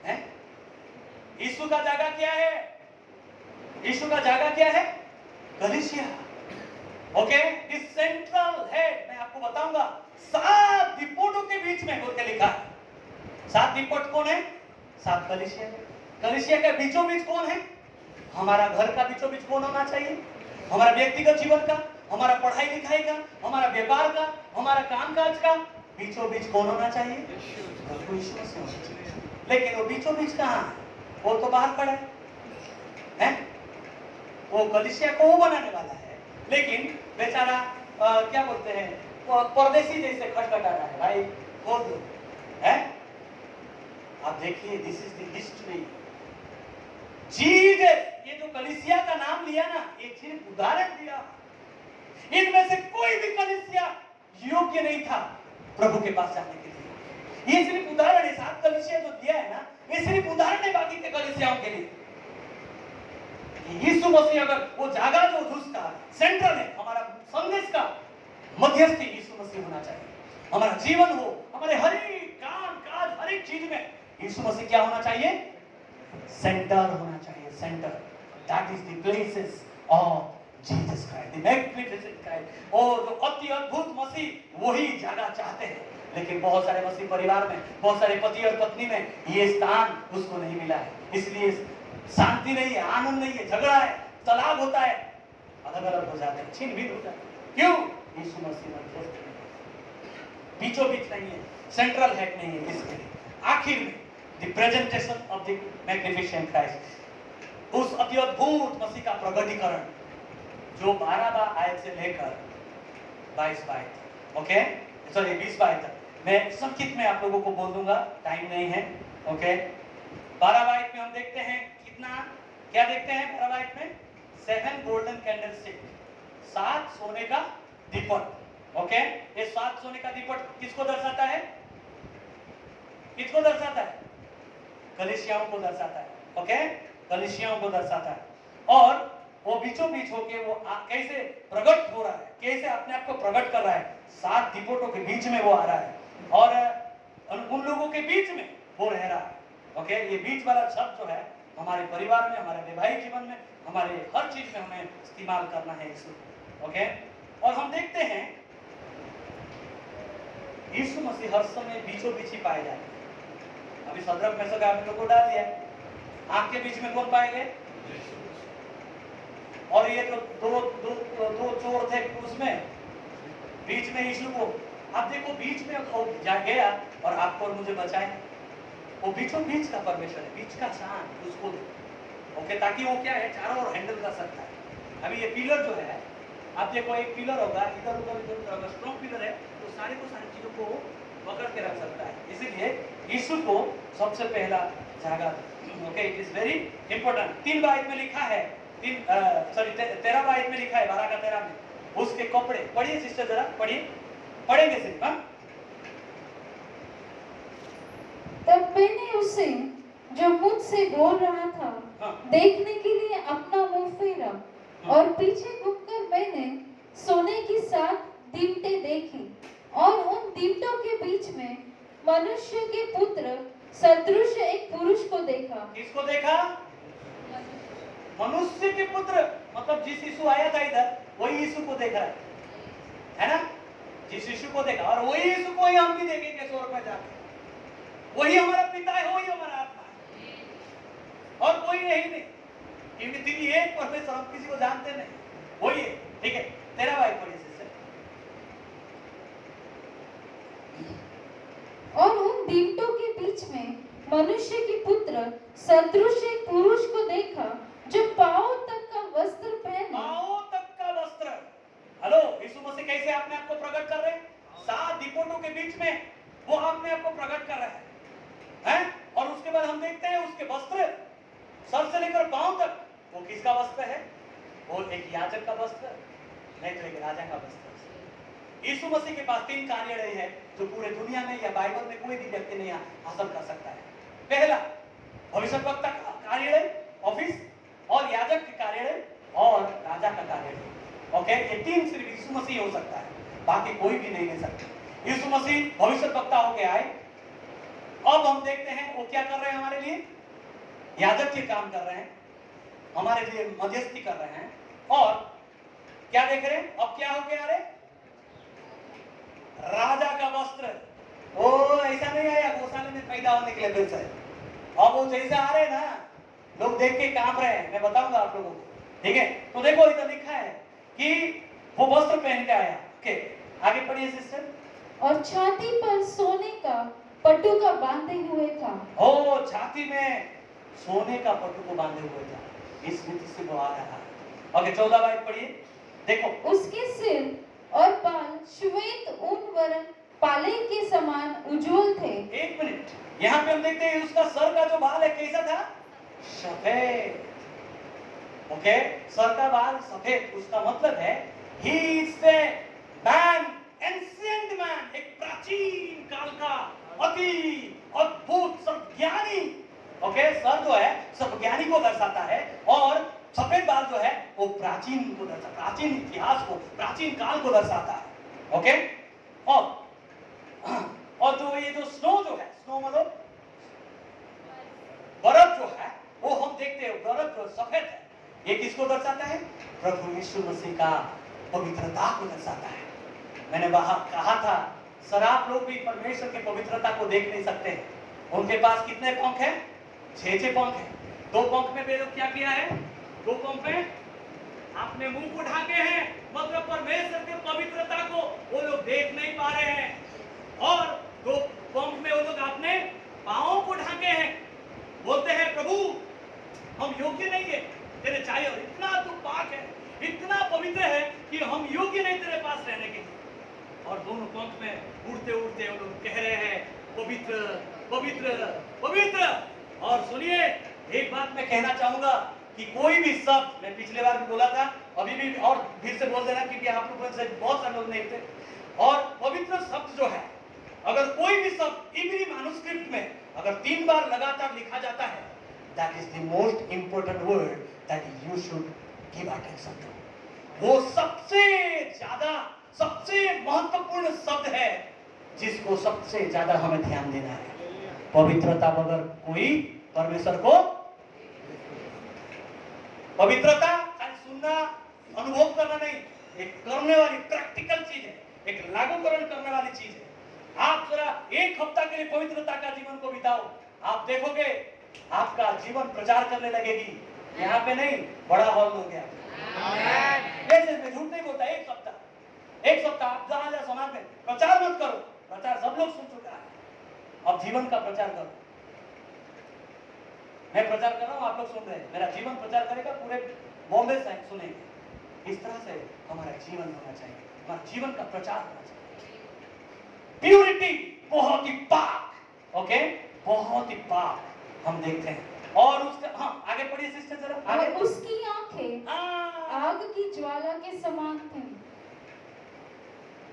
है। यीशु का जगह क्या है? यीशु का जगह क्या है? कलीसिया। ओके, दिस सेंट्रल हेड, मैं आपको बताऊंगा 7 दीपोटों के बीच में बोल के लिखा है। 7 दीपोट कौन है? 7 कलीसिया। कलीसिया के बीचों बीच कौन है? हमारा घर का बीचों बीच कौन होना चाहिए? हमारा व्यक्तिगत जीवन का, हमारा पढ़ाई लिखाई का, हमारा व्यापार का, हमारा कामकाज का बीचों बीच कौन होना चाहिए? यीशु मसीह। लेकिन वो बीचों बीच कहाँ है? वो तो बाहर खड़ा है। वो कलीसिया को वो बनाने वाला है, लेकिन बेचारा क्या बोलते हैं, परदेसी जैसे खटखटा रहा है, भाई खोल दो, है। आप देखिए, this is the history. Jesus, ये जो कलीसिया का नाम लिया ना, ये सिर्फ उदाहरण दिया। इनमें से कोई भी कलीसिया योग्य नहीं था प्रभु के पास जाने के लिए। ये सिर्फ उदाहरण है। 7 कलीसिया जो दिया है ना, ये सिर्फ उदाहरण है बाकी के कलीसियाओं के लिए। यीशु मसीह अगर वो जगह जो उसका सेंट्रल है, हमारा संदेश का मध्यस्थी यीशु मसीह होना चाहिए। हमारा जीवन हो, हमारे हर एक काम काज, हर एक चीज में यीशु मसीह क्या होना चाहिए? सेंटर होना चाहिए, centre. That is the places of Jesus Christ, the magnificent Christ. और जो अति अद्भुत मसीह, वही जगह चाहते हैं, लेकिन बहुत सारे मसीह परिवार में, बहुत सारे पति और पत्नी में ये स्थान उसको नहीं मिला है। इसलिए शांति नहीं है, आनंद नहीं है, झगड़ा है, तलाक होता है, अलग अलग हो जाते हैं, छीन भीन हो जाते हैं। क्यों? यीशु मसीह मध्यस्थ नहीं है, बीचों बीच नहीं है, सेंट्रल हेड नहीं है। इसके लिए आखिर में the presentation of the magnificent Christ, उस अति अद्भुत मसीह का प्रगटीकरण जो 12 आयत से लेकर 22 आयत तक, ओके, सॉरी 20 आयत तक। मैं संक्षिप्त में आप लोगों को बोल दूंगा, टाइम नहीं है। ओके, 12 बाइट में हम देखते हैं कितना, क्या देखते हैं 12 बाइट में? 7 गोल्डन कैंडलस्टिक, 7 सोने का दीपक। ओके, ये 7 सोने का दीपक किसको दर्शाता है? किसको दर्शाता है? कलीसियाओं को दर्शाता है। ओके, कलीसियाओं को दर्शाता है। और वो बीचों बीच होके वो कैसे प्रकट हो रहा है, कैसे अपने आप को प्रकट कर रहा है, 7 दीपकों के बीच में वो आ रहा है और उन लोगों के बीच में वो रह रहा है। ओके, ये बीच वाला शब्द जो है हमारे परिवार में, हमारे वैवाहिक जीवन में, हमारे हर चीज में हमें इस्तेमाल करना है इसको। ओके, और हम देखते हैं यीशु मसीह हर समय बीचों बीच ही पाए जाते हैं। अभी सदरक में से आपने लोगों को डाल दिया, आंख के बीच में कौन पाए गए? और ये जो दो चोर थे उसमें बीच में यीशु को, आप देखो बीच में जा गया और आपको और मुझे बचाए। वो बीचों बीच का परमेश्वर है, बीच का चांद उसको देखो। ओके, ताकि वो क्या है, चारों ओर हैंडल कर सकता है। अभी ये पिलर जो है, आप देखो एक पिलर होगा, इधर उधर अगर स्ट्रॉन्ग पिलर है तो सारी को सारी चीजों को पकड़ के रख सकता है। इसीलिए यीशु को सबसे पहला जगह। Okay, it is very important. 3 बाइट में लिखा है, 13 बाइट में लिखा है, 12 का 13 में उसके कपड़े। पढ़िए सिस्टर, जरा पढ़िए, पढ़ेंगे सिर्फ। हाँ, तब मैंने उसे जो मुझसे बोल रहा था देखने के लिए अपना मुंह फेरा और पीछे घूमकर मैंने सोने की 7 दीवटें देखी और उन दीवटों के बीच में मनुष्य के पुत्र सदृश एक पुरुष को देखा। किसको देखा? मनुष्य के पुत्र, मतलब जिस यीशु आया था इधर वही यीशु को देख रहा है ना? जिस यीशु को देखा, और वही यीशु को ही हम भी देखेंगे स्वर्ग में जाके। वही हमारा पिता है, वही हमारा आत्मा है, और कोई यही नहीं, क्योंकि तीन एक परमेश्वर, हम किसी को जानते नहीं, वही है। ठीक है, 13 बाइट पढ़िए सिस्टर। और उन दीवटों के बीच में मनुष्य के पुत्र सदृश एक पुरुष को देखा जो पांव तक का वस्त्र पहने। पांव तक का वस्त्र। हेलो, यीशु मसीह कैसे अपने आप को प्रकट कर रहे हैं? 7 दीपकों के बीच में वो अपने आप को प्रकट कर रहे हैं। और उसके बाद हम देखते हैं उसके वस्त्र सर से लेकर पांव तक, वो किसका वस्त्र है? वो एक याजक का वस्त्र नहीं तो एक राजा का वस्त्र। यीशु मसीह के पास 3 कार्यालय है जो पूरे दुनिया में या बाइबल में कोई भी व्यक्ति नहीं हासिल कर सकता है। पहला, भविष्यवक्ता का कार्यालय, ऑफिस, और याजक का कार्यालय, और राजा का कार्यालय। ओके, ये 3 सिर्फ यीशु मसीह हो सकता है, बाकी कोई भी नहीं ले सकता। यीशु मसीह भविष्यवक्ता होके आए। अब हम देखते हैं वो क्या कर रहे हैं हमारे लिए? याजक के काम कर रहे हैं, हमारे लिए मध्यस्थी कर रहे हैं। और क्या देख रहे हैं? अब क्या होके आ रहे? राजा का वस्त्र। ओ, ऐसा नहीं आया गौशाले में पैदा होने के लिए फिर से। अब वो जैसे आ रहे हैं ना, लोग देख के कांप रहे हैं। मैं बताऊंगा आप लोगों को, ठीक है? तो देखो इधर लिखा है कि वो वस्त्र पहन के आया। ओके, आगे पढ़िए सिस्टर। और छाती पर सोने का पटुका बांधे हुए था। ओ, छाती में सोने का पटुका बांधे हुए था। इस रीति से वो आ रहा है। ओके, 14 बाइट पढ़िए, देखो। उसके सिर और बाल श्वेत ऊन वर्ण पाले के समान उज्जवल थे। एक मिनट, यहाँ पे हम देखते हैं उसका सर का जो बाल है कैसा था? सफेद। ओके, सर का बाल सफेद, उसका मतलब है he is a man, ancient man, एक प्राचीन काल का अति अद्भुत सर्वज्ञानी। ओके, सर जो है सर्वज्ञानी को दर्शाता है, और सफेद बाल जो है वो प्राचीन को दर्शाता, प्राचीन इतिहास को, प्राचीन काल को दर्शाता है। ओके, और जो ये जो स्नो जो है, स्नो मतलब बर्फ जो है, वो हम देखते हैं बर्फ जो सफेद है, ये किसको दर्शाता है? प्रभु यीशु मसीह का पवित्रता को दर्शाता है। मैंने वहां कहा था, शराब लोग भी परमेश्वर के पवित्रता को देख नहीं सकते। उनके पास कितने पंख हैं? 6 पंख हैं। 2 पंख में वे लोग क्या किया है? 2 पंख में अपने मुंह को ढाके हैं, मतलब परमेश्वर के पवित्रता को वो लोग देख नहीं पा रहे हैं। और 2 पंख में वो लोग अपने पांवों को ढाके हैं, बोलते हैं प्रभु हम योग्य नहीं है तेरे चाहिए, और इतना तू पाक है, इतना पवित्र है कि हम योग्य नहीं तेरे पास रहने के लिए। और दोनों पंख में उड़ते उड़ते वो लोग कह रहे हैं पवित्र पवित्र पवित्र। और सुनिए, एक बात मैं कहना चाहूंगा कि कोई भी शब्द, मैं पिछले बार भी बोला था, अभी भी और फिर से बोल देना, क्योंकि आप लोगों से बहुत सारे लोग नहीं थे। और पवित्र शब्द जो है, अगर कोई भी शब्द इब्री मैन्युस्क्रिप्ट में अगर 3 बार लगातार लिखा जाता है, that is the most important word that you should give attention to. वो सबसे ज्यादा, सबसे महत्वपूर्ण शब्द है जिसको सबसे ज्यादा हमें ध्यान देना है। पवित्रता बगैर कोई परमेश्वर को, पवित्रता खाली सुनना, अनुभव करना नहीं, एक करने वाली प्रैक्टिकल चीज है, एक लागूकरण करने वाली चीज है। आप जरा 1 हफ्ता के लिए पवित्रता का जीवन को बिताओ, आप देखोगे आपका जीवन प्रचार करने लगेगी। यहाँ पे नहीं, बड़ा हॉल हो गया। जैसे मैं झूठ नहीं बोलता, 1 सप्ताह आप जहां समाज में प्रचार मत करो, प्रचार सब लोग सुन चुका है, अब जीवन का प्रचार करो। मैं प्रचार कर रहा हूं, आप लोग सुन रहे हैं, मेरा जीवन प्रचार करेगा, पूरे बॉम्बे से सुनेंगे। इस तरह से हमारा जीवन होना चाहिए, हमारा जीवन का प्रचार होना चाहिए। प्यूरिटी, बहुत ही पाक, ओके, बहुत ही पाक हम देखते हैं। और उसका, हाँ आगे पढ़िए सिस्टर जरा आगे। और उसकी आंखें आग की ज्वाला के समान थी।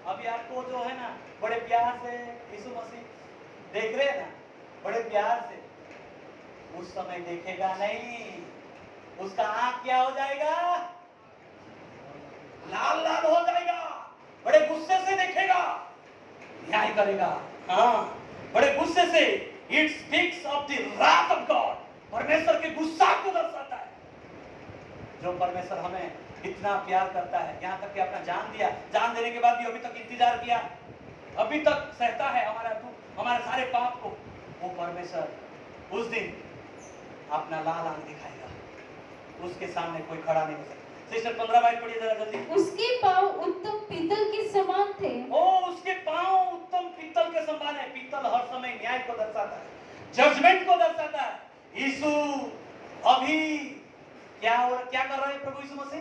अभी आपको जो है ना, बड़े प्यार से यीशु मसीह देख रहे हैं ना, बड़े प्यार से, उस समय देखेगा नहीं, उसका आंख क्या हो जाएगा, लाल लाल हो जाएगा, बड़े गुस्से से देखेगा, न्याय करेगा। हाँ, बड़े गुस्से से। It speaks of the wrath of God, परमेश्वर के गुस्सा को दर्शाता है। जो परमेश्वर हमें इतना प्यार करता है, यहाँ तक कि अपना जान दिया, जान देने के बाद भी अभी तक इंतजार किया, अभी तक सहता है हमारा दुख, हमारे सारे पाप को, वो परमेश्वर उस दिन अपना लाल आंख दिखाएगा, उसके सामने कोई खड़ा नहीं हो सकता। सिस्टर 15 बाइट पढ़िए जरा जल्दी। उसके पांव उत्तम पीतल के समान थे। ओ, उसके पांव उत्तम पीतल के समान है। पीतल हर समय न्याय को दर्शाता है, जजमेंट को दर्शाता है। यीशु अभी क्या कर रहा है प्रभु यीशु मसीह?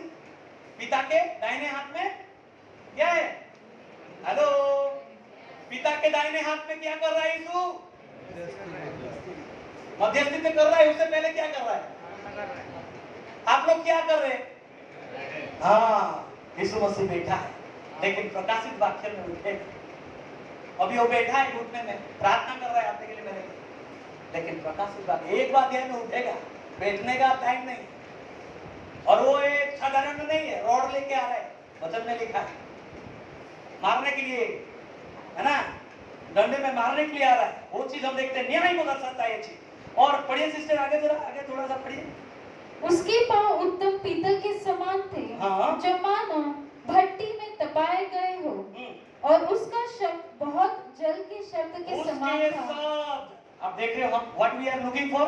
पिता के दाहिने हाथ में क्या है? हेलो, पिता के दाहिने हाथ में क्या कर रहा है यीशु? मध्यस्थी कर रहा है। उससे पहले क्या कर रहा है? आप लोग क्या कर रहे हैं? हाँ, यीशु मसीह बैठा है, लेकिन प्रकाशित वाक्य में उठेगा। अभी वो बैठा है घुटने में, प्रार्थना कर रहा है आपके लिए, मेरे लिए, लेकिन प्रकाशित वाक्य एक बार ध्यान में उठेगा, बैठने का टाइम नहीं। और वो एक साधारण नहीं है, रॉड लेके आ रहा है, वचन में लिखा है, मारने के लिए, है ना, डंडे में मारने के लिए आ रहा है। वो चीज हम देखते हैं, न्याय को दर्शाता है ये चीज। और पढ़िए सिस्टर आगे जरा, आगे थोड़ा सा पढ़िए। उसके पांव उत्तम पीतल के समान थे, हाँ। जो मानो भट्टी में तपाए गए हो, और उसका शब्द बहुत जल के शब्द के समान था। शब्द आप देख रहे हो, हम what we are looking for,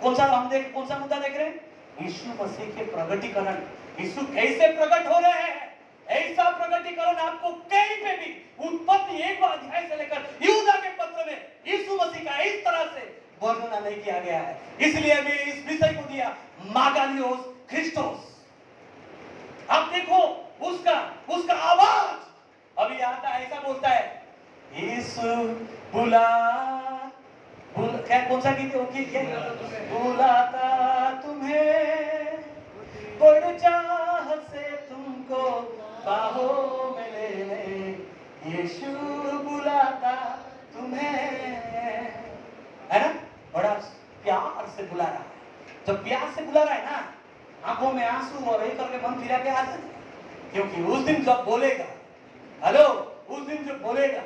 कौन सा मुद्दा देख रहे हैं? यीशु मसीह के प्रगटीकरण। यीशु कैसे प्रकट हो रहे हैं, ऐसा प्रगटीकरण आपको कहीं पे भी उत्पत्ति 1 अध्याय से लेकर यहूदा के पत्र में यीशु मसीह का इस तरह से वर्णन नहीं किया गया है। इसलिए अभी इस विषय को दिया मागालियोस क्रिस्टोस। आप देखो उसका आवाज अभी आता है, ऐसा बोलता है, यीशु क्या, कौन सा गीत है? बुलाता तुम्हें, बड़ चाहत से तुमको बाहों में लेने, यीशु बुलाता तुम्हें, है ना, बड़ा प्यार से बुला रहा है। जब प्यार से बुला रहा है ना, आंखों में आंसू और एक करके मन फिरा के आ जाता है, क्योंकि उस दिन जब बोलेगा, हेलो, उस दिन जब बोलेगा,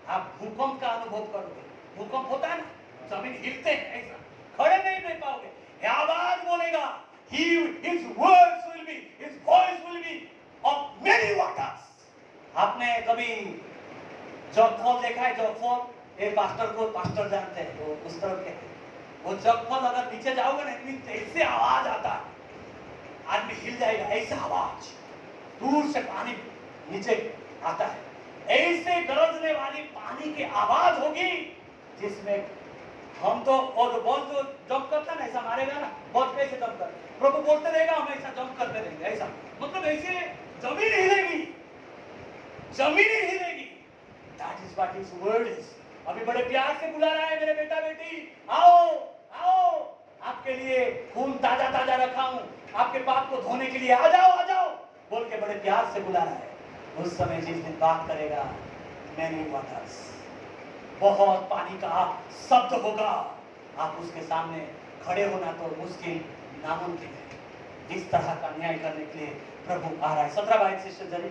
आप भूकंप का अनुभव करोगे। भूकंप होता है ना, जमीन हिलते हैं, ऐसा खड़े नहीं रह पाओगे। आवाज बोलेगा, his words will be, his voice will be of many waters। आपने कभी जगफॉल देखा है? जगफॉल, एक पास्टर जानते हैं, वो उस तरफ के, वो जगफॉल अगर नीचे जाओगे ना, इतनी ऐसे आवाज आता है, आदमी हिल जाएगा, ऐसा आवाज, दूर से पानी नीचे आता है, ऐसे गरजने वाली पानी की आवाज होगी, जिसमें हम तो, और बॉल जो जंप करता है ना, ऐसा मारेगा ना, बॉल कैसे जंप कर, प्रभु बोलते रहेगा, हम ऐसा जंप करते रहेंगे, ऐसा, मतलब ऐसे जमीन हिलेगी, जमीन हिलेगी। That is what his word is। अभी बड़े प्यार से बुला रहा है, मेरे बेटा बेटी आओ आओ, आपके लिए खून ताजा ताजा रखा हूं, आपके पाप को धोने के लिए आ जाओ बोल के बड़े प्यार से बुला रहा है। उस समय जिस दिन बात करेगा मैनी वाटर्स, बहुत पानी का शब्द होगा, आप उसके सामने खड़े होना तो मुश्किल नामुमकिन है। इस तरह का न्याय करने के लिए प्रभु आ रहा है। 17 बाइट सिस्टर जरी,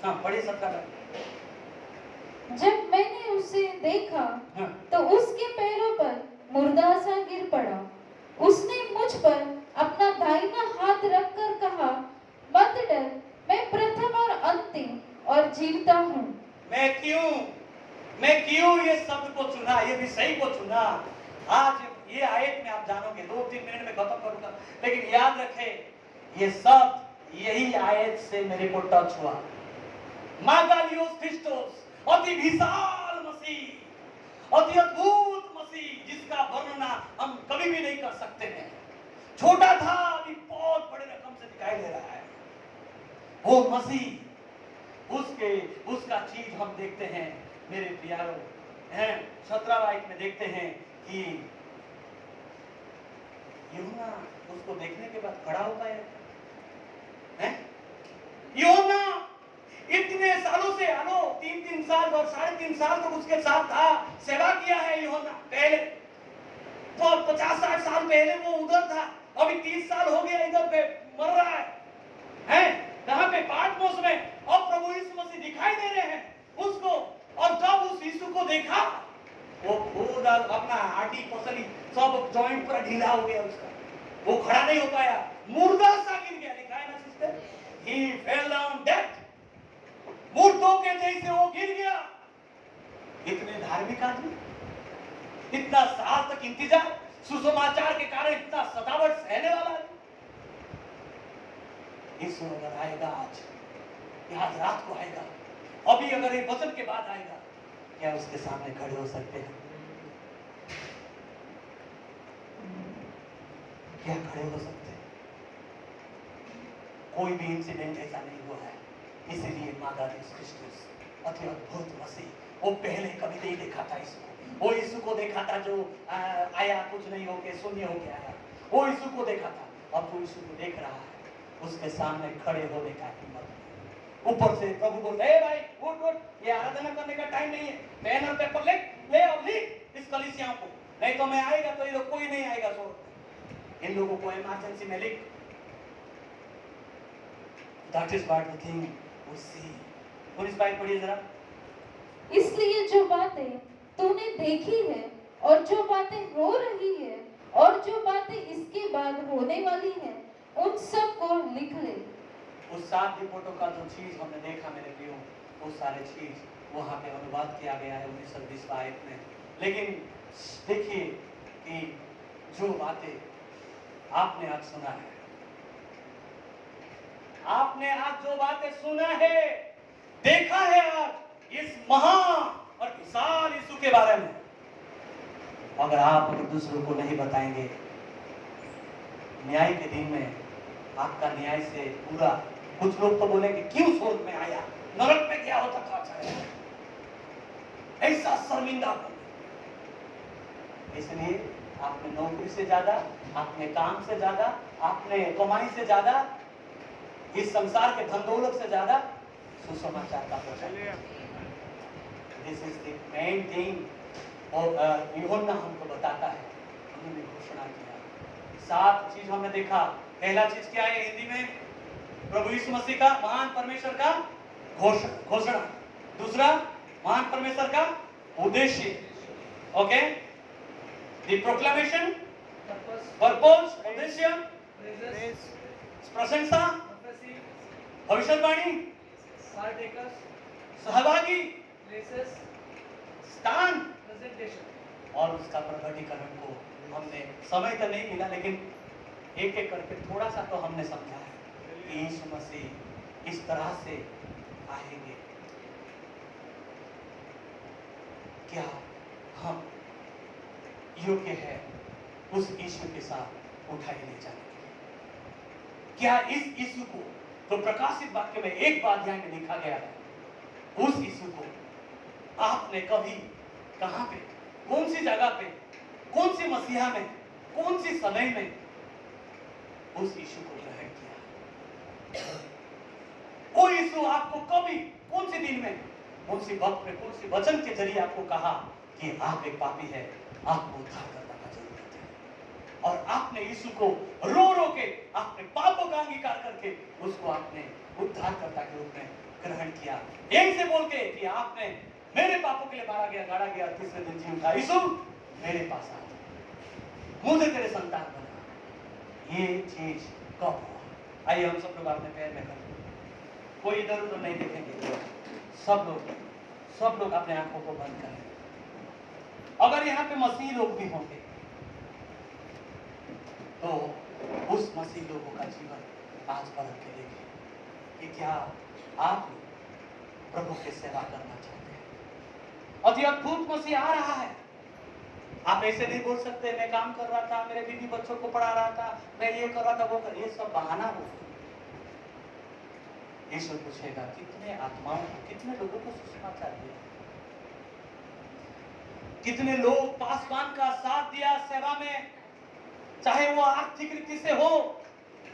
हाँ पढ़िए 17 बाइट। जब मैंने उसे देखा हाँ। तो उसके पैरों पर मुर्दा सा गिर पड़ा। उसने मुझ पर अपना दाहिना हाथ रखकर कहा, मत डर, मैं प्रथम और अंतिम और जीवता हूँ। मैं क्यों ये शब्द को चुना, ये विषय को चुना? आज ये आयत में आप जानोगे, 2-3 मिनट में खत्म करूंगा, लेकिन याद रखें ये शब्द यही आयत से मेरे को टच हुआ। मागालियोस क्रिस्टोस, अति विशाल मसीह, अति अद्भुत मसीह, जिसका वर्णन हम कभी भी नहीं कर सकते हैं। छोटा था, अभी बहुत बड़े रकम से दिखाई दे रहा है वो मसीह। उसका चीज हम देखते हैं मेरे प्यारों, हैं 17 वाक्य में देखते हैं कि यूहन्ना उसको देखने के बाद खड़ा हो पाया है। यूहन्ना इतने सालों से 3 साल और 3.5 साल तक उसके साथ था, सेवा किया है यूहन्ना। पहले तो 50-60 साल पहले वो उधर था, अभी 30 साल हो गया इधर पे मर रहा है कहां पे? पाटमोस में। अब प्रभु यीशु मसीह दिखाई दे रहे हैं उसको, और जब उस यीशु को देखा वो खुद अपना हड्डी पसली सब जॉइंट पर ढीला हो गया उसका, वो खड़ा नहीं हो पाया, मुर्दा सा गिर गया। लिखा है ना सिस्टर, ही फेल डाउन डेड, मुर्दों के जैसे वो गिर गया। इतने धार्मिक आदमी, इतना साल तक इंतजार, सुसमाचार के कारण इतना सतावट सहने वाला आदमी, यीशु अगर आएगा आज रात को आएगा, अभी अगर ये वचन के बाद आएगा, क्या उसके सामने खड़े हो सकते हैं? क्या खड़े हो सकते हैं? कोई भी इंसिडेंट ऐसा नहीं हुआ है। इसीलिए मागालियोस क्रिस्टोस, अति अद्भुत मसीह, वो पहले कभी नहीं देखा था इसको। वो यीशु को देखा था जो आया कुछ नहीं होके, शून्य होके आया, वो यीशु को देखा था। अब वो यीशु को देख रहा है, उसके सामने खड़े होने का हिम्मत। ऊपर से प्रभु बोलते हैं, भाई उठ, ये आराधना करने का टाइम नहीं है, पेन और पेपर ले और लिख इस कलीसियाओं को, नहीं तो मैं आएगा तो ये लोग कोई नहीं आएगा। सो इन लोगों को इमरजेंसी में लिख। That is what the thing we see. 19 bite पढ़िए जरा। इसलिए जो बातें तूने देखी है और जो बातें हो रही है और जो बातें इसके बाद होने वाली हैं, उन सब को लिख ले। उस 7 रिपोर्टों का जो चीज हमने देखा मेरे प्रियो, वो सारे चीज वहां पे अनुवाद किया गया है 1920 आयत में। लेकिन देखिए कि जो बातें आपने आज सुना है, आपने आज जो बातें सुना है, देखा है आज इस महान और विशाल यीशु के बारे में, अगर दूसरों को नहीं बताएंगे, न्याय के दिन में आपका न्याय से पूरा, कुछ लोग तो बोलेंगे क्यों स्वर्ग में आया, नरक में क्या होता था, ऐसा शर्मिंदा। इसलिए आपने नौकरी से ज्यादा, आपने काम से ज्यादा, आपने कमाई से ज्यादा, इस संसार के धन दौलत से ज्यादा सुसमाचार का प्रचार। This is the main thing. और यूहन्ना हमको बताता है, उन्होंने घोषणा किया 7 चीज हमने देखा। पहला चीज क्या है हिंदी में? प्रभु यीशु मसीह का, महान परमेश्वर का घोषणा। दूसरा, महान परमेश्वर का उद्देश्य, ओके, द प्रोक्लेमेशन, पर्पस, उद्देश्य, प्रशंसा, भविष्यवाणी, सहभागी, स्थान और उसका प्रकटीकरण को हमने समय तो नहीं मिला, लेकिन एक एक करके थोड़ा सा तो हमने समझा है कि यीशु मसीह इस तरह से आएंगे। क्या हम योग्य है उस यीशु के साथ उठाए ले जाने के लिए? क्या इस यीशु को, तो प्रकाशित वाक्य में एक बात ध्यान में लिखा गया है, उस यीशु को आपने कभी कहां पे, कौन सी जगह पे, कौन सी मसीहा में, कौन सी समय में उस यीशु को ग्रहण किया? वो यीशु आपको कभी, कौन सी दिन में, कौन सी वक्त में, कौन सी वचन के जरिए आपको कहा कि आप एक पापी है, आपको उद्धार करने का जरूरत है? और आपने यीशु को रो रो के अपने पापों का अंगीकार करके उसको आपने उद्धारकर्ता के रूप में ग्रहण किया, यही से बोल के कि आपने मेरे पापों के लिए मारा गया, गाड़ा गया, तीसरे दिन जी उठा, यीशु मेरे पास आ, मुझे तेरे संतान बना। ये चीज कब हुआ? आइए हम सब लोग अपने पैर में कर, कोई इधर उधर नहीं देखेंगे, सब लोग अपने आंखों को बंद करें। अगर यहाँ पे मसीह लोग भी होंगे तो उस मसीह लोगों का जीवन आज परख के देखें कि क्या आप प्रभु की सेवा करना चाहते हैं? और ये अद्भुत मसीह आ रहा है। आप ऐसे नहीं बोल सकते मैं काम कर रहा था, मेरे बीवी बच्चों को पढ़ा रहा था, मैं ये कर रहा था, वो कर, ये सब बहाना हो। यीशु पूछेगा कितने आत्माओं को, कितने लोगों को सुसमाचार दिया, कितने लोग पासवान का साथ दिया सेवा में, चाहे वो आर्थिक रीति से हो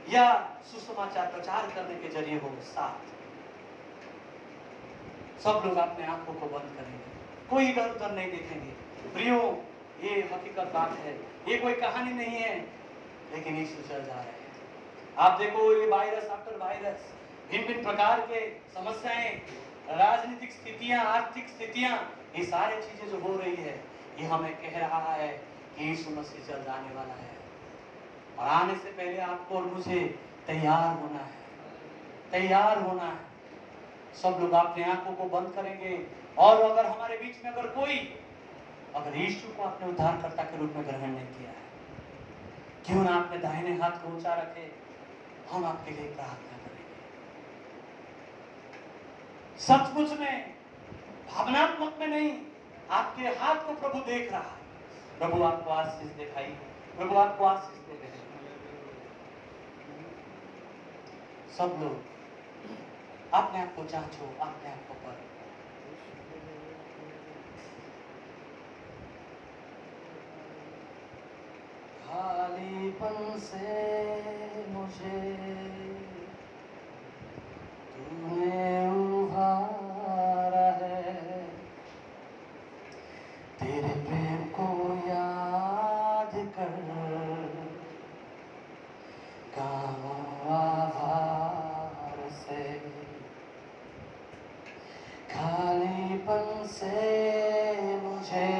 या सुसमाचार प्रचार करने के जरिए हो, साथ। सब लोग अपने आंखों को बंद करेंगे, कोई इधर उधर नहीं देखेंगे। प्रियो, ये हकीकत बात है, ये कोई कहानी नहीं है, लेकिन यीशु चल जा रहे हैं। आप देखो ये वायरस आफ्टर वायरस, भिन्न प्रकार के समस्याएं, राजनीतिक स्थितियां, आर्थिक स्थितियां, ये सारी चीजें जो हो रही है, ये हमें कह रहा है कि यीशु मसीह चल जाने वाला है। और आने से पहले आपको और मुझे तैयार होना है, तैयार होना है। सब लोग अपने आंखों को बंद करेंगे, और अगर हमारे बीच में अगर कोई, अगर यीशु को अपने उद्धारकर्ता के रूप में ग्रहण नहीं किया है, क्यों ना अपने दाहिने हाथ को ऊंचा रखे, हम आपके लिए प्रार्थना करेंगे। सचमुच में, भावनात्मक में नहीं, आपके हाथ को प्रभु देख रहा है। प्रभु आपको आशीष दिखाई, प्रभु आपको आशीष दे रहे हैं। सब लोग अपने आप को जांचो, अपने आप को पर खालीपन से मुझे तूने उभारा है, तेरे प्रेम को याद कर गाऊं आभार से। खालीपन से मुझे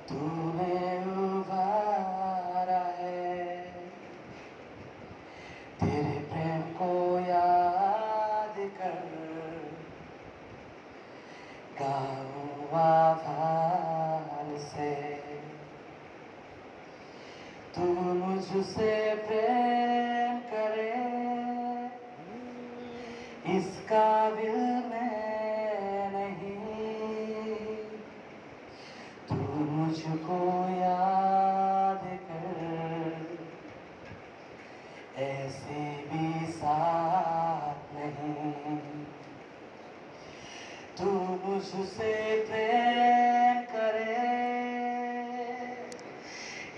तूने उभारा है, तेरे प्रेम को याद कर गाऊं आभार से। तू मुझसे प्रेम करे, इस काबिल मैं नहीं, तू मुझको याद कर, ऐसे भी साथ नहीं। तू मुझसे प्रेम करे,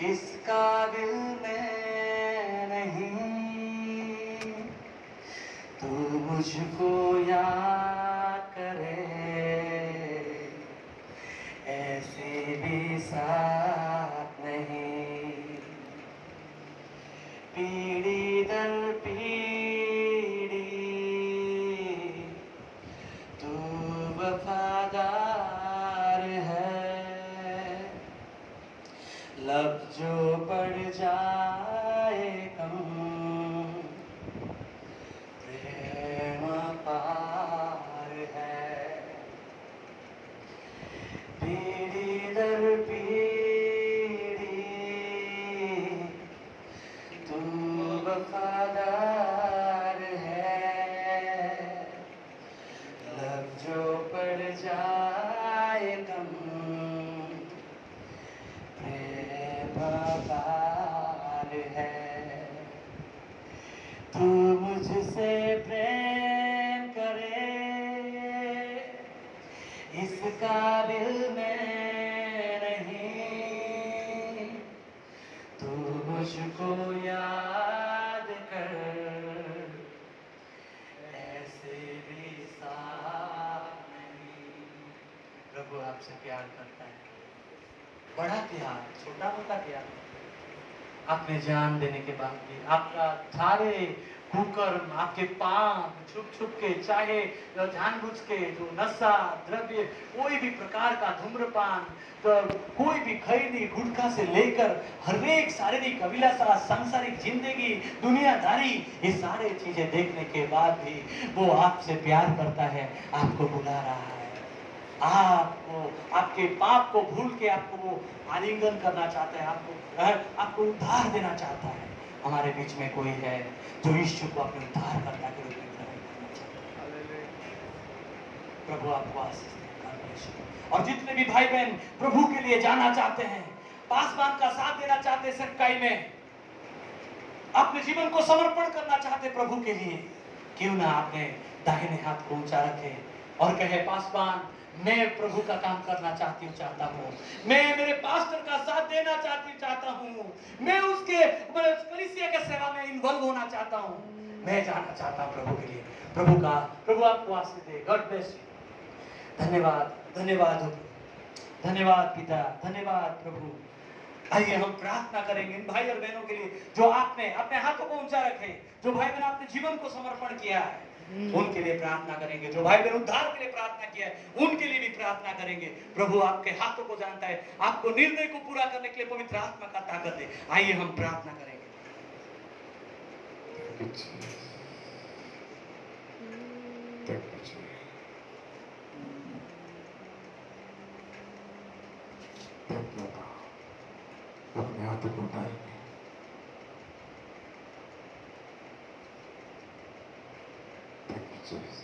इस काबिल मैं नहीं, तू मुझको याद करे, ऐसे भी साथ नहीं। पीढ़ी दर पीढ़ी तू वफादार है, लब जो पड़ जाए कम, प्रेम पार है। पीढ़ी दर पीढ़ी तू वफादार है, लब जो पड़ जाए कम, प्रेम पार है। तू मुझसे प्रेम करे, काबिल मैं नहीं, तू मुझको याद कर, ऐसे भी साथ नहीं। प्रभु आपसे प्यार करता है, बड़ा प्यार, छोटा मोटा प्यार। आपने जान देने के बाद भी आपका सारे कुकर्म, आपके पाप छुप छुप के, चाहे जानबूझ के, जो नशा द्रव्य, कोई भी प्रकार का धूम्रपान, तो कोई भी खैनी गुटखा से लेकर हर एक शारीरिक अभिलाषा, सांसारिक जिंदगी, दुनियादारी, ये सारे चीजें देखने के बाद भी वो आपसे प्यार करता है, आपको बुला रहा है, आपको आपके पाप को भूल के आपको वो आलिंगन करना चाहता है, आपको उद्धार देना चाहता है। हमारे बीच में कोई है जो यीशु को अपने उद्धारकर्ता के रूप में ग्रहण करना चाहता है। प्रभु आपको आशीष दे, God bless you। और जितने भी भाई बहन प्रभु के लिए जाना चाहते हैं, पासवान का साथ देना चाहते हैं, सेवकाई में अपने जीवन को समर्पण करना चाहते प्रभु के लिए, क्यों ना आपने दाहिने हाथ को ऊंचा रखे और कहे, पासवान मैं प्रभु का काम करना चाहता हूँ, मैं मेरे पास्टर का साथ देना चाहता हूँ, मैं उसके कलीसिया के सेवा में इन्वॉल्व होना चाहता हूँ, मैं जाना चाहता हूँ प्रभु के लिए। प्रभु आपको आशीष दे। God bless you. धन्यवाद, धन्यवाद, धन्यवाद पिता, धन्यवाद प्रभु। आइए हम प्रार्थना करेंगे इन भाई और बहनों के लिए जो आपने अपने हाथों को ऊंचा रखे, जो भाई बहन आपने जीवन को समर्पण किया है, उनके लिए प्रार्थना करेंगे। जो भाई बहन उद्धार के लिए प्रार्थना किया है, उनके लिए भी प्रार्थना करेंगे। प्रभु आपके हाथों को जानता है, आपको निर्णय को पूरा करने के लिए पवित्र आत्मा का ताकत दे। आइए हम प्रार्थना करेंगे। अपने हाथों को उठाएंगे। Thank you, Jesus.